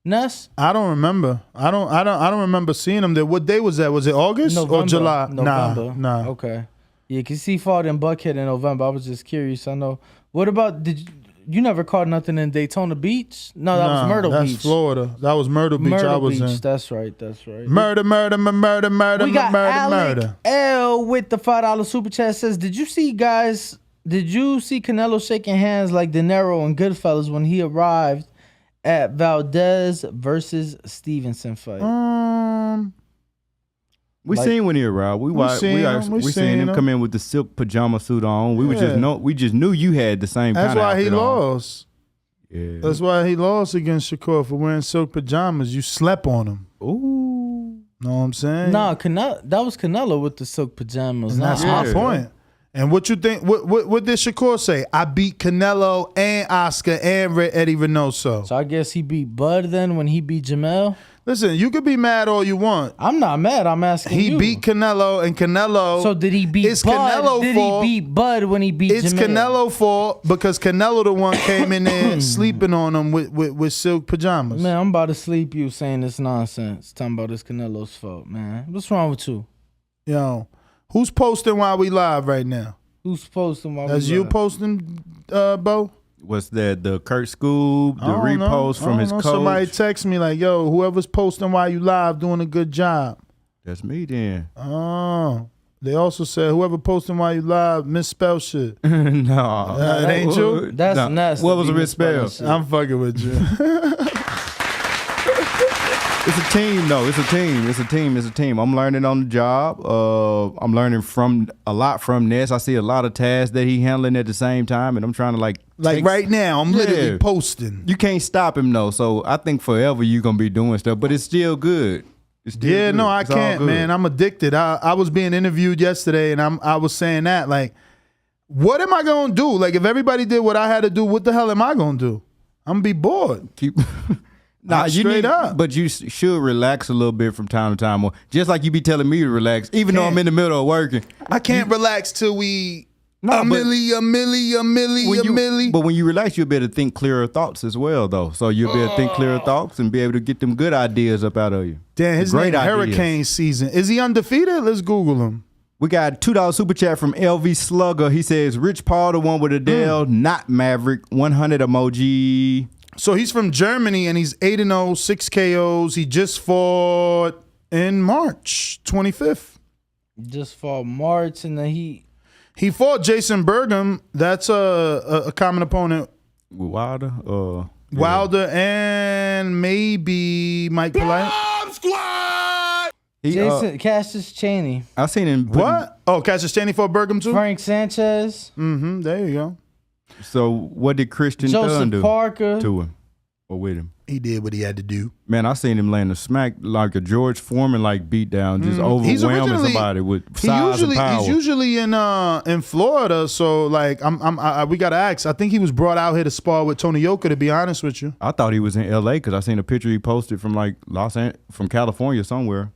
Ness? I don't remember. I don't remember seeing him there. What day was that? Was it August or July? November. Nah. Okay. Yeah, cause he fought in Buckhead in November. I was just curious. I know. What about you never caught nothing in Daytona Beach? No, that was Myrtle Beach. That's Florida. That was Myrtle Beach. I was in. That's right. Murder. We got Alec L with the $5 super chat says, Did you see Canelo shaking hands like De Niro and Goodfellas when he arrived at Valdez versus Stevenson fight? We seen when he arrived. We seen him come in with the silk pajama suit on. We just knew you had the same. That's why he lost. Yeah, that's why he lost against Shakur for wearing silk pajamas. You slept on him. Ooh, know what I'm saying? Nah, that was Canelo with the silk pajamas. And that's my point. And what you think? What did Shakur say? I beat Canelo and Oscar and Eddie Reynoso. So I guess he beat Bud then when he beat Jamel. Listen, you could be mad all you want. I'm not mad. I'm asking you. He beat Canelo, and Canelo. So did he beat Bud? Did he beat Bud when he beat Jamel? It's Canelo fault because Canelo the one came in there sleeping on him with silk pajamas. Man, I'm about to sleep you saying this nonsense. Talking about it's Canelo's fault, man. What's wrong with you? Yo, who's posting while we live right now? Who's posting while we live? As you posting, Bo? What's that? The Kurt Scoob, the repost from his coach. Somebody text me like, yo, whoever's posting while you live doing a good job. That's me then. Oh. They also said whoever posting while you live misspell shit. No. It ain't you? That's nasty. What was a misspell? I'm fucking with you. It's a team, though. It's a team. I'm learning on the job. I'm learning a lot from Ness. I see a lot of tasks that he handling at the same time, and I'm trying to like right now, I'm literally posting. You can't stop him though, so I think forever you're gonna be doing stuff, but it's still good. No, I can't, man. I'm addicted. I was being interviewed yesterday, and I was saying that like, what am I gonna do? Like, if everybody did what I had to do, what the hell am I gonna do? I'm gonna be bored. Nah, straight up. But you should relax a little bit from time to time. Or just like you be telling me to relax, even though I'm in the middle of working. I can't relax till we a milli. But when you relax, you'll be able to think clearer thoughts as well, though. So you'll be able to think clearer thoughts and be able to get them good ideas up out of you. Damn, his name Hurricane Season. Is he undefeated? Let's Google him. We got $2 super chat from LV Slugger. He says, Rich Paul, the one with Adele, not Maverick. 100 emoji. So he's from Germany, and he's 8-0, 6 KOs. He just fought in March 25th. Just fought March, and then he fought Jason Bergam. That's a common opponent. Wilder? Wilder and maybe Mike Polite. Jason Cassius Chaney. I seen him. What? Oh, Cassius Chaney fought Bergam too? Frank Sanchez. Mm-hmm. There you go. So what did Christian Dunn do Parker to him or with him? He did what he had to do. Man, I seen him laying a smack like a George Foreman like beat down, just overwhelming somebody with size and power. He's usually in Florida, so like we gotta ask. I think he was brought out here to spar with Tony Yoka. To be honest with you, I thought he was in L.A. because I seen a picture he posted from like from California somewhere.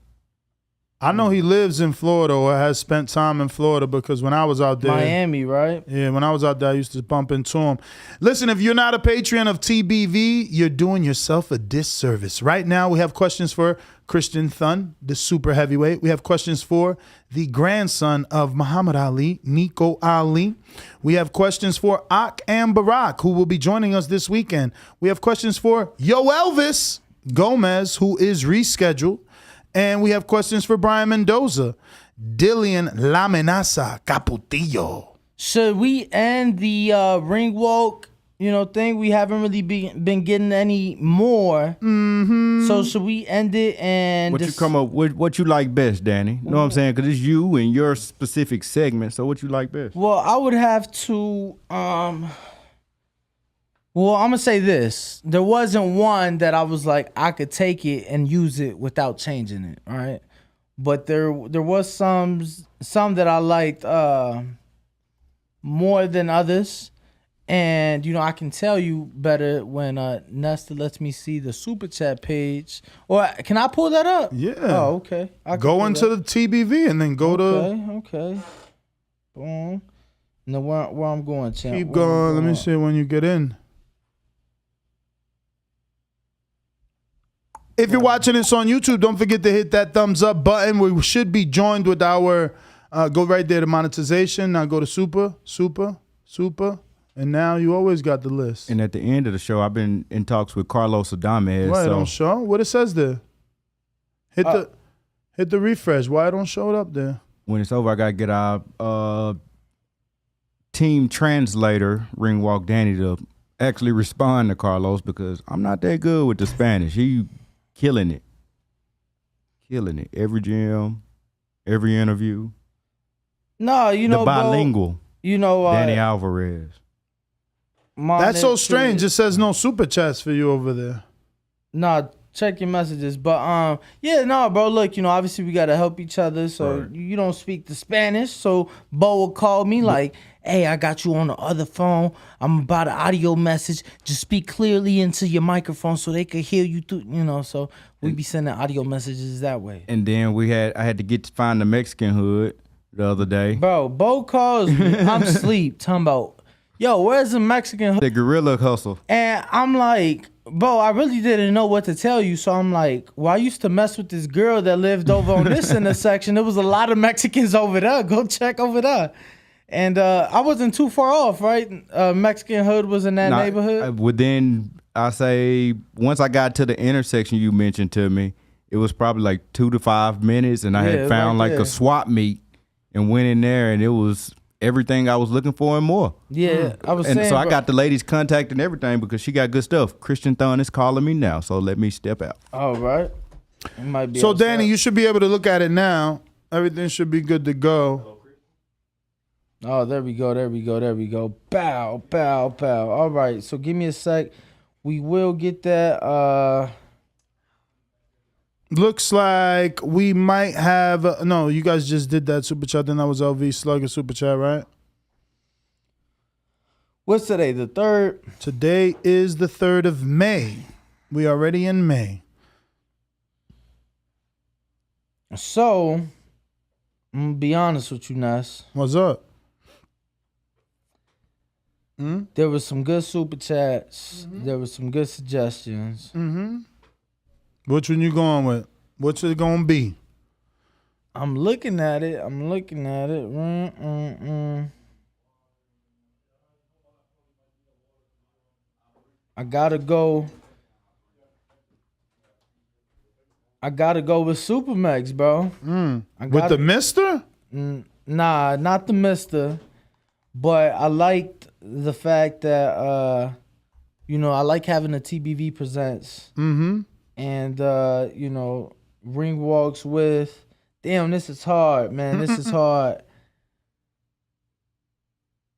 I know he lives in Florida or has spent time in Florida because when I was out there. Miami, right? Yeah, when I was out there, I used to bump into him. Listen, if you're not a Patreon of TBV, you're doing yourself a disservice. Right now, we have questions for Christian Thun, the super heavyweight. We have questions for the grandson of Muhammad Ali, Nico Ali. We have questions for Ak and Barack, who will be joining us this weekend. We have questions for Yo Elvis Gomez, who is rescheduled. And we have questions for Brian Mendoza, Dillian La Amenaza Caputillo. Should we end the ring walk, thing? We haven't really been getting any more. Mm-hmm. So should we end it and you come up with? What you like best, Danny? You know what I'm saying? Because it's you and your specific segment. So what you like best? Well, I would have to. Well, I'm gonna say this. There wasn't one that I was like I could take it and use it without changing it, all right? But there was some that I liked more than others. And I can tell you better when Nesta lets me see the super chat page. Or can I pull that up? Yeah. Oh, okay. Go into the TBV and then go to. Okay. Boom. Now where I'm going, champ? Keep going. Let me see when you get in. If you're watching this on YouTube, don't forget to hit that thumbs up button. We should be joined with our, go right there to monetization. Now go to super. And now you always got the list. And at the end of the show, I've been in talks with Carlos Adames. Why it don't show? What it says there? Hit the refresh. Why it don't show it up there? When it's over, I got to get our team translator, Ring Walk Danny, to actually respond to Carlos because I'm not that good with the Spanish. He killing it. Every gym, every interview. No, the bilingual. Danny Alvarez. That's so strange. It says no super chats for you over there. Nah, Check your messages. But yeah, no, bro. Look, obviously we gotta help each other. So you don't speak the Spanish. So Bo will call me like, "Hey, I got you on the other phone. I'm about an audio message. Just speak clearly into your microphone so they could hear you through." So we be sending audio messages that way. And then I had to find the Mexican hood the other day. Bro, Bo calls me. I'm asleep. Talking about, yo, where's the Mexican hood? The guerrilla hustle. And I'm like, Bo, I really didn't know what to tell you. So I'm like, well, I used to mess with this girl that lived over on this intersection. There was a lot of Mexicans over there. Go check over there. And I wasn't too far off, right? Mexican hood was in that neighborhood. Within, I say, once I got to the intersection you mentioned to me, it was probably like 2 to 5 minutes, and I had found like a swap meet and went in there, and it was everything I was looking for and more. Yeah, I was saying. And so I got the lady's contact and everything because she got good stuff. Christian Thun is calling me now, so let me step out. All right. It might be so outside. Danny, you should be able to look at it now. Everything should be good to go. Oh, there we go. Bow, bow, bow. All right, so give me a sec. We will get that. Looks like we might have. No, you guys just did that super chat. Then that was LV Slugger super chat, right? What's today? The 3rd? Today is the 3rd of May. We are already in May. So, I'm going to be honest with you, Ness. What's up? There was some good super chats. There was some good suggestions. Which one you going with? What's it going to be? I'm looking at it. I gotta go with Supermax, bro. With the Mister? Nah, not the Mister. But I liked the fact that I like having the TBV presents. And ring walks with. Damn, this is hard, man. This is hard.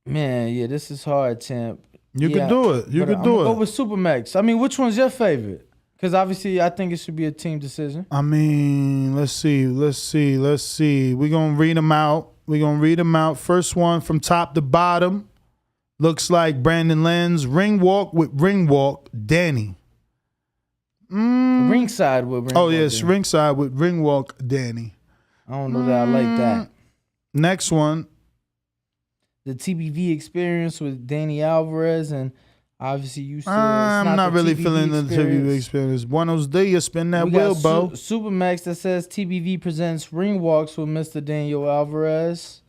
Man, yeah, this is hard, champ. You can do it. You can do it. Go with Supermax. I mean, which one's your favorite? Because obviously, I think it should be a team decision. I mean, let's see. We're going to read them out. First one from top to bottom. Looks like Brandon Lenz. Ring walk with ring walk, Danny. Ringside with ring walk. Oh, yes. Ringside with ring walk, Danny. I don't know that I like that. Next one. The TBV experience with Danny Alvarez, and obviously you said I'm not really feeling the TBV experience. Buenos dias, spin that wheel, Bo. Supermax that says TBV presents ring walks with Mr. Daniel Alvarez.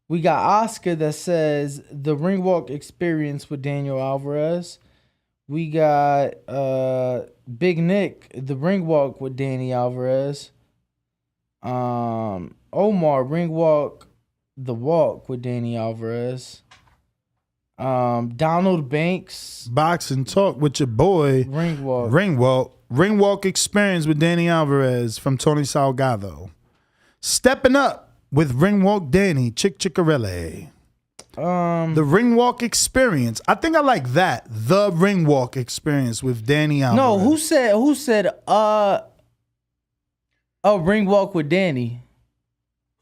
We got Oscar that says the ring walk experience with Daniel Alvarez. We got Big Nick, the ring walk with Danny Alvarez. Omar, ring walk, the walk with Danny Alvarez. Donald Banks, boxing talk with your boy. Ring walk experience with Danny Alvarez from Tony Salgado. Stepping up with ring walk Danny Chiccarelli. The ring walk experience. I think I like that. The ring walk experience with Danny Alvarez. No, who said a ring walk with Danny?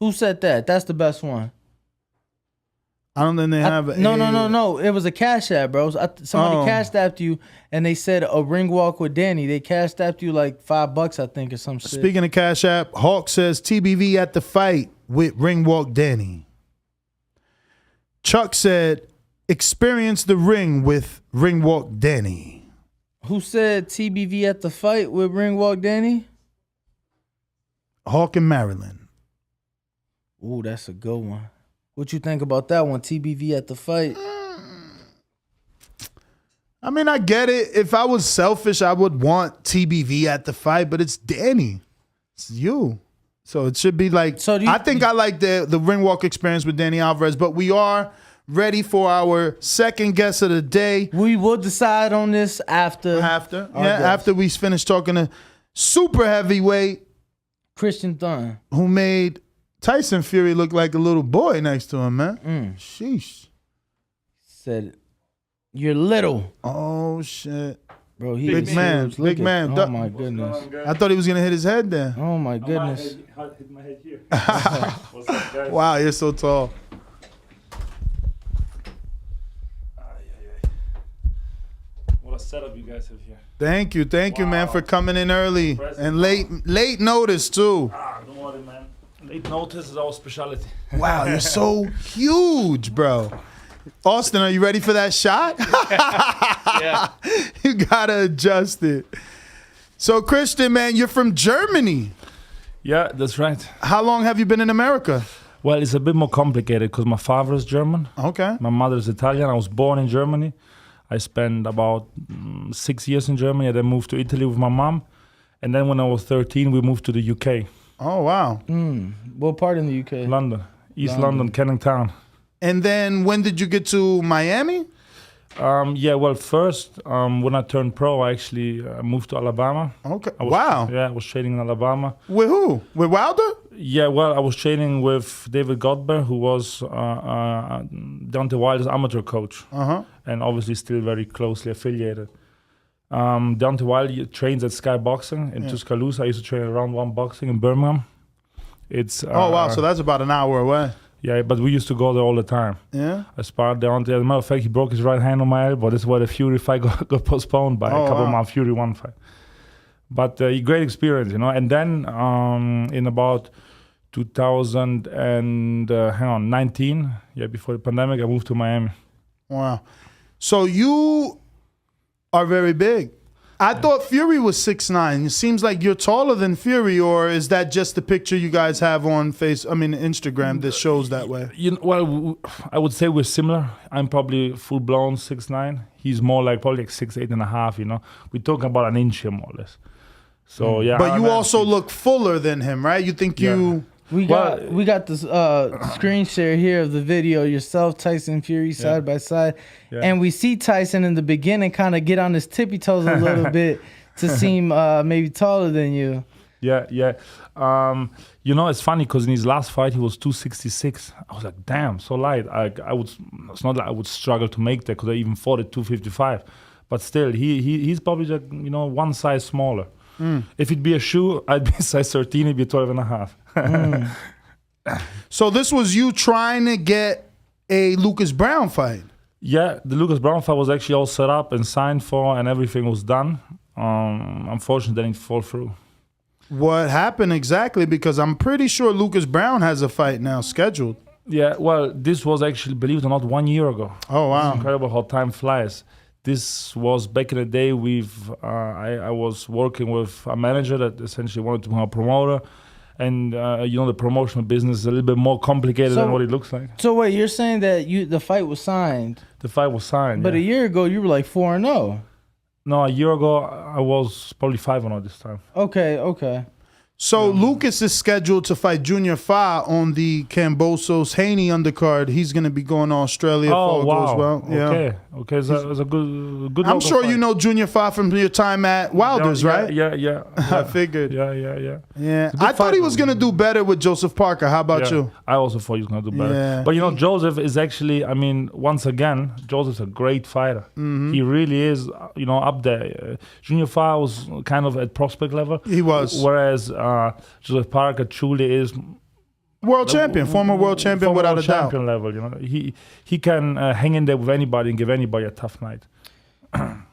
Who said that? That's the best one. I don't think they have. No. It was a cash app, bro. Somebody cashed apped you, and they said a ring walk with Danny. They cashed apped you like $5, I think, or some shit. Speaking of cash app, Hawk says TBV at the fight with ring walk Danny. Chuck said experience the ring with ring walk Danny. Who said TBV at the fight with ring walk Danny? Hawk in Maryland. Ooh, that's a good one. What you think about that one? TBV at the fight. I mean, I get it. If I was selfish, I would want TBV at the fight, but it's Danny. It's you. So it should be like, I think I like the ring walk experience with Danny Alvarez, but we are ready for our second guest of the day. We will decide on this after. After we finish talking to super heavyweight Christian Thun, who made Tyson Fury looked like a little boy next to him, man. Sheesh. Said, you're little. Oh, shit. Bro, he Big is man, huge. big Look man. at- Oh my goodness. I thought he was gonna hit his head there. Oh my goodness. Hit my head here. What's up, guys? Wow, you're so tall. What a setup you guys have here. Thank you, man, for coming in early and late notice too. Don't worry, man. Late notice is our specialty. Wow, you're so huge, bro. Austin, are you ready for that shot? Yeah. You gotta adjust it. So, Christian, man, you're from Germany. Yeah, that's right. How long have you been in America? Well, it's a bit more complicated because my father is German. Okay. My mother is Italian. I was born in Germany. I spent about 6 years in Germany. I then moved to Italy with my mom. And then when I was 13, we moved to the UK. Oh, wow. What part in the UK? London. East London, Canning Town. And then when did you get to Miami? Yeah, well, first, when I turned pro, I actually moved to Alabama. Okay. Wow. Yeah, I was training in Alabama. With who? With Wilder? Yeah, well, I was training with David Godber, who was Deontay Wilder's amateur coach. And obviously still very closely affiliated. Deontay Wilder trains at Sky Boxing in Tuscaloosa. I used to train at Round 1 Boxing in Birmingham. It's oh, wow. So that's about an hour away. Yeah, but we used to go there all the time. Yeah. I sparred Deontay. As a matter of fact, he broke his right hand on my elbow. This is why the Fury fight got postponed by a couple of months. Fury 1 fight. But great experience, you know. And then in about 2019, before the pandemic, I moved to Miami. Wow. So you are very big. I thought Fury was 6'9". It seems like you're taller than Fury, or is that just the picture you guys have on Instagram that shows that way? Well, I would say we're similar. I'm probably full blown 6'9". He's more like probably like 6'8" and a half. You know, we're talking about an inch here more or less. So yeah. But you also look fuller than him, right? You think you? We got this screen share here of the video, yourself, Tyson Fury, side by side. Yeah. And we see Tyson in the beginning kind of get on his tippy toes a little bit to seem maybe taller than you. Yeah. You know, it's funny because in his last fight, he was 266. I was like, damn, so light. It's not like I would struggle to make that because I even fought at 255. But still, he's probably just, you know, one size smaller. If it'd be a shoe, I'd be size 13, it'd be 12 and a half. So this was you trying to get a Lucas Brown fight? Yeah, the Lucas Brown fight was actually all set up and signed for and everything was done. Unfortunately, it didn't fall through. What happened exactly? Because I'm pretty sure Lucas Brown has a fight now scheduled. Yeah, well, this was actually, believe it or not, 1 year ago. Oh, wow. It's incredible how time flies. This was back in the day I was working with a manager that essentially wanted to become a promoter. And, you know, the promotional business is a little bit more complicated than what it looks like. So wait, you're saying that the fight was signed? The fight was signed, But a year ago, you were like 4-0. No, a year ago, I was probably 5-0 this time. Okay. So Lucas is scheduled to fight Junior Fa on the Cambosos Haney undercard. He's going to be going to Australia if all goes well. Yeah. Okay. It's a good. I'm sure you know Junior Fa from your time at Wilder's, right? Yeah. I figured. Yeah. I thought he was going to do better with Joseph Parker. How about you? I also thought he was going to do better. Yeah. But, you know, Joseph is actually, I mean, once again, Joseph's a great fighter. Mm-hmm. He really is, you know, up there. Junior Fa was kind of at prospect level. He was. Whereas Joseph Parker truly is world champion, former world champion without a doubt. Champion level, you know, he can hang in there with anybody and give anybody a tough night.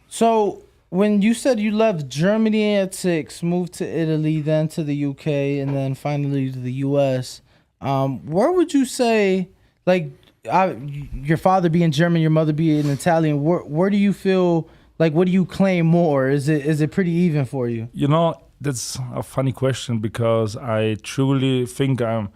So when you said you left Germany at 6, moved to Italy, then to the UK, and then finally to the US, where would you say, like, your father being German, your mother being Italian, where do you feel like, what do you claim more? Is it pretty even for you? You know, that's a funny question because I truly think I'm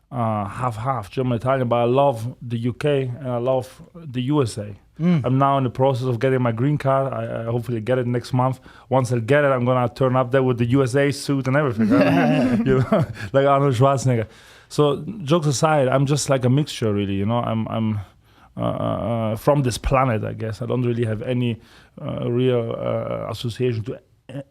half German-Italian, but I love the UK and I love the USA. I'm now in the process of getting my green card. I hopefully get it next month. Once I get it, I'm going to turn up there with the USA suit and everything. You know, like Arnold Schwarzenegger. So jokes aside, I'm just like a mixture, really. You know, I'm from this planet, I guess. I don't really have any real association to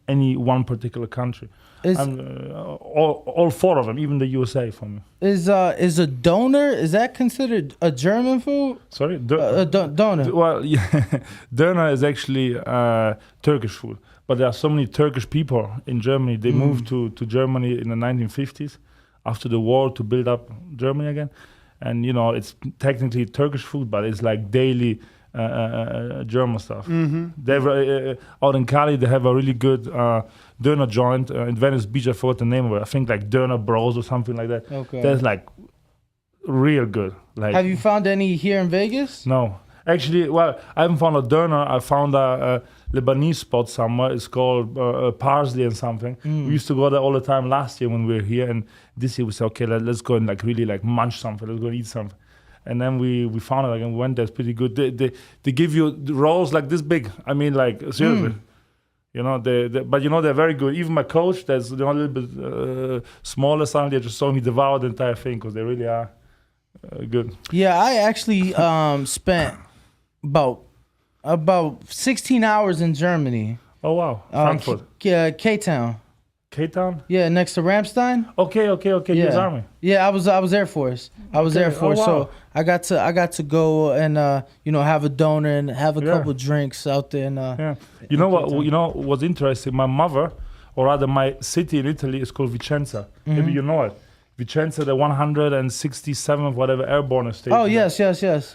any one particular country. All 4 of them, even the USA for me. Is a doner, is that considered a German food? Sorry? Doner. Well, yeah, doner is actually Turkish food. But there are so many Turkish people in Germany. They moved to Germany in the 1950s after the war to build up Germany again. And, it's technically Turkish food, but it's like daily German stuff. They have, out in Cali, they have a really good doner joint in Venice Beach. I forgot the name of it. I think like Doner Bros or something like that. Okay. That's like real good. Like, have you found any here in Vegas? No. Actually, well, I haven't found a doner. I found a Lebanese spot somewhere. It's called Parsley and something. We used to go there all the time last year when we were here. And this year we said, okay, let's go and like really like munch something. Let's go and eat something. And then we found it again. We went there. It's pretty good. They give you the rolls like this big. I mean, like seriously. But they're very good. Even my coach, that's a little bit smaller. Suddenly, I just saw me devour the entire thing because they really are good. Yeah, I actually spent about 16 hours in Germany. Oh wow, Frankfurt. K-Town. K-Town? Yeah, next to Ramstein. Okay. Yeah. US Army. Yeah, I was Air Force. I was Air Force, wow. so I got to go and have a doner and have a couple drinks out there. Yeah. You know what? You know what's interesting? My mother, or rather my city in Italy, is called Vicenza. Maybe you know it. Vicenza, the 167th whatever airborne station. Oh yes.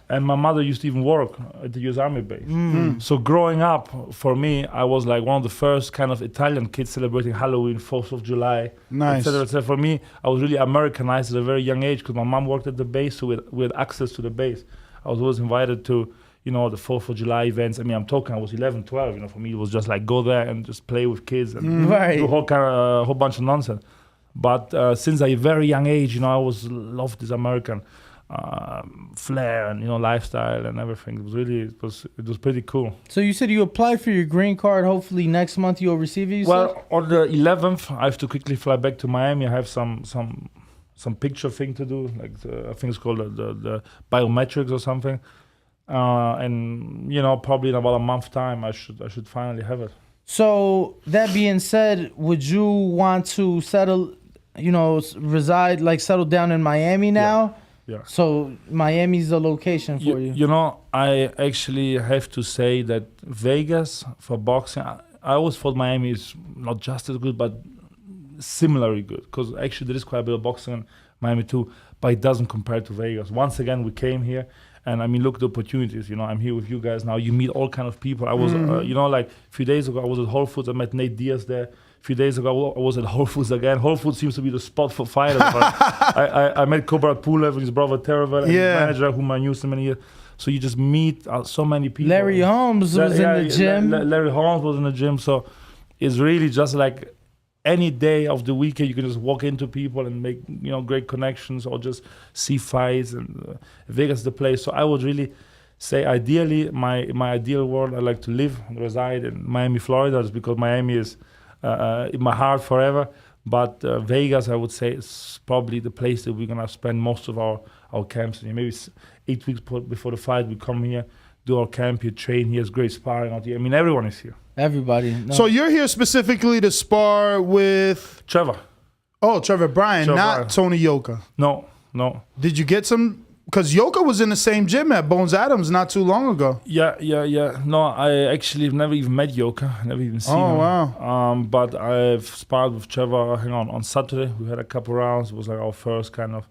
And my mother used to even work at the US Army base. So growing up, for me, I was like one of the first kind of Italian kids celebrating Halloween, 4th of July, nice. etc. For me, I was really Americanized at a very young age because my mom worked at the base, so we had access to the base. I was always invited to, the 4th of July events. I mean, I was 11, 12. For me, it was just like go there and just play with kids and do a whole bunch of nonsense. But since a very young age, I always loved this American flair and lifestyle and everything. It was pretty cool. So you said you applied for your green card. Hopefully next month you'll receive it. On the 11th, I have to quickly fly back to Miami. I have some picture thing to do. Like I think it's called the biometrics or something. And probably in about a month time, I should finally have it. So that being said, would you want to settle down in Miami now? Yeah. So Miami's the location for you. I actually have to say that Vegas for boxing, I always thought Miami is not just as good, but similarly good. Because actually there is quite a bit of boxing in Miami too, but it doesn't compare to Vegas. Once again, we came here. And I mean, look at the opportunities. I'm here with you guys now. You meet all kind of people. I was, like a few days ago, I was at Whole Foods. I met Nate Diaz there. A few days ago, I was at Whole Foods again. Whole Foods seems to be the spot for fighters. I met Kubrat Pulev and his brother Teravel and his manager, whom I knew so many years. So you just meet so many people. Larry Holmes was in the gym. Larry Holmes was in the gym. So it's really just like any day of the weekend, you can just walk into people and make great connections or just see fights. And Vegas is the place. So I would really say, ideally, my ideal world, I like to live and reside in Miami, Florida, just because Miami is in my heart forever. But Vegas, I would say, is probably the place that we're gonna spend most of our camps. Maybe 8 weeks before the fight, we come here, do our camp here, train here. It's great sparring out here. I mean, everyone is here. Everybody. No. So you're here specifically to spar with Trevor. Oh, Trevor Bryan, not Tony Yoka. No. Did you get some? Because Yoka was in the same gym at Bones Adams not too long ago. Yeah. No, I actually have never even met Yoka. Never even seen him. Oh, wow. But I've sparred with Trevor, on Saturday. We had a couple rounds. It was like our first kind of,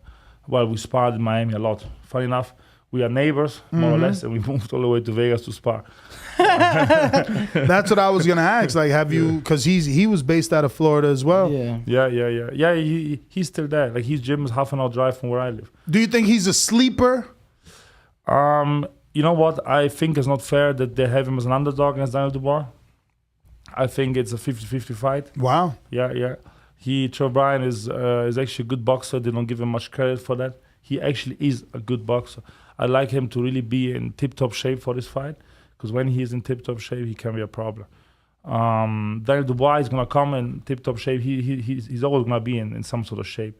we sparred in Miami a lot. Funny enough, we are neighbors, more or less, and we moved all the way to Vegas to spar. That's what I was gonna ask. Like, have you? Because he was based out of Florida as well. Yeah. He's still there. Like his gym is half an hour drive from where I live. Do you think he's a sleeper? You know what? I think it's not fair that they have him as an underdog against Daniel Dubois. I think it's a 50-50 fight. Wow. Yeah. Trevor Bryan is actually a good boxer. They don't give him much credit for that. He actually is a good boxer. I'd like him to really be in tip-top shape for this fight, because when he is in tip-top shape, he can be a problem. Daniel Dubois is going to come in tip-top shape. He's always going to be in some sort of shape.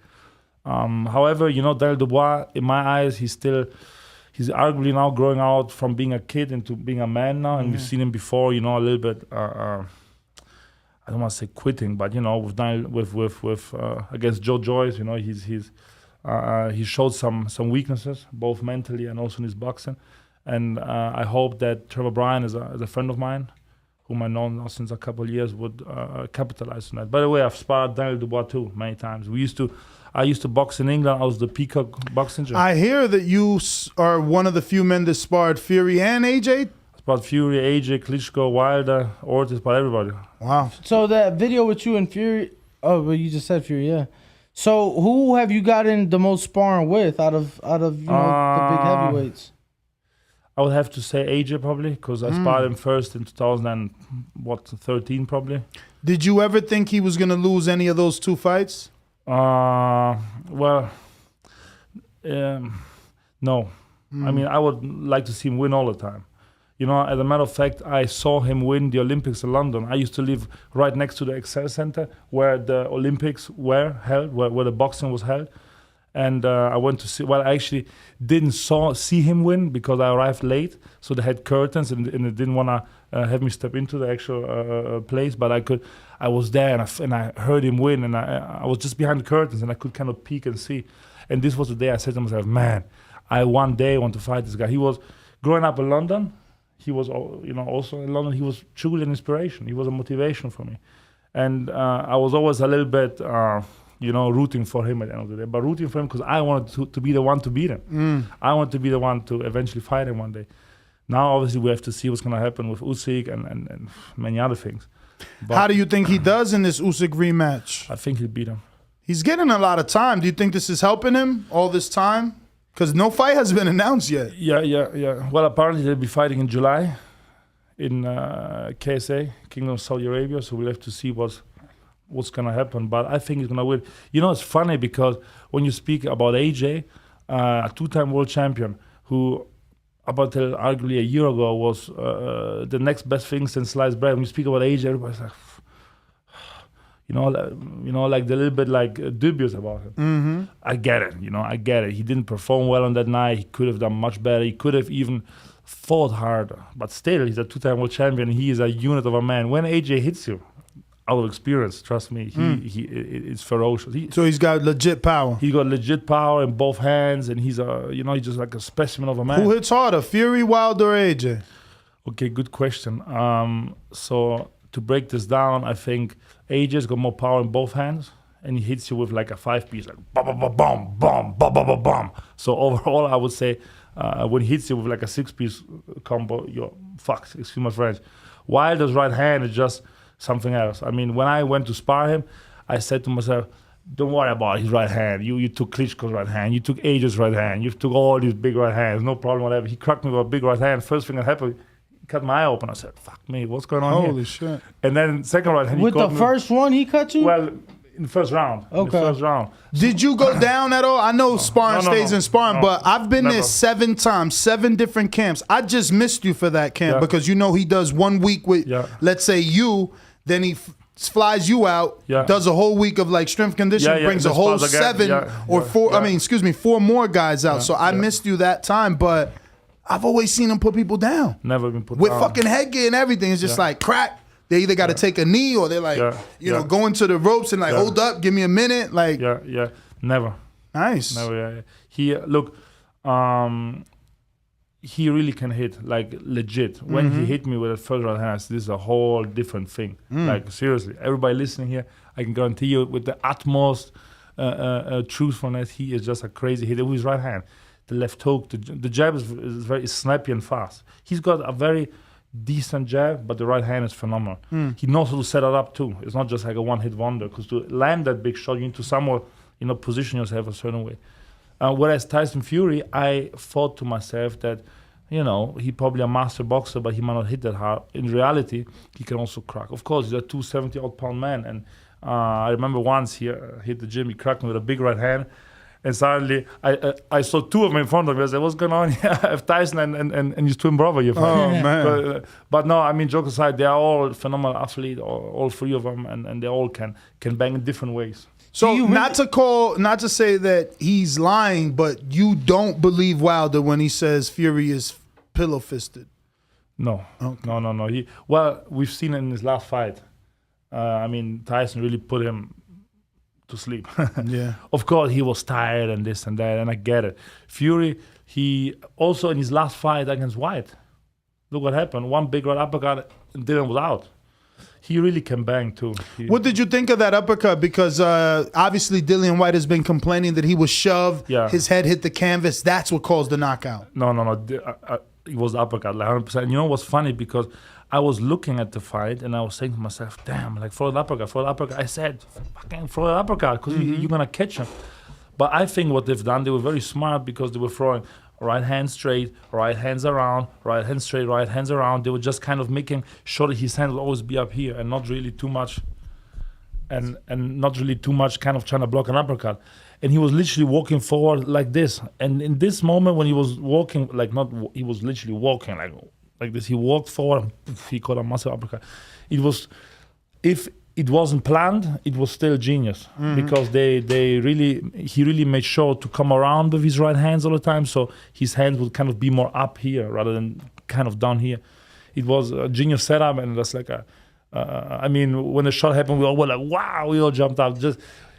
However, Daniel Dubois, in my eyes, he's arguably now growing out from being a kid into being a man now, and we've seen him before, a little bit, I don't want to say quitting, but with against Joe Joyce, he showed some weaknesses, both mentally and also in his boxing. And I hope that Trevor Bryan is a friend of mine, whom I know now since a couple of years, would capitalize on that. By the way, I've sparred Daniel Dubois too many times. I used to box in England. I was the Peacock boxing gym. I hear that you are one of the few men that sparred Fury and AJ. Sparred Fury, AJ, Klitschko, Wilder, Ortiz, but everybody. Wow. So that video with you and Fury. Oh, well, you just said Fury, yeah. So who have you gotten the most sparring with out of the big heavyweights? I would have to say AJ probably, because I sparred him first in 2013 probably. Did you ever think he was going to lose any of those 2 fights? No. I mean, I would like to see him win all the time. As a matter of fact, I saw him win the Olympics in London. I used to live right next to the Excel Center where the Olympics were held, where the boxing was held. And I went to see. Well, I actually didn't see him win because I arrived late, so they had curtains and they didn't want to have me step into the actual place. But I was there and I heard him win, and I was just behind the curtains and I could kind of peek and see. And this was the day I said to myself, "Man, I one day want to fight this guy." He was growing up in London. He was, also in London. He was truly an inspiration. He was a motivation for me, and I was always a little bit. Rooting for him at the end of the day. But rooting for him because I wanted to be the one to beat him. I want to be the one to eventually fight him one day. Now, obviously, we have to see what's going to happen with Usyk and many other things. But how do you think he does in this Usyk rematch? I think he'll beat him. He's getting a lot of time. Do you think this is helping him all this time? Because no fight has been announced yet. Yeah. Well, apparently they'll be fighting in July in KSA, Kingdom of Saudi Arabia. So we'll have to see what's going to happen, but I think he's going to win. It's funny because when you speak about AJ, a two-time world champion who up until arguably a year ago was the next best thing since sliced bread. When you speak about AJ, everybody's like, like they're a little bit like dubious about him. Mm-hmm. I get it, I get it. He didn't perform well on that night. He could have done much better. He could have even fought harder, but still, he's a two-time world champion. He is a unit of a man. When AJ hits you, out of experience, trust me, it's ferocious. So he's got legit power. He's got legit power in both hands, and he's he's just like a specimen of a man. Who hits harder, Fury, Wilder, or AJ? Okay, good question. So to break this down, I think AJ's got more power in both hands, and he hits you with like a 5-piece, like bam, bam, bam, bam, bam, bam, bam, bam. So overall, I would say when he hits you with like a 6-piece combo, you're fucked. Excuse my French. Wilder's right hand is just something else. I mean, when I went to spar him, I said to myself, don't worry about his right hand. You took Klitschko's right hand. You took AJ's right hand. You took all these big right hands. No problem, whatever. He cracked me with a big right hand. First thing that happened, he cut my eye open. I said, fuck me, what's going on here? Holy shit. And then second right hand, with the first one, he cut you? Well, in the first round. Okay. In the first round. Did you go down at all? I know sparring stays in sparring, but I've been there 7 times, 7 different camps. I just missed you for that camp because he does 1 week with, let's say you, then he flies you out, does a whole week of like strength conditioning, brings a whole 7 or 4, 4 more guys out. So I missed you that time, but I've always seen him put people down. Never been put with down. With fucking headgear and everything. It's just like crack. They either got to take a knee or they're like, going to the ropes and like, hold up, give me a minute. Like, never. Nice. Never, He, look, he really can hit, like, legit. When he hit me with a first right hand, this is a whole different thing. Like, seriously, everybody listening here, I can guarantee you with the utmost truthfulness, he is just a crazy hitter with his right hand. The left hook, the jab is very snappy and fast. He's got a very decent jab, but the right hand is phenomenal. He knows how to set it up too. It's not just like a one-hit wonder, because to land that big shot, you need to somewhat, position yourself a certain way. Whereas Tyson Fury, I thought to myself that, he probably a master boxer, but he might not hit that hard. In reality, he can also crack. Of course, he's a 270-odd-pound man, and I remember once he hit the gym, he cracked me with a big right hand, and suddenly I saw 2 of them in front of me. I said, what's going on here? I have Tyson and his twin brother. Oh, man. But no, I mean, joke aside, they are all phenomenal athletes, all 3 of them, and they all can bang in different ways. So not to say that he's lying, but you don't believe Wilder when he says Fury is pillow-fisted? No. Okay. No. We've seen it in his last fight. I mean, Tyson really put him to sleep. Yeah. Of course, he was tired and this and that, and I get it. Fury, he also in his last fight against White, look what happened. One big right uppercut, and Dylan was out. He really can bang too. What did you think of that uppercut? Because obviously Dillian White has been complaining that he was shoved, his head hit the canvas. That's what caused the knockout. No. It was the uppercut, like 100%. You know what's funny? Because I was looking at the fight and I was saying to myself, damn, like throw the uppercut. I said, fucking throw the uppercut because you're going to catch him. But I think what they've done, they were very smart because they were throwing right hand straight, right hands around, right hand straight, right hands around. They were just kind of making sure that his hand will always be up here and not really too much and not really too much kind of trying to block an uppercut. And he was literally walking forward like this. And in this moment when he was walking, he was literally walking like this. He walked forward, and he caught a massive uppercut. It was, if it wasn't planned, it was still genius because he really made sure to come around with his right hands all the time, so his hands would kind of be more up here rather than kind of down here. It was a genius setup, and that's like I mean, when the shot happened, we all were like, wow, we all jumped up. Just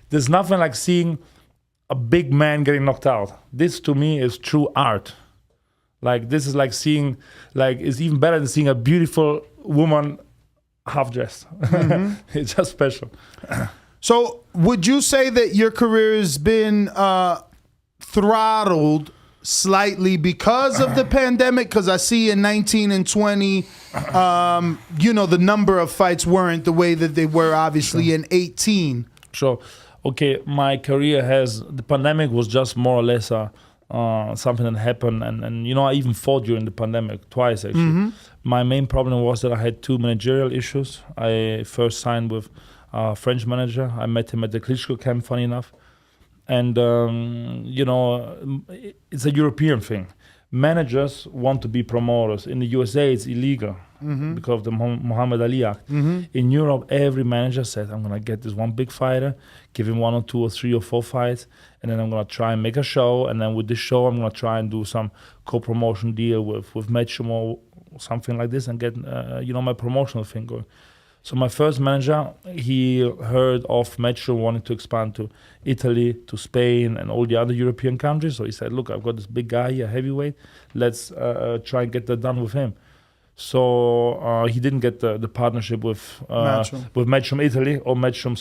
there's nothing like seeing a big man getting knocked out. This to me is true art. Like this is like seeing, like it's even better than seeing a beautiful woman half dressed. It's just special. So would you say that your career has been throttled slightly because of the pandemic? Because I see in 19 and 20, the number of fights weren't the way that they were obviously in 18. Sure. Okay, my career the pandemic was just more or less something that happened. And I even fought during the pandemic twice, actually. My main problem was that I had two managerial issues. I first signed with a French manager. I met him at the Klitschko camp, funny enough. And, it's a European thing. Managers want to be promoters. In the USA, it's illegal because of the Muhammad Ali Act. In Europe, every manager said, I'm going to get this one big fighter, give him 1 or 2 or 3 or 4 fights, and then I'm going to try and make a show. And then with this show, I'm going to try and do some co-promotion deal with Matchroom or something like this and get, my promotional thing going. So my first manager, he heard of Matchroom wanting to expand to Italy, to Spain, and all the other European countries. So he said, look, I've got this big guy here, heavyweight. Let's try and get that done with him. So he didn't get the partnership with Matchroom Italy or Matchroom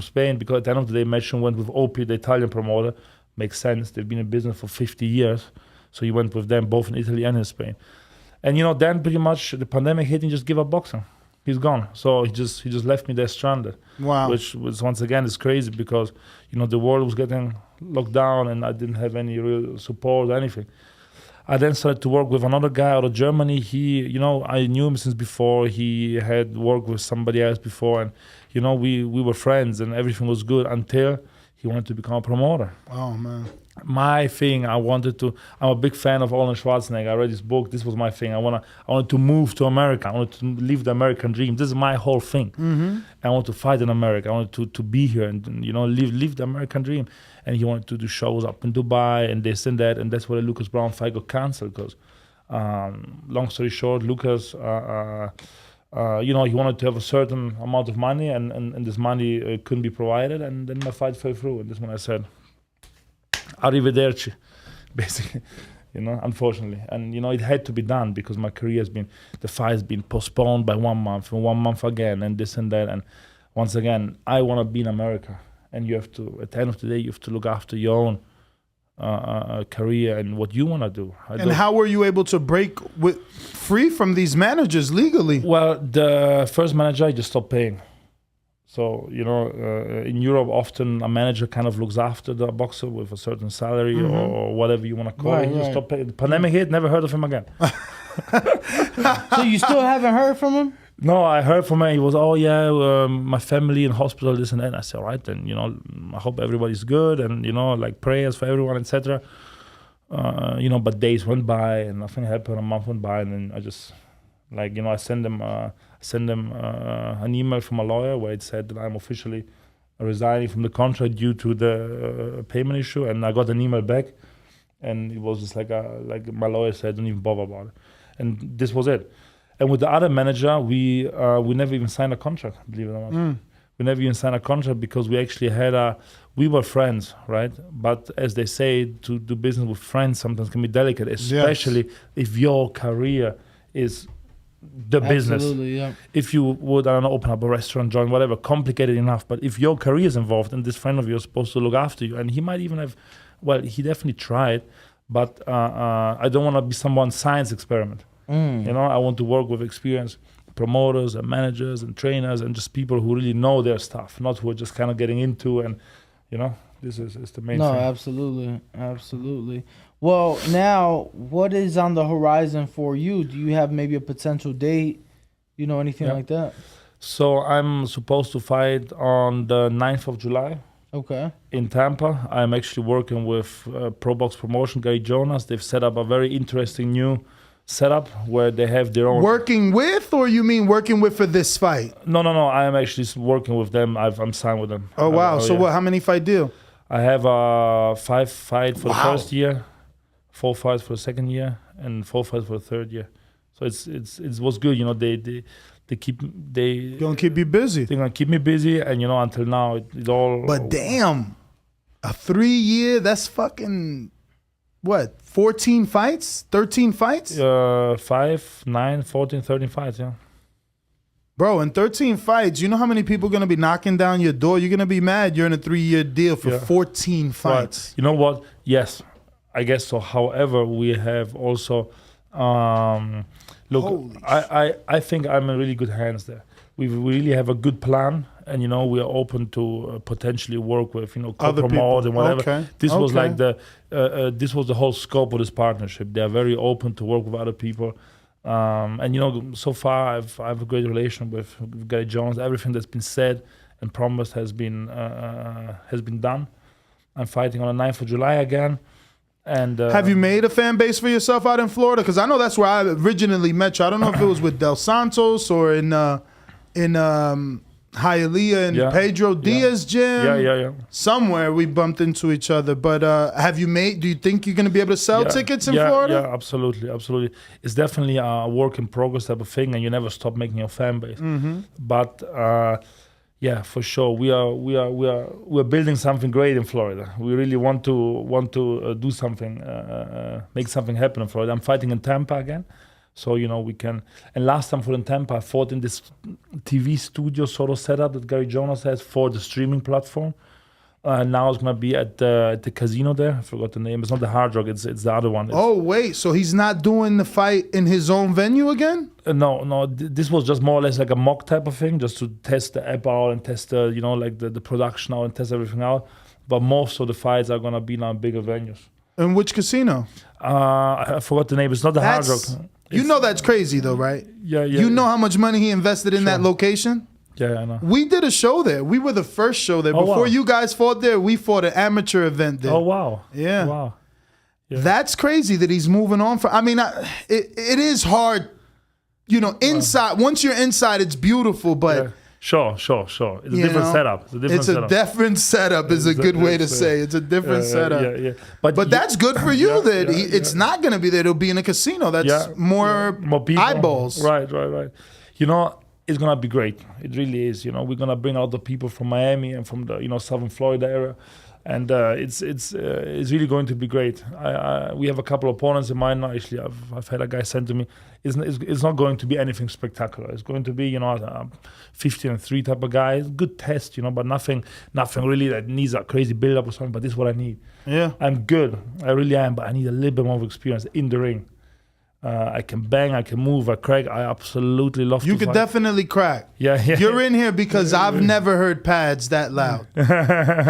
Spain, because at the end of the day, Matchroom went with OP, the Italian promoter. Makes sense. They've been in business for 50 years. So he went with them both in Italy and in Spain. And, then pretty much the pandemic hit and just give up boxing. He's gone. So he just left me there stranded. Wow. Which was, once again, is crazy because, the world was getting locked down and I didn't have any real support or anything. I then started to work with another guy out of Germany. He, I knew him since before. He had worked with somebody else before. And, we were friends and everything was good until he wanted to become a promoter. Oh, man. My thing, I'm a big fan of Arnold Schwarzenegger. I read his book. This was my thing. I wanted to move to America. I wanted to live the American dream. This is my whole thing. I want to fight in America. I wanted to be here and live the American dream. And he wanted to do shows up in Dubai and this and that. And that's why the Lucas Brown fight got canceled because, long story short, Lucas, he wanted to have a certain amount of money and this money couldn't be provided. And then my fight fell through. And this one I said, arrivederci, basically, unfortunately. And, it had to be done because my career the fight's been postponed by 1 month and 1 month again and this and that. And once again, I want to be in America. And you have to, at the end of the day, you have to look after your own career and what you want to do. How were you able to break free from these managers legally? Well, the first manager, I just stopped paying. So, in Europe, often a manager kind of looks after the boxer with a certain salary or whatever you want to call it. He just stopped paying. The pandemic hit, never heard of him again. So you still haven't heard from him? No, I heard from him. He was, my family in hospital, this and that. And I said, all right, then, I hope everybody's good and, prayers for everyone, etc. But days went by and nothing happened. A month went by and then I just, I send them an email from a lawyer where it said that I'm officially resigning from the contract due to the payment issue, and I got an email back, and it was just like my lawyer said, don't even bother about it, and this was it. And with the other manager, we never even signed a contract, believe it or not. We never even signed a contract because we actually we were friends, right? But as they say, to do business with friends sometimes can be delicate, especially if your career is the business. Yeah. If you would, I don't know, open up a restaurant, join whatever, complicated enough. But if your career is involved and this friend of yours is supposed to look after you, and he might even have, well, he definitely tried, but I don't want to be someone's science experiment. You know, I want to work with experienced promoters and managers and trainers and just people who really know their stuff, not who are just kind of getting into and, you know, this is the main thing. No, absolutely. Well, now, what is on the horizon for you? Do you have maybe a potential date, you know, anything like that? So I'm supposed to fight on the 9th of July. Okay. In Tampa. I'm actually working with Pro Box Promotion, Gary Jonas. They've set up a very interesting new setup where they have their own. Working with, or you mean working with for this fight? No. I am actually working with them. I'm signed with them. Oh wow! So what? How many fight deal? I have 5 fights for the first year, 4 fights for the second year, and 4 fights for the third year. So it was good. You know, they gonna keep you busy. They're gonna keep me busy, and you know, until now it all. But damn, a 3 year. That's fucking. What, 14 fights? 13 fights? 5, 9, 14, 13 fights, yeah. Bro, in 13 fights, you know how many people are going to be knocking down your door? You're going to be mad you're in a 3-year deal for 14 fights. Right. You know what? Yes, I guess so. However, we have also... look, I think I'm in really good hands there. We really have a good plan, and you know we are open to potentially work with co-promote and whatever. Okay. This was like this was the whole scope of this partnership. They are very open to work with other people, and you know so far I have a great relation with Gary Jones. Everything that's been said and promised has been done. I'm fighting on the 9th of July again. And have you made a fan base for yourself out in Florida? Because I know that's where I originally met you. I don't know if it was with Del Santos or in Hialeah and Pedro Diaz gym. Yeah. Somewhere we bumped into each other. But do you think you're going to be able to sell tickets in Florida? Yeah, absolutely. It's definitely a work in progress type of thing, and you never stop making your fan base. Mm-hmm. But yeah, for sure, we're building something great in Florida. We really want to do something, make something happen in Florida. I'm fighting in Tampa again. So, you know, we can... And last time in Tampa, I fought in this TV studio sort of setup that Gary Jonas has for the streaming platform. Now it's going to be at the casino there. I forgot the name. It's not the Hard Rock. It's the other one. Wait. So he's not doing the fight in his own venue again? No. This was just more or less like a mock type of thing, just to test the app out and test the production out and test everything out. But most of the fights are going to be now in bigger venues. In which casino? I forgot the name. It's not the Hard Rock. You know that's crazy though, right? Yeah. You know how much money he invested in that location? Yeah, I know. We did a show there. We were the first show there. Before you guys fought there, we fought an amateur event there. Oh, wow. Yeah. Wow. Yeah. That's crazy that he's moving on. It is hard, you know, inside. Once you're inside, it's beautiful, but... Yeah. Sure. It's a different setup. It's a different setup is a good way to say. It's a different setup. Yeah. But that's good for you that it's not going to be there. It'll be in a casino. That's more people. Eyeballs. Right. You know, it's going to be great. It really is. You know, we're going to bring out the people from Miami and from the, you know, Southern Florida area. And it's really going to be great. We have a couple of opponents in mind now. Actually, I've had a guy send to me. It's not going to be anything spectacular. It's going to be, you know, a 15-3 type of guy. Good test, you know, but nothing really that needs a crazy build up or something. But this is what I need. Yeah, I'm good. I really am, but I need a little bit more of experience in the ring. I can bang, I can move, I crack. I absolutely love to You could fight. definitely crack. Yeah. You're in here because I've never heard pads that loud.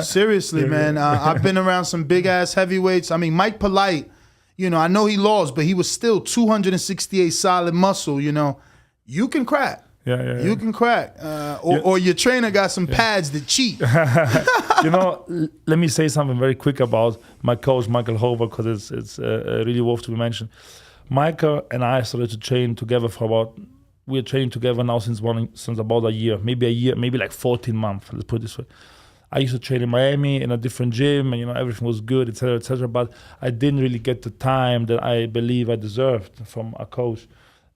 Seriously, man. I've been around some big-ass heavyweights. I mean, Mike Polite, you know, I know he lost, but he was still 268 solid muscle, you know. You can crack. Yeah. You can crack. Or your trainer got some pads that cheat. You know, let me say something very quick about my coach, Michael Hover, because it's really worth to be mentioned. Michael and I started to train together we're training together now since about a year, maybe like 14 months, let's put it this way. I used to train in Miami in a different gym and, you know, everything was good, etc., but I didn't really get the time that I believe I deserved from a coach.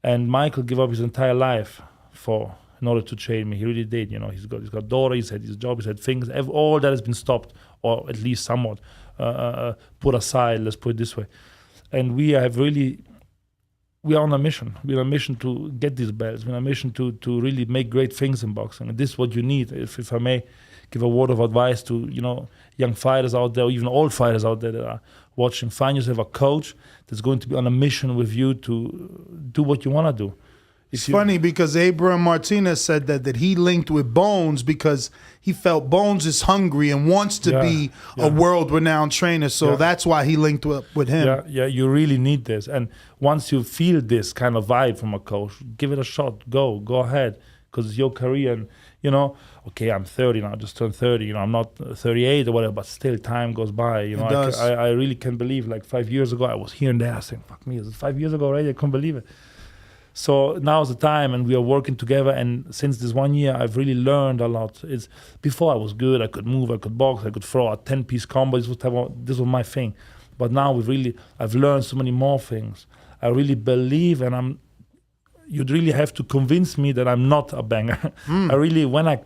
And Michael gave up his entire life in order to train me. He really did. You know, he's got a daughter. He's had his job. He's had things. All that has been stopped, or at least somewhat put aside. Let's put it this way. And we are on a mission. We're on a mission to get these belts. We're on a mission to really make great things in boxing. And this is what you need. If I may give a word of advice to young fighters out there, or even old fighters out there that are watching, find yourself a coach that's going to be on a mission with you to do what you want to do. It's funny because Abraham Martinez said that he linked with Bones because he felt Bones is hungry and wants to be a world-renowned trainer. So that's why he linked with him. Yeah, you really need this. And once you feel this kind of vibe from a coach, give it a shot. Go ahead, because it's your career. And, okay, I'm 30 now, just turned 30. I'm not 38 or whatever, but still time goes by. I really can't believe, like 5 years ago, I was here and there saying, fuck me, is it 5 years ago already? I can't believe it. So now's the time, and we are working together. And since this 1 year, I've really learned a lot. Before I was good, I could move, I could box, I could throw a 10-piece combo. This was my thing. But now I've learned so many more things. I really believe, and you'd really have to convince me that I'm not a banger. I really, when I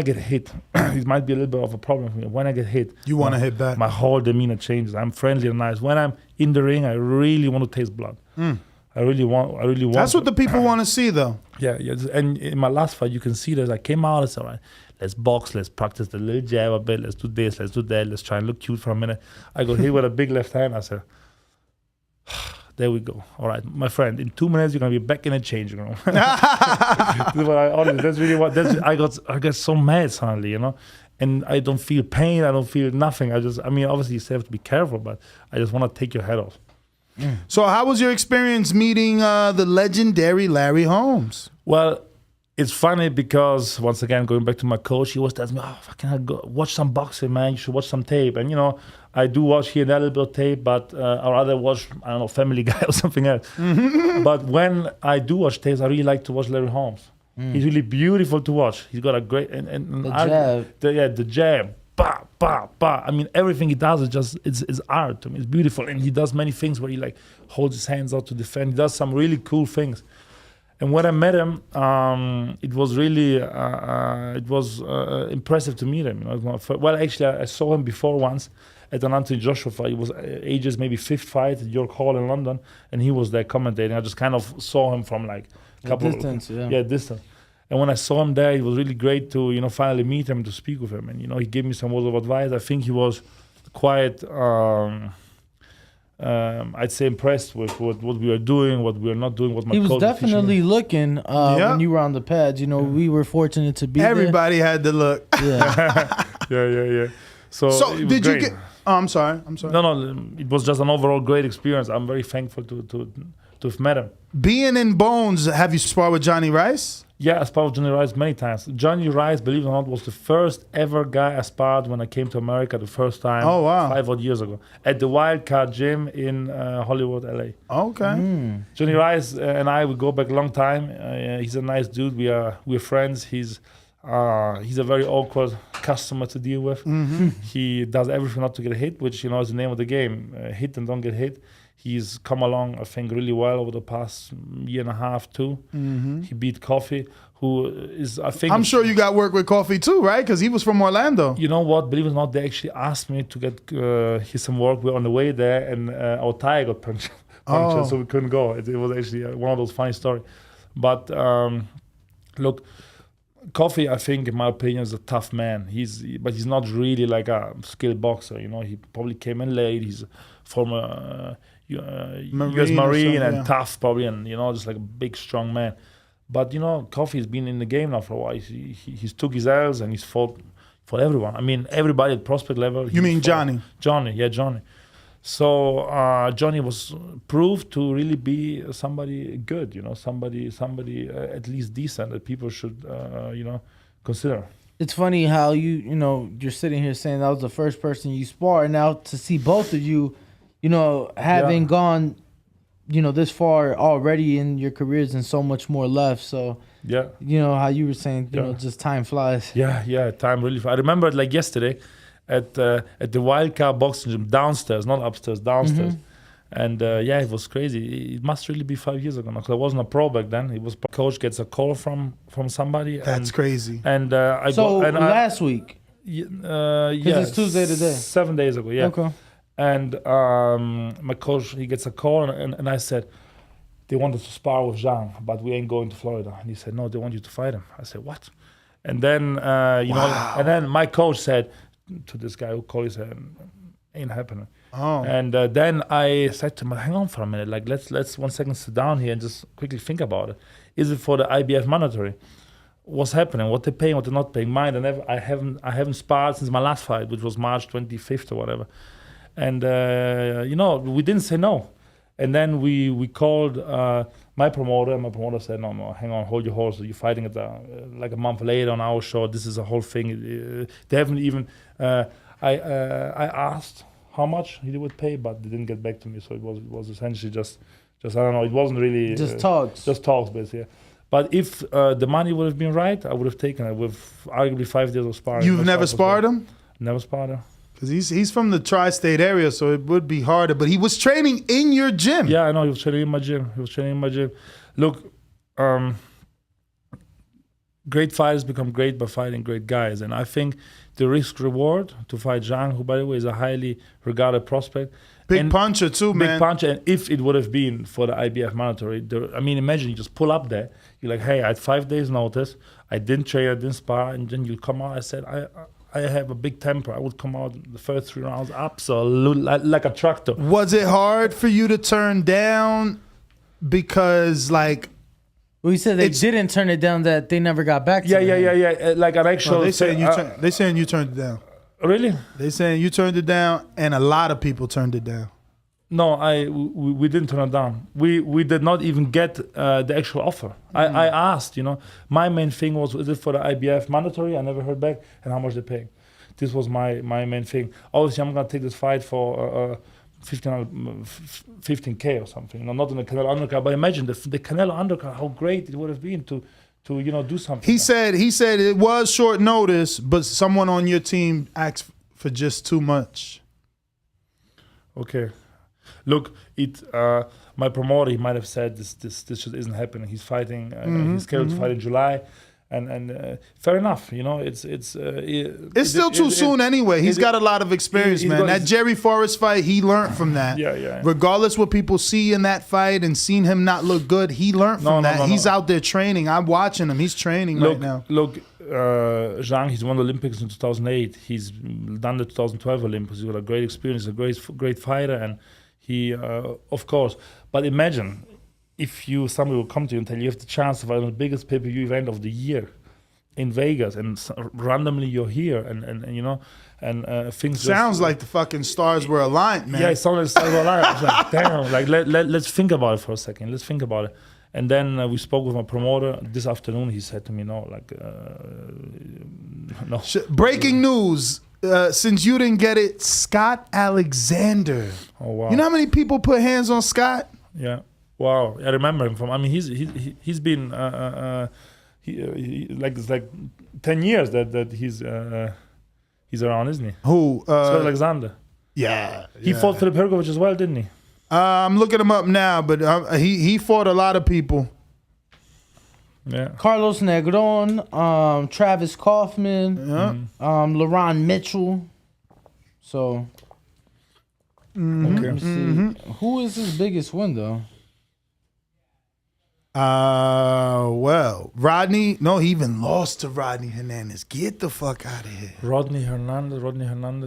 get hit, it might be a little bit of a problem for me. When I get hit, you want to hit back. My whole demeanor changes. I'm friendly and nice. When I'm in the ring, I really want to taste blood. I really want. That's what the people want to see, though. Yeah. And in my last fight, you can see that I came out and said, all right, let's box, let's practice the little jab a bit, let's do this, let's do that, let's try and look cute for a minute. I got hit with a big left hand. I said, there we go. All right, my friend, in 2 minutes, you're going to be back in the changing room. That's really what, I got so mad suddenly, and I don't feel pain, I don't feel nothing. Obviously you still have to be careful, but I just want to take your head off. So how was your experience meeting the legendary Larry Holmes? Well, it's funny because, once again, going back to my coach, he was telling me, fucking hell, go watch some boxing, man. You should watch some tape. And, I do watch here and there a little bit of tape, but I'd rather watch, I don't know, Family Guy or something else. But when I do watch tapes, I really like to watch Larry Holmes. He's really beautiful to watch. He's got a great... And the jab. The jab. Bah, bah, bah. Everything he does is just, it's art to me. It's beautiful. And he does many things where he holds his hands out to defend. He does some really cool things. And when I met him, it was really, impressive to meet him. Well, actually, I saw him before once at an Anthony Joshua fight. It was ages, maybe 5th fight at York Hall in London. And he was there commentating. I just kind of saw him from a couple distance, distance. And when I saw him there, it was really great to, finally meet him, to speak with him. And, he gave me some words of advice. I think he was quite, I'd say, impressed with what we were doing, what we were not doing, what my coach was definitely looking when you were on the pads. We were fortunate to be Everybody had to look. Yeah. Yeah. So did you get... Oh, I'm sorry. No, it was just an overall great experience. I'm very thankful to have met him. Being in Bones, have you sparred with Johnny Rice? Yeah, I sparred with Johnny Rice many times. Johnny Rice, believe it or not, was the first ever guy I sparred when I came to America the first time. Oh, wow. 5 odd years ago. At the Wildcard Gym in Hollywood, LA. Okay. Johnny Rice and I, we go back a long time. He's a nice dude. We're friends. He's a very awkward customer to deal with. He does everything not to get hit, which, is the name of the game. Hit and don't get hit. He's come along, I think, really well over the past year and a half, too. He beat Coffee, who is, I think... I'm sure you got work with Coffee, too, right? Because he was from Orlando. You know what? Believe it or not, they actually asked me to get some work. We're on the way there, and our tire got punctured, so we couldn't go. It was actually one of those funny stories. But, look... Coffee, I think, in my opinion, is a tough man. But he's not really like a skilled boxer. He probably came in late. He's former U.S. Marine and tough, probably, and just like a big, strong man. But Coffee's been in the game now for a while. He's took his L's and he's fought for everyone. Everybody at prospect level. You mean Johnny? Johnny. So Johnny was proved to really be somebody good, somebody at least decent that people should, consider. It's funny how you're sitting here saying that was the first person you sparred. Now to see both of you, having gone, this far already in your careers and so much more left. So yeah, how you were saying, just time flies. Yeah, time really flies. I remember it like yesterday. At the Wildcard boxing gym downstairs, not upstairs, downstairs. And yeah, it was crazy. It must really be 5 years ago now, because I wasn't a pro back then. It was coach gets a call from somebody. That's crazy. And last week. Yeah, it's Tuesday today. 7 days ago. Yeah. Okay. And my coach, he gets a call, and I said, they wanted to spar with Zhang, but we ain't going to Florida. And he said, no, they want you to fight him. I said, what? And then and then my coach said to this guy who called, he said, ain't happening. Oh. And then I said to him, hang on for a minute, like let's 1 second sit down here and just quickly think about it. Is it for the IBF mandatory? What's happening? What they're paying? What they're not paying? Mine, I haven't sparred since my last fight, which was March 25th or whatever. And we didn't say no. And then we called my promoter, and my promoter said, no, hang on, hold your horse. You're fighting it like a month later on our show. This is a whole thing. They haven't even. I asked how much he would pay, but they didn't get back to me. So it was essentially just I don't know. It wasn't really just talks. Just talks, basically. But if the money would have been right, I would have taken it with arguably 5 days of sparring. You've never sparred him? Never sparred him. Because he's from the tri-state area, so it would be harder. But he was training in your gym. Yeah, I know. He was training in my gym. Look, great fighters become great by fighting great guys. And I think the risk-reward to fight Zhang, who, by the way, is a highly regarded prospect. Big puncher, too, man. Big puncher. And if it would have been for the IBF mandatory, imagine you just pull up there. You're like, hey, I had 5 days notice. I didn't train, I didn't spar. And then you come out. I said, I have a big temper. I would come out the first 3 rounds absolutely like a tractor. Was it hard for you to turn down because, like... Well, you said they didn't turn it down, that they never got back to you. Yeah. Like an actual... they saying you turned it down. Really? They saying you turned it down, and a lot of people turned it down. No, we didn't turn it down. We did not even get the actual offer. I asked, my main thing was, is it for the IBF mandatory? I never heard back. And how much they pay? This was my main thing. Obviously, I'm going to take this fight for 15K or something. Not in the Canelo undercard, but imagine the Canelo undercard, how great it would have been to do something. He said it was short notice, but someone on your team asked for just too much. Okay. Look, my promoter, he might have said this just isn't happening. He's fighting. He's scheduled to fight in July, and fair enough. It's still too soon anyway. He's got a lot of experience, man. That Jerry Forrest fight, he learned from that. Yeah. Regardless what people see in that fight and seen him not look good, he learned from that. He's out there training. I'm watching him. He's training right now. Look, Zhang, he's won the Olympics in 2008. He's done the 2012 Olympics. He's got a great experience. He's a great fighter, and he, of course. But imagine if somebody will come to you and tell you have the chance to fight on the biggest pay-per-view event of the year in Vegas, and randomly you're here, and things sounds like the fucking stars were aligned, man. Yeah, it sounded like the stars were aligned. I was like, damn, like let's think about it for a second. Let's think about it. And then we spoke with my promoter this afternoon. He said to me, no. Breaking news. Since you didn't get it, Scott Alexander. Oh, wow. You know how many people put hands on Scott? Yeah. Wow. I remember him from. He's been it's like 10 years that he's around, isn't he? Who? Scott Alexander. Yeah. He fought Filip Hrgovic as well, didn't he? I'm looking him up now, but he fought a lot of people. Yeah. Carlos Negron, Travis Kaufman, LaRon Mitchell. So, let me see. Who is his biggest win, though? Well, Rodney. No, he even lost to Rodney Hernandez. Get the fuck out of here. Rodney Hernandez.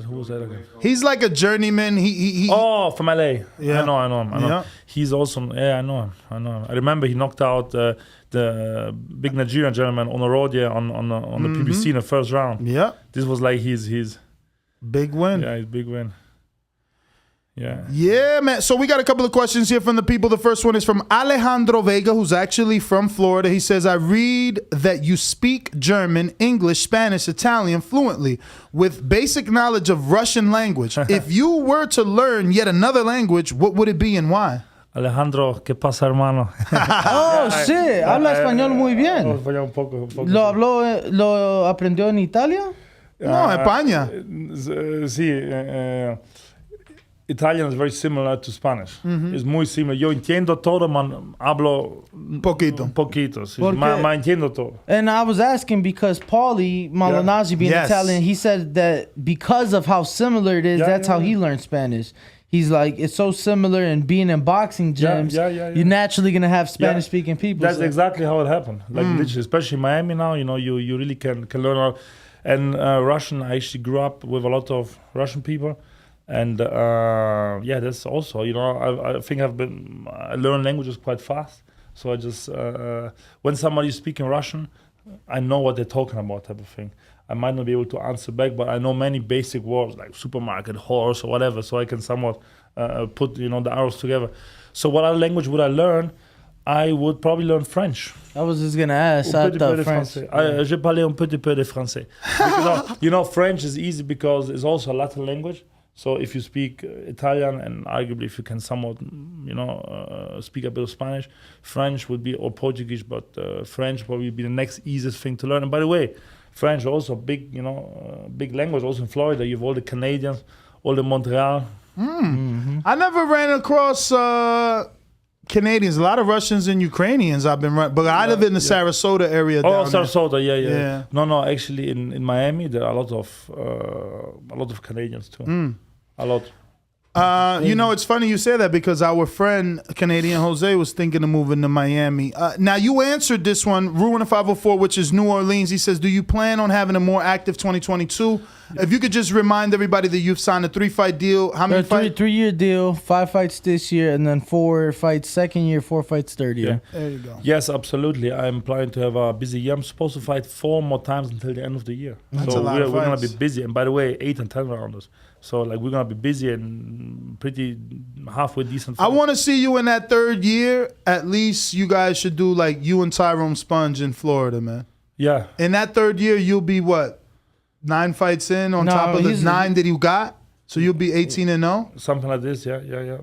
Who was that again? He's like a journeyman. He from LA. Yeah, I know him. Yeah. He's awesome. Yeah, I know him. I remember he knocked out the big Nigerian gentleman on the road on the PBC in the first round. Yeah. This was like his big win. Yeah, his big win. Yeah, man. So we got a couple of questions here from the people. The first one is from Alejandro Vega, who's actually from Florida. He says, I read that you speak German, English, Spanish, Italian fluently with basic knowledge of Russian language. If you were to learn yet another language, what would it be and why? Alejandro, ¿qué pasa, hermano? Shit. Habla español muy bien. Un poco. ¿Lo aprendió en Italia? No, España. Sí. Italian is very similar to Spanish. Es muy similar. Yo entiendo todo, man. Hablo poquito. Sí. Ma entiendo todo. And I was asking because Paulie Malignaggi, being Italian, he said that because of how similar it is, that's how he learned Spanish. He's like, it's so similar, and being in boxing gyms, you're naturally going to have Spanish-speaking people. That's exactly how it happened. Like, literally, especially in Miami now, you know, you really can learn. And Russian, I actually grew up with a lot of Russian people. And that's also, you know, I think I learn languages quite fast. So I just, when somebody's speaking Russian, I know what they're talking about, type of thing. I might not be able to answer back, but I know many basic words like supermarket, horse, or whatever, so I can somewhat put, you know, the arrows together. So what other language would I learn? I would probably learn French. I was just going to ask. I thought French. Je parlais un petit peu de français. Because, you know, French is easy because it's also a Latin language. So if you speak Italian, and arguably if you can somewhat, you know, speak a bit of Spanish, French would be, or Portuguese, but French probably be the next easiest thing to learn. And by the way, French also big, you know, big language. Also in Florida, you have all the Canadians, all the Montreal. I never ran across Canadians. A lot of Russians and Ukrainians I've been running, but I live in the Sarasota area. Sarasota, yeah. No, actually in Miami there are a lot of Canadians too. A lot. You know, it's funny you say that because our friend Canadian Jose was thinking of moving to Miami. Now you answered this one, Ruin 504, which is New Orleans. He says, do you plan on having a more active 2022? If you could just remind everybody that you've signed a 3-fight deal. How many fights? 3-year deal, 5 fights this year, and then 4 fights second year, 4 fights third year. Yeah. There you go. Yes, absolutely. I'm planning to have a busy year. I'm supposed to fight 4 more times until the end of the year. That's so a lot of we're going fights. to be busy. And by the way, 8 and 10 rounders. So like we're going to be busy and pretty halfway decent fights. I want to see you in that 3rd year. At least you guys should do like you and Tyrone Sponge in Florida, man. Yeah. In that 3rd year, you'll be what? 9 fights in on top of the 9 that you got? So you'll be 18-0? Something like this, yeah.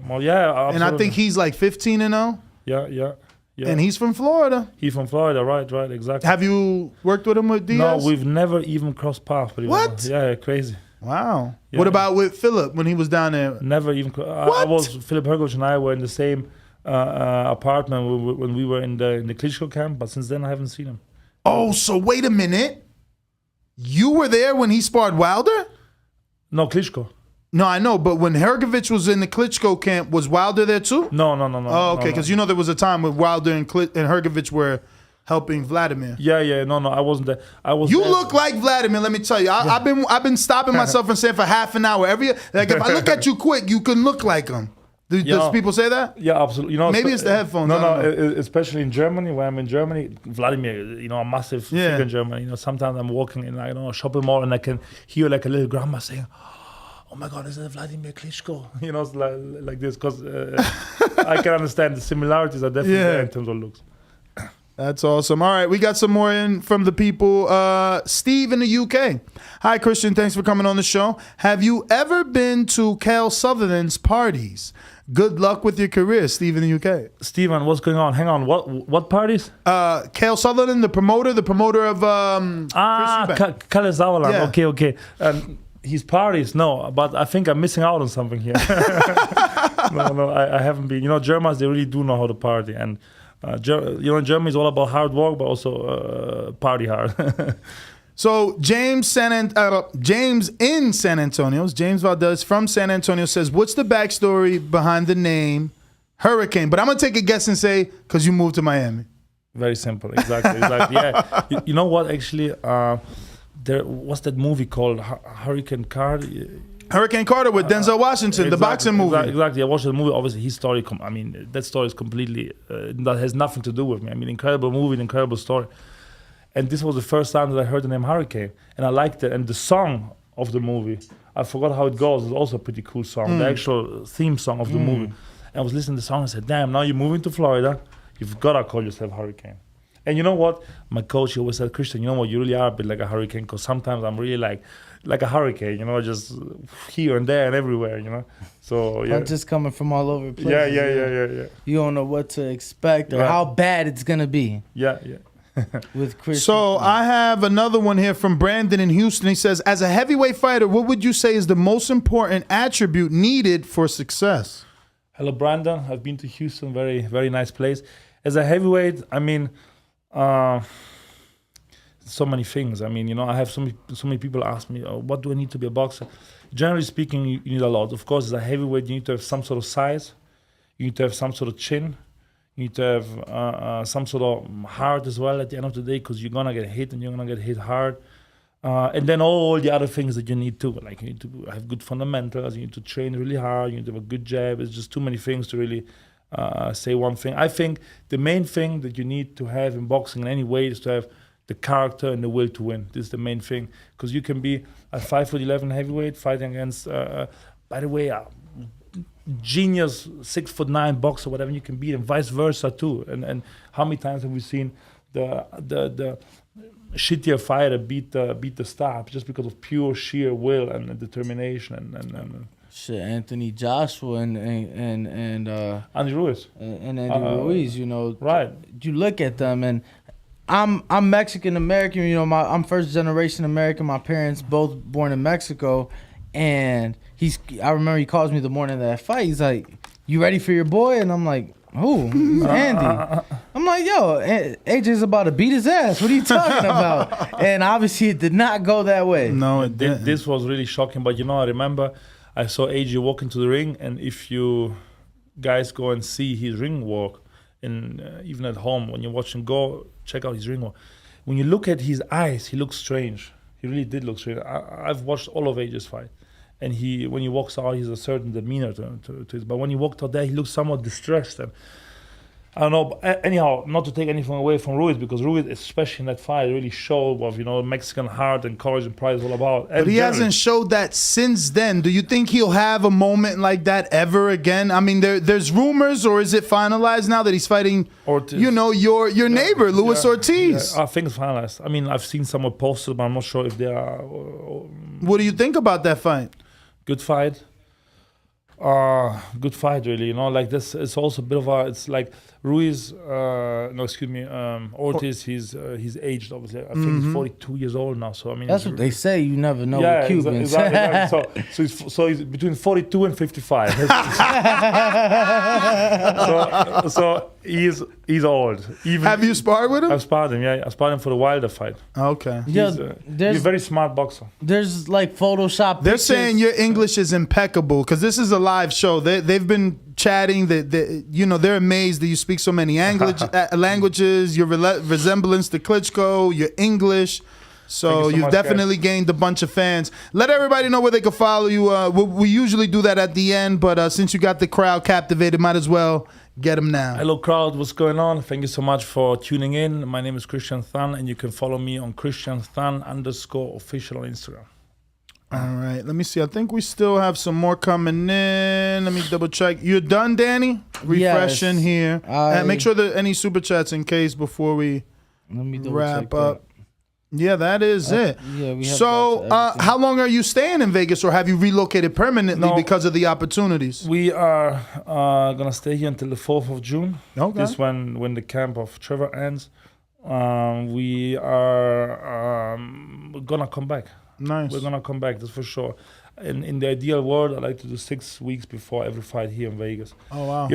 Well, yeah, absolutely. And I think he's like 15-0? Yeah. And he's from Florida. He's from Florida, right, exactly. Have you worked with him with Diaz? No, we've never even crossed paths. What? Yeah, crazy. Wow. Yeah. What about with Philip when he was down there? Never even. Philip Hergovich and I were in the same apartment when we were in the Klitschko camp, but since then I haven't seen him. Oh, so wait a minute. You were there when he sparred Wilder? No, Klitschko. No, I know, but when Hergovich was in the Klitschko camp, was Wilder there too? No. Oh, okay, because you know there was a time when Wilder and Hergovich were helping Vladimir. Yeah, no, I wasn't there. You look like Vladimir, let me tell you. I've been stopping myself from saying for half an hour. If I look at you quick, you can look like him. Does people say that? Yeah, absolutely. You know, maybe it's the headphones. No, especially in Germany, when I'm in Germany, Vladimir, you know, a massive figure in Germany. You know, sometimes I'm walking in, a shopping mall and I can hear like a little grandma saying, "Oh my God, is that Vladimir Klitschko?" You know, it's like this because I can understand the similarities are definitely there in terms of looks. That's awesome. All right, we got some more in from the people. Steve in the UK. Hi, Christian. Thanks for coming on the show. Have you ever been to Cael Sutherland's parties? Good luck with your career, Steve in the UK. Steven, what's going on? Hang on. What parties? Cael Sutherland, the promoter of Kalle Sauerland. Yeah. Okay. His parties, no, but I think I'm missing out on something here. No, I haven't been. You know, Germans, they really do know how to party, and Germany is all about hard work, but also party hard. So James in San Antonio, James Valdez from San Antonio says, "What's the backstory behind the name Hurricane?" But I'm gonna take a guess and say because you moved to Miami. Very simple, exactly. Yeah, you know what? Actually, there was that movie called Hurricane Carter. Hurricane Carter with Denzel Washington, the boxing movie. Exactly. I watched the movie. Obviously, his story. That story is completely that has nothing to do with me. I mean, incredible movie, incredible story. And this was the first time that I heard the name Hurricane, and I liked it. And the song of the movie, I forgot how it goes. It's also a pretty cool song. The actual theme song of the movie. And I was listening to the song and I said, "Damn! Now you're moving to Florida. You've got to call yourself Hurricane." And you know what? My coach, he always said, "Christian, you know what? You really are a bit like a hurricane because sometimes I'm really like a hurricane, you know, just here and there and everywhere, you know." So yeah, punches coming from all over the place. Yeah. You don't know what to expect or how bad it's gonna be. Yeah. with Chris. So I have another one here from Brandon in Houston. He says, as a heavyweight fighter, what would you say is the most important attribute needed for success? Hello, Brandon. I've been to Houston, very, very nice place. As a heavyweight, I mean, so many things. I mean, I have so many people ask me, what do I need to be a boxer? Generally speaking, you need a lot. Of course, as a heavyweight, you need to have some sort of size. You need to have some sort of chin. You need to have some sort of heart as well at the end of the day, because you're going to get hit and you're going to get hit hard. And then all the other things that you need to, like you need to have good fundamentals, you need to train really hard, you need to have a good jab. It's just too many things to really say one thing. I think the main thing that you need to have in boxing in any way is to have the character and the will to win. This is the main thing, because you can be a 5'11" heavyweight fighting against, by the way, genius 6'9" boxer, whatever, you can beat, and vice versa too. And how many times have we seen the shittier fighter beat the star just because of pure sheer will and determination and shit, Anthony Joshua and Andy Ruiz and Andy Ruiz, right? You look at them, and I'm Mexican American. I'm first generation American. My parents both born in Mexico, and I remember he calls me the morning of that fight. He's like, "You ready for your boy?" And I'm like, "Who?" He's Andy. I'm like, "Yo, AJ's about to beat his ass. What are you talking about?" And obviously, it did not go that way. No, it didn't. This was really shocking. But I remember I saw AJ walk into the ring, and if you guys go and see his ring walk, and even at home when you're watching, go check out his ring walk. When you look at his eyes, he looks strange. He really did look strange. I've watched all of AJ's fight, and when he walks out, he's a certain demeanor to his. But when he walked out there, he looked somewhat distressed. And I don't know. But anyhow, not to take anything away from Ruiz, because Ruiz, especially in that fight, really showed what Mexican heart and courage and pride is all about. But he hasn't showed that since then. Do you think he'll have a moment like that ever again? I mean, there's rumors, or is it finalized now that he's fighting? Ortiz. Your neighbor, Luis Ortiz. Yeah, I think it's finalized. I mean, I've seen some posted, but I'm not sure if they are. What do you think about that fight? Good fight. Good fight, really. Like this, it's also a bit of it's like Ruiz. Ortiz. He's aged, obviously. I think he's 42 years old now. So I mean, that's what they say. You never know with Cubans. Exactly. So he's between 42 and 55. so he's old. Have you sparred with him? I've sparred him. Yeah, I sparred him for the Wilder fight. Okay. He's a very smart boxer. There's like Photoshop. They're saying your English is impeccable, because this is a live show. They've been chatting that they're amazed that you speak so many languages, your resemblance to Klitschko, your English. So you've definitely gained a bunch of fans. Let everybody know where they can follow you. We usually do that at the end, but since you got the crowd captivated, might as well get them now. Hello, crowd. What's going on? Thank you so much for tuning in. My name is Christian Than, and you can follow me on ChristianThan_official on Instagram. All right, let me see. I think we still have some more coming in. Let me double check. You're done, Danny? Refreshing here. And make sure that any super chats in case before we wrap up. Yeah, that is it. Yeah, we have so, how long are you staying in Vegas, or have you relocated permanently because of the opportunities? We are going to stay here until the 4th of June. Okay. This when the camp of Trevor ends. We are going to come back. Nice. We're going to come back, that's for sure. In the ideal world, I like to do 6 weeks before every fight here in Vegas. Oh, wow.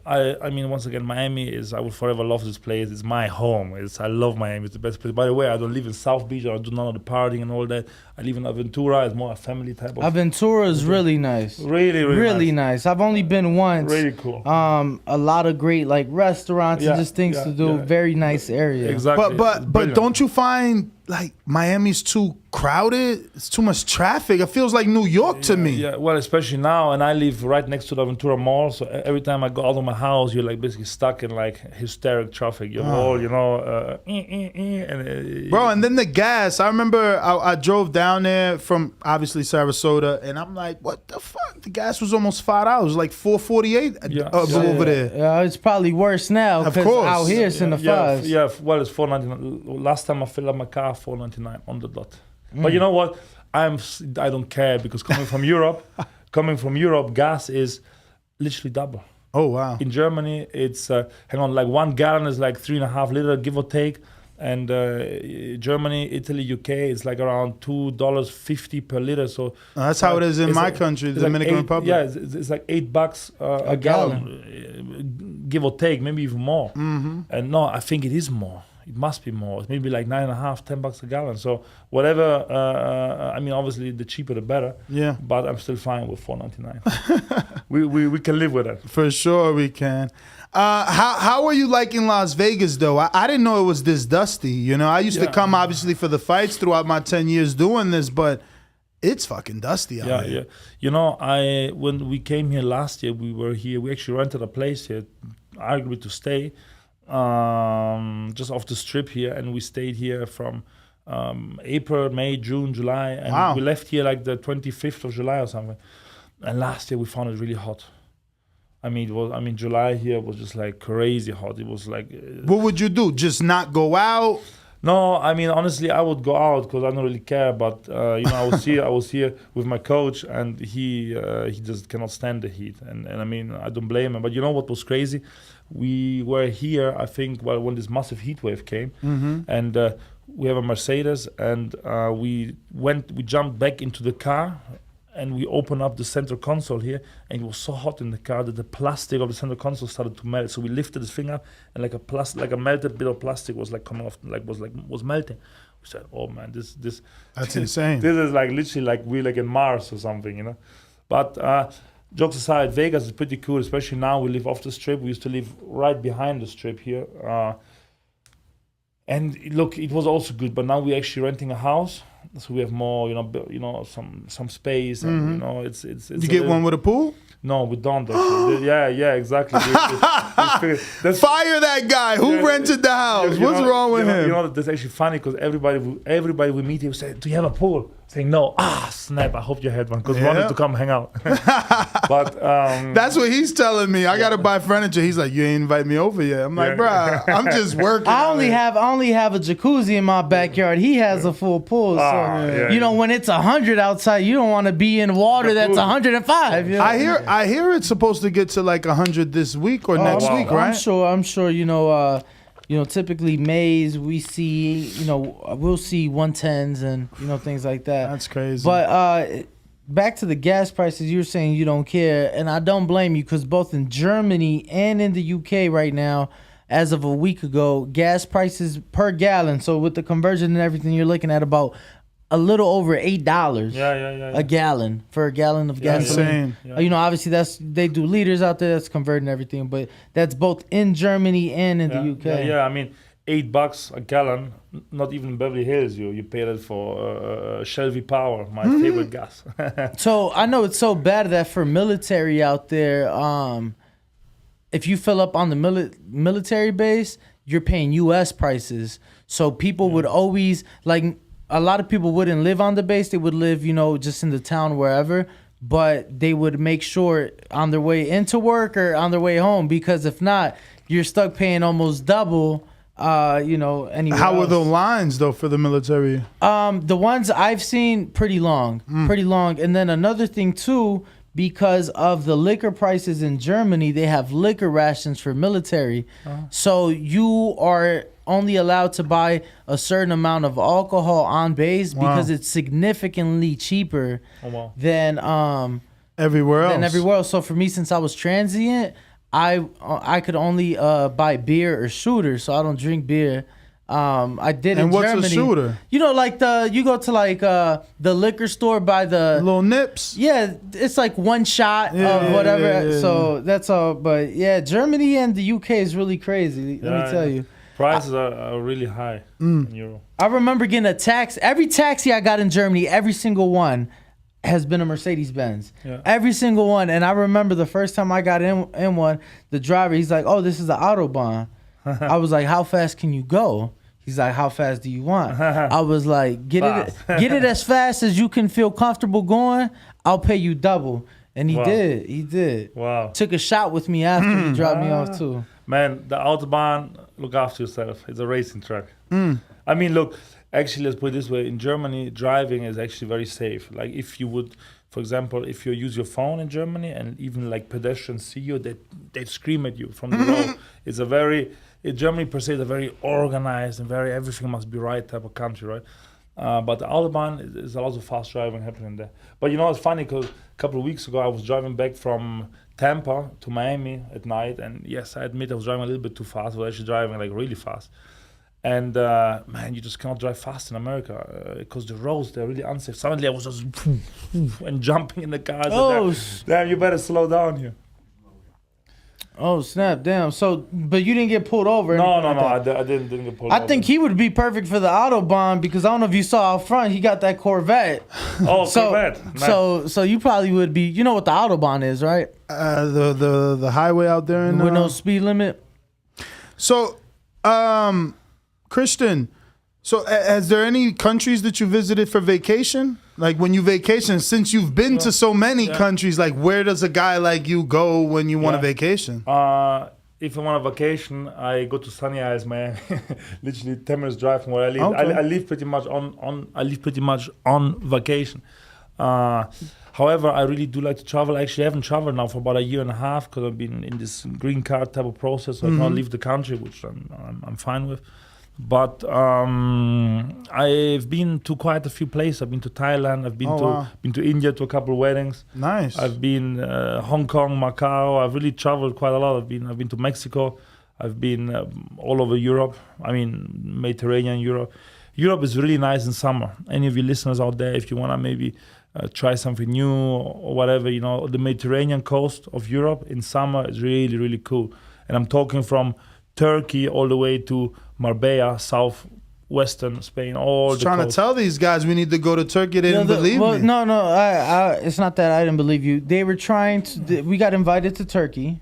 I mean, once again, Miami I will forever love this place. It's my home. I love Miami. It's the best place. By the way, I don't live in South Beach. I don't do none of the partying and all that. I live in Aventura. It's more a family type of... Aventura is really nice. Really nice. I've only been once. Really cool. A lot of great restaurants and just things to do. Yeah. Very nice area. Exactly. But don't you find Miami's too crowded? It's too much traffic. It feels like New York to me. Yeah, well, especially now, and I live right next to the Aventura Mall, so every time I go out of my house, you're basically stuck in hysteric traffic. You're all, bro, and then the gas. I remember I drove down there from obviously Sarasota, and I'm like, what the fuck? The gas was almost $5, like $4.48 over there. Yeah, it's probably worse now. Of course, out here it's in the fives. Yeah, well, it's $4.99. Last time I filled up my car, $4.99 on the dot. But you know what? I don't care, because coming from Europe, gas is literally double. Oh wow! In Germany, it's 1 gallon is 3.5 liters, give or take, And Germany, Italy, UK, it's like around $2.50 per liter. So that's how it is in my country, the Dominican Republic. Yeah, it's like $8 a gallon, give or take, maybe even more. And no, I think it is more. It must be more. It's maybe like $9.5, $10 a gallon. So whatever. I mean, obviously, the cheaper the better. Yeah. But I'm still fine with $4.99. we can live with it. For sure, we can. How are you liking Las Vegas though? I didn't know it was this dusty. You know, I used to come obviously for the fights throughout my 10 years doing this, but it's fucking dusty out here. Yeah. You know, when we came here last year, we were here. We actually rented a place here. I agreed to stay. Just off the strip here, and we stayed here from April, May, June, July, and we left here like the 25th of July or something. And last year we found it really hot. I mean, July here was just like crazy hot. It was like. What would you do? Just not go out? No, I mean, honestly, I would go out because I don't really care. But you know, I was here with my coach, and he just cannot stand the heat. And I mean, I don't blame him. But you know what was crazy? We were here, I think, when this massive heat wave came, and we have a Mercedes, and we jumped back into the car, and we opened up the center console here, and it was so hot in the car that the plastic of the center console started to melt. So we lifted this thing up, and like a melted bit of plastic was like coming off, was melting. We said, "Oh man, this that's insane. This is like literally like we're like in Mars or something, you know." But jokes aside, Vegas is pretty cool, especially now we live off the strip. We used to live right behind the strip here. And look, it was also good, but now we're actually renting a house, so we have more, some space, and you know, it's. You get one with a pool? No, we don't actually. Yeah, exactly. Fire that guy. Who rented the house? What's wrong with him? You know, that's actually funny because everybody we meet, he will say, "Do you have a pool?" Saying no. Snap! I hope you had one because we wanted to come hang out. But that's what he's telling me. I gotta buy furniture. He's like, "You ain't invite me over yet." I'm like, "Bruh, I'm just working." I only have a jacuzzi in my backyard. He has a full pool. So you know, when it's 100 outside, you don't want to be in water that's 105. You know? I hear it's supposed to get to like 100 this week or next week, right? I'm sure. Typically Mays we see, we'll see 110s and things like that. That's crazy. But back to the gas prices, you're saying you don't care, and I don't blame you because both in Germany and in the UK right now, as of a week ago, gas prices per gallon. So with the conversion and everything, you're looking at about a little over $8 a gallon for a gallon of gasoline. Obviously they do liters out there, that's converting everything, but that's both in Germany and in the UK. I mean, $8 a gallon, not even in Beverly Hills. You pay that for Shell Power, my favorite gas. So I know it's so bad that for military out there, if you fill up on the military base, you're paying U.S. prices. So people would always a lot of people wouldn't live on the base. They would live, just in the town, wherever. But they would make sure on their way into work or on their way home, because if not, you're stuck paying almost double, anywhere How else. are the lines, though, for the military? The ones I've seen, pretty long. And then another thing, too, because of the liquor prices in Germany, they have liquor rations for military. So you are only allowed to buy a certain amount of alcohol on base because it's significantly cheaper than everywhere else. So for me, since I was transient, I could only buy beer or shooter, so I don't drink beer. I did in Germany. And what's a shooter? You go to the liquor store by the little nips. Yeah, it's like one shot of whatever. So that's all. But yeah, Germany and the UK is really crazy. Let me tell you. Prices are really high in Europe. I remember getting a tax. Every taxi I got in Germany, every single one has been a Mercedes-Benz. Every single one. And I remember the first time I got in one, the driver, he's like, "Oh, this is the Autobahn." I was like, "How fast can you go?" He's like, "How fast do you want?" I was like, get it as fast as you can feel comfortable going. I'll pay you double. And he did. He did. Wow. Took a shot with me after he dropped me off too. Man, the Autobahn, look after yourself. It's a racing track. I mean, look, actually, let's put it this way. In Germany, driving is actually very safe. Like, if you would For example, if you use your phone in Germany and even like pedestrians see you, they scream at you from the road. It's Germany per se is a very organized and very everything must be right type of country, right? But the Autobahn is a lot of fast driving happening there. But you know, it's funny because a couple of weeks ago I was driving back from Tampa to Miami at night, and yes, I admit I was driving a little bit too fast. I was actually driving like really fast. And man, you just cannot drive fast in America because the roads, they're really unsafe. Suddenly I was just and jumping in the cars. Oh, damn, you better slow down here. Oh, snap, damn. So, but you didn't get pulled over? No, I didn't get pulled over. I think he would be perfect for the Autobahn because I don't know if you saw out front, he got that Corvette. Oh, Corvette. So you probably would be, you know what the Autobahn is, right? The highway out there. With no speed limit. So, Christian, so is there any countries that you visited for vacation? Like when you vacation, since you've been to so many countries, like where does a guy like you go when you want a vacation? If I want a vacation, I go to Sunny Isles, Miami. Literally 10 minutes drive from where I live. Okay. I live pretty much on vacation. However, I really do like to travel. Actually, I haven't traveled now for about a year and a half because I've been in this green card type of process. So I can't leave the country, which I'm fine with. But I've been to quite a few places. I've been to Thailand. I've been to India to a couple of weddings. Nice. I've been Hong Kong, Macau. I've really traveled quite a lot. I've been to Mexico. I've been all over Europe. I mean, Mediterranean Europe. Europe is really nice in summer. Any of you listeners out there, if you wanna maybe try something new or whatever, you know, the Mediterranean coast of Europe in summer is really, really cool. And I'm talking from Turkey all the way to Marbella, southwestern Spain, all the trying coast. to tell these guys we need to go to Turkey. They didn't believe me. No, it's not that I didn't believe you. They were trying to. We got invited to Turkey.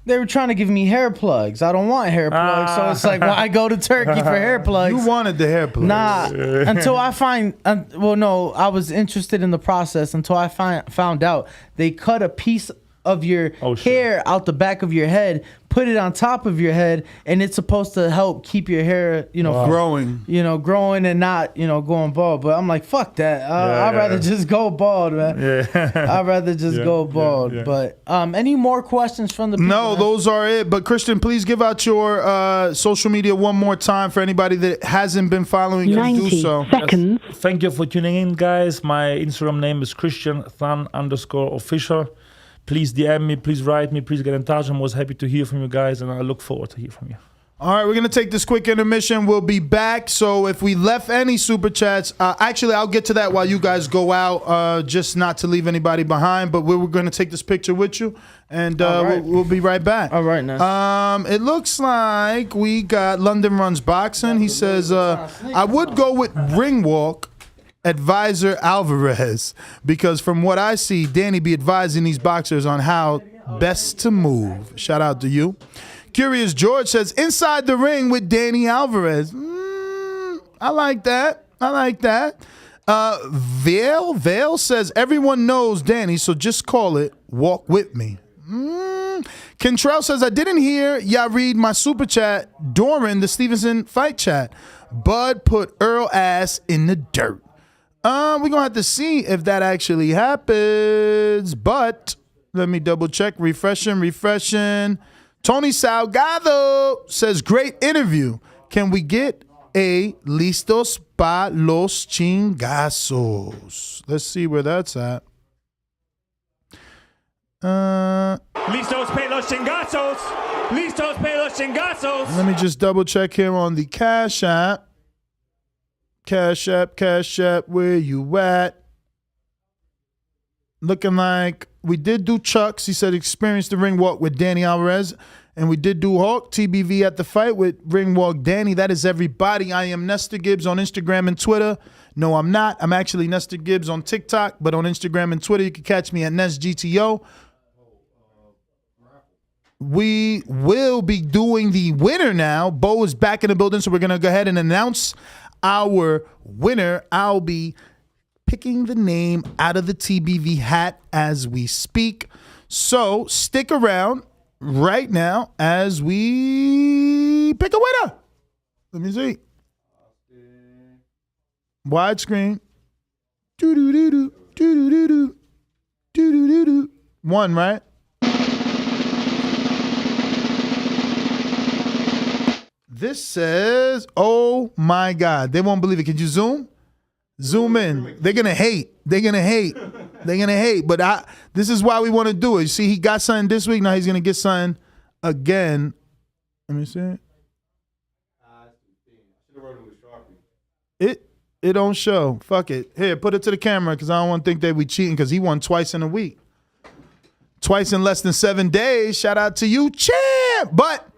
They were trying to give me hair plugs. I don't want hair plugs, so it's like, why go to Turkey for hair plugs? You wanted the hair plugs. Nah, until I find. I was interested in the process until I found out they cut a piece of your hair out the back of your head, put it on top of your head, and it's supposed to help keep your hair, growing. Growing and not, going bald. But I'm like, fuck that. I'd rather just go bald, man. I'd rather just go bald. But any more questions from the people? No, those are it. But Christian, please give out your social media one more time for anybody that hasn't been following you. Do so. Yes. Thank you for tuning in, guys. My Instagram name is Christian_official. Please DM me, please write me, please get in touch. I'm always happy to hear from you guys, and I look forward to hear from you. All right, we're going to take this quick intermission. We'll be back. So if we left any super chats, actually, I'll get to that while you guys go out, just not to leave anybody behind. But we're going to take this picture with you, and we'll be right back. All right, now. It looks like we got London Runs Boxing. He says, I would go with Ring Walk Advisor Alvarez, because from what I see, Danny be advising these boxers on how best to move. Shout out to you. Curious George says, inside the ring with Danny Alvarez. I like that. Vale says, everyone knows Danny, so just call it Walk With Me. Kentrell says, I didn't hear y'all read my super chat during the Stevenson fight chat. Bud put Earl ass in the dirt. We're going to have to see if that actually happens, but let me double check. Refreshing. Tony Salgado says, great interview. Can we get a listos pa los chingazos? Let's see where that's at. Listos pa los chingazos. Listos pa los chingazos. Let me just double check here on the Cash App. Cash App, where you at? Looking like we did do Chucks. He said experience the ring walk with Danny Alvarez. And we did do Hawk TBV at the fight with ring walk Danny. That is everybody. I am Nestor Gibbs on Instagram and Twitter. No, I'm not. I'm actually Nestor Gibbs on TikTok. But on Instagram and Twitter, you can catch me at NestGTO. We will be doing the winner now. Bo is back in the building, so we're going to go ahead and announce our winner. I'll be picking the name out of the TBV hat as we speak. So stick around right now as we pick a winner. Let me see. Widescreen. One, right? This says, oh my God. They won't believe it. Could you zoom? Zoom in. They're going to hate. They're going to hate. They're going to hate. But this is why we want to do it. You see, he got something this week. Now he's going to get something again. Let me see. It don't show. Fuck it. Here, put it to the camera because I don't want to think that we cheating because he won twice in a week. Twice in less than 7 days. Shout out to you, champ. But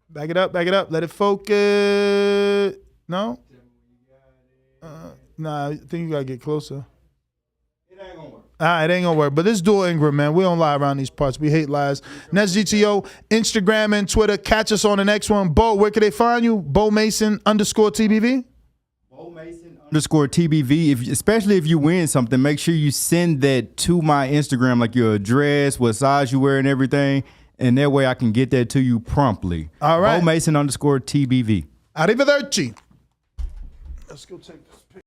back it up. Let it focus. No? Nah, I think you got to get closer. It ain't going to work. It ain't going to work. But this is Dual Ingram, man. We don't lie around these parts. We hate lies. Nets GTO, Instagram and Twitter. Catch us on the next one. Bo, where can they find you? Bo Mason _TBV? _TBV. Especially if you win something, make sure you send that to my Instagram, like your address, what size you wear, and everything. And that way I can get that to you promptly. All right. Bo Mason _TBV. Arrivederci. Let's go take this picture.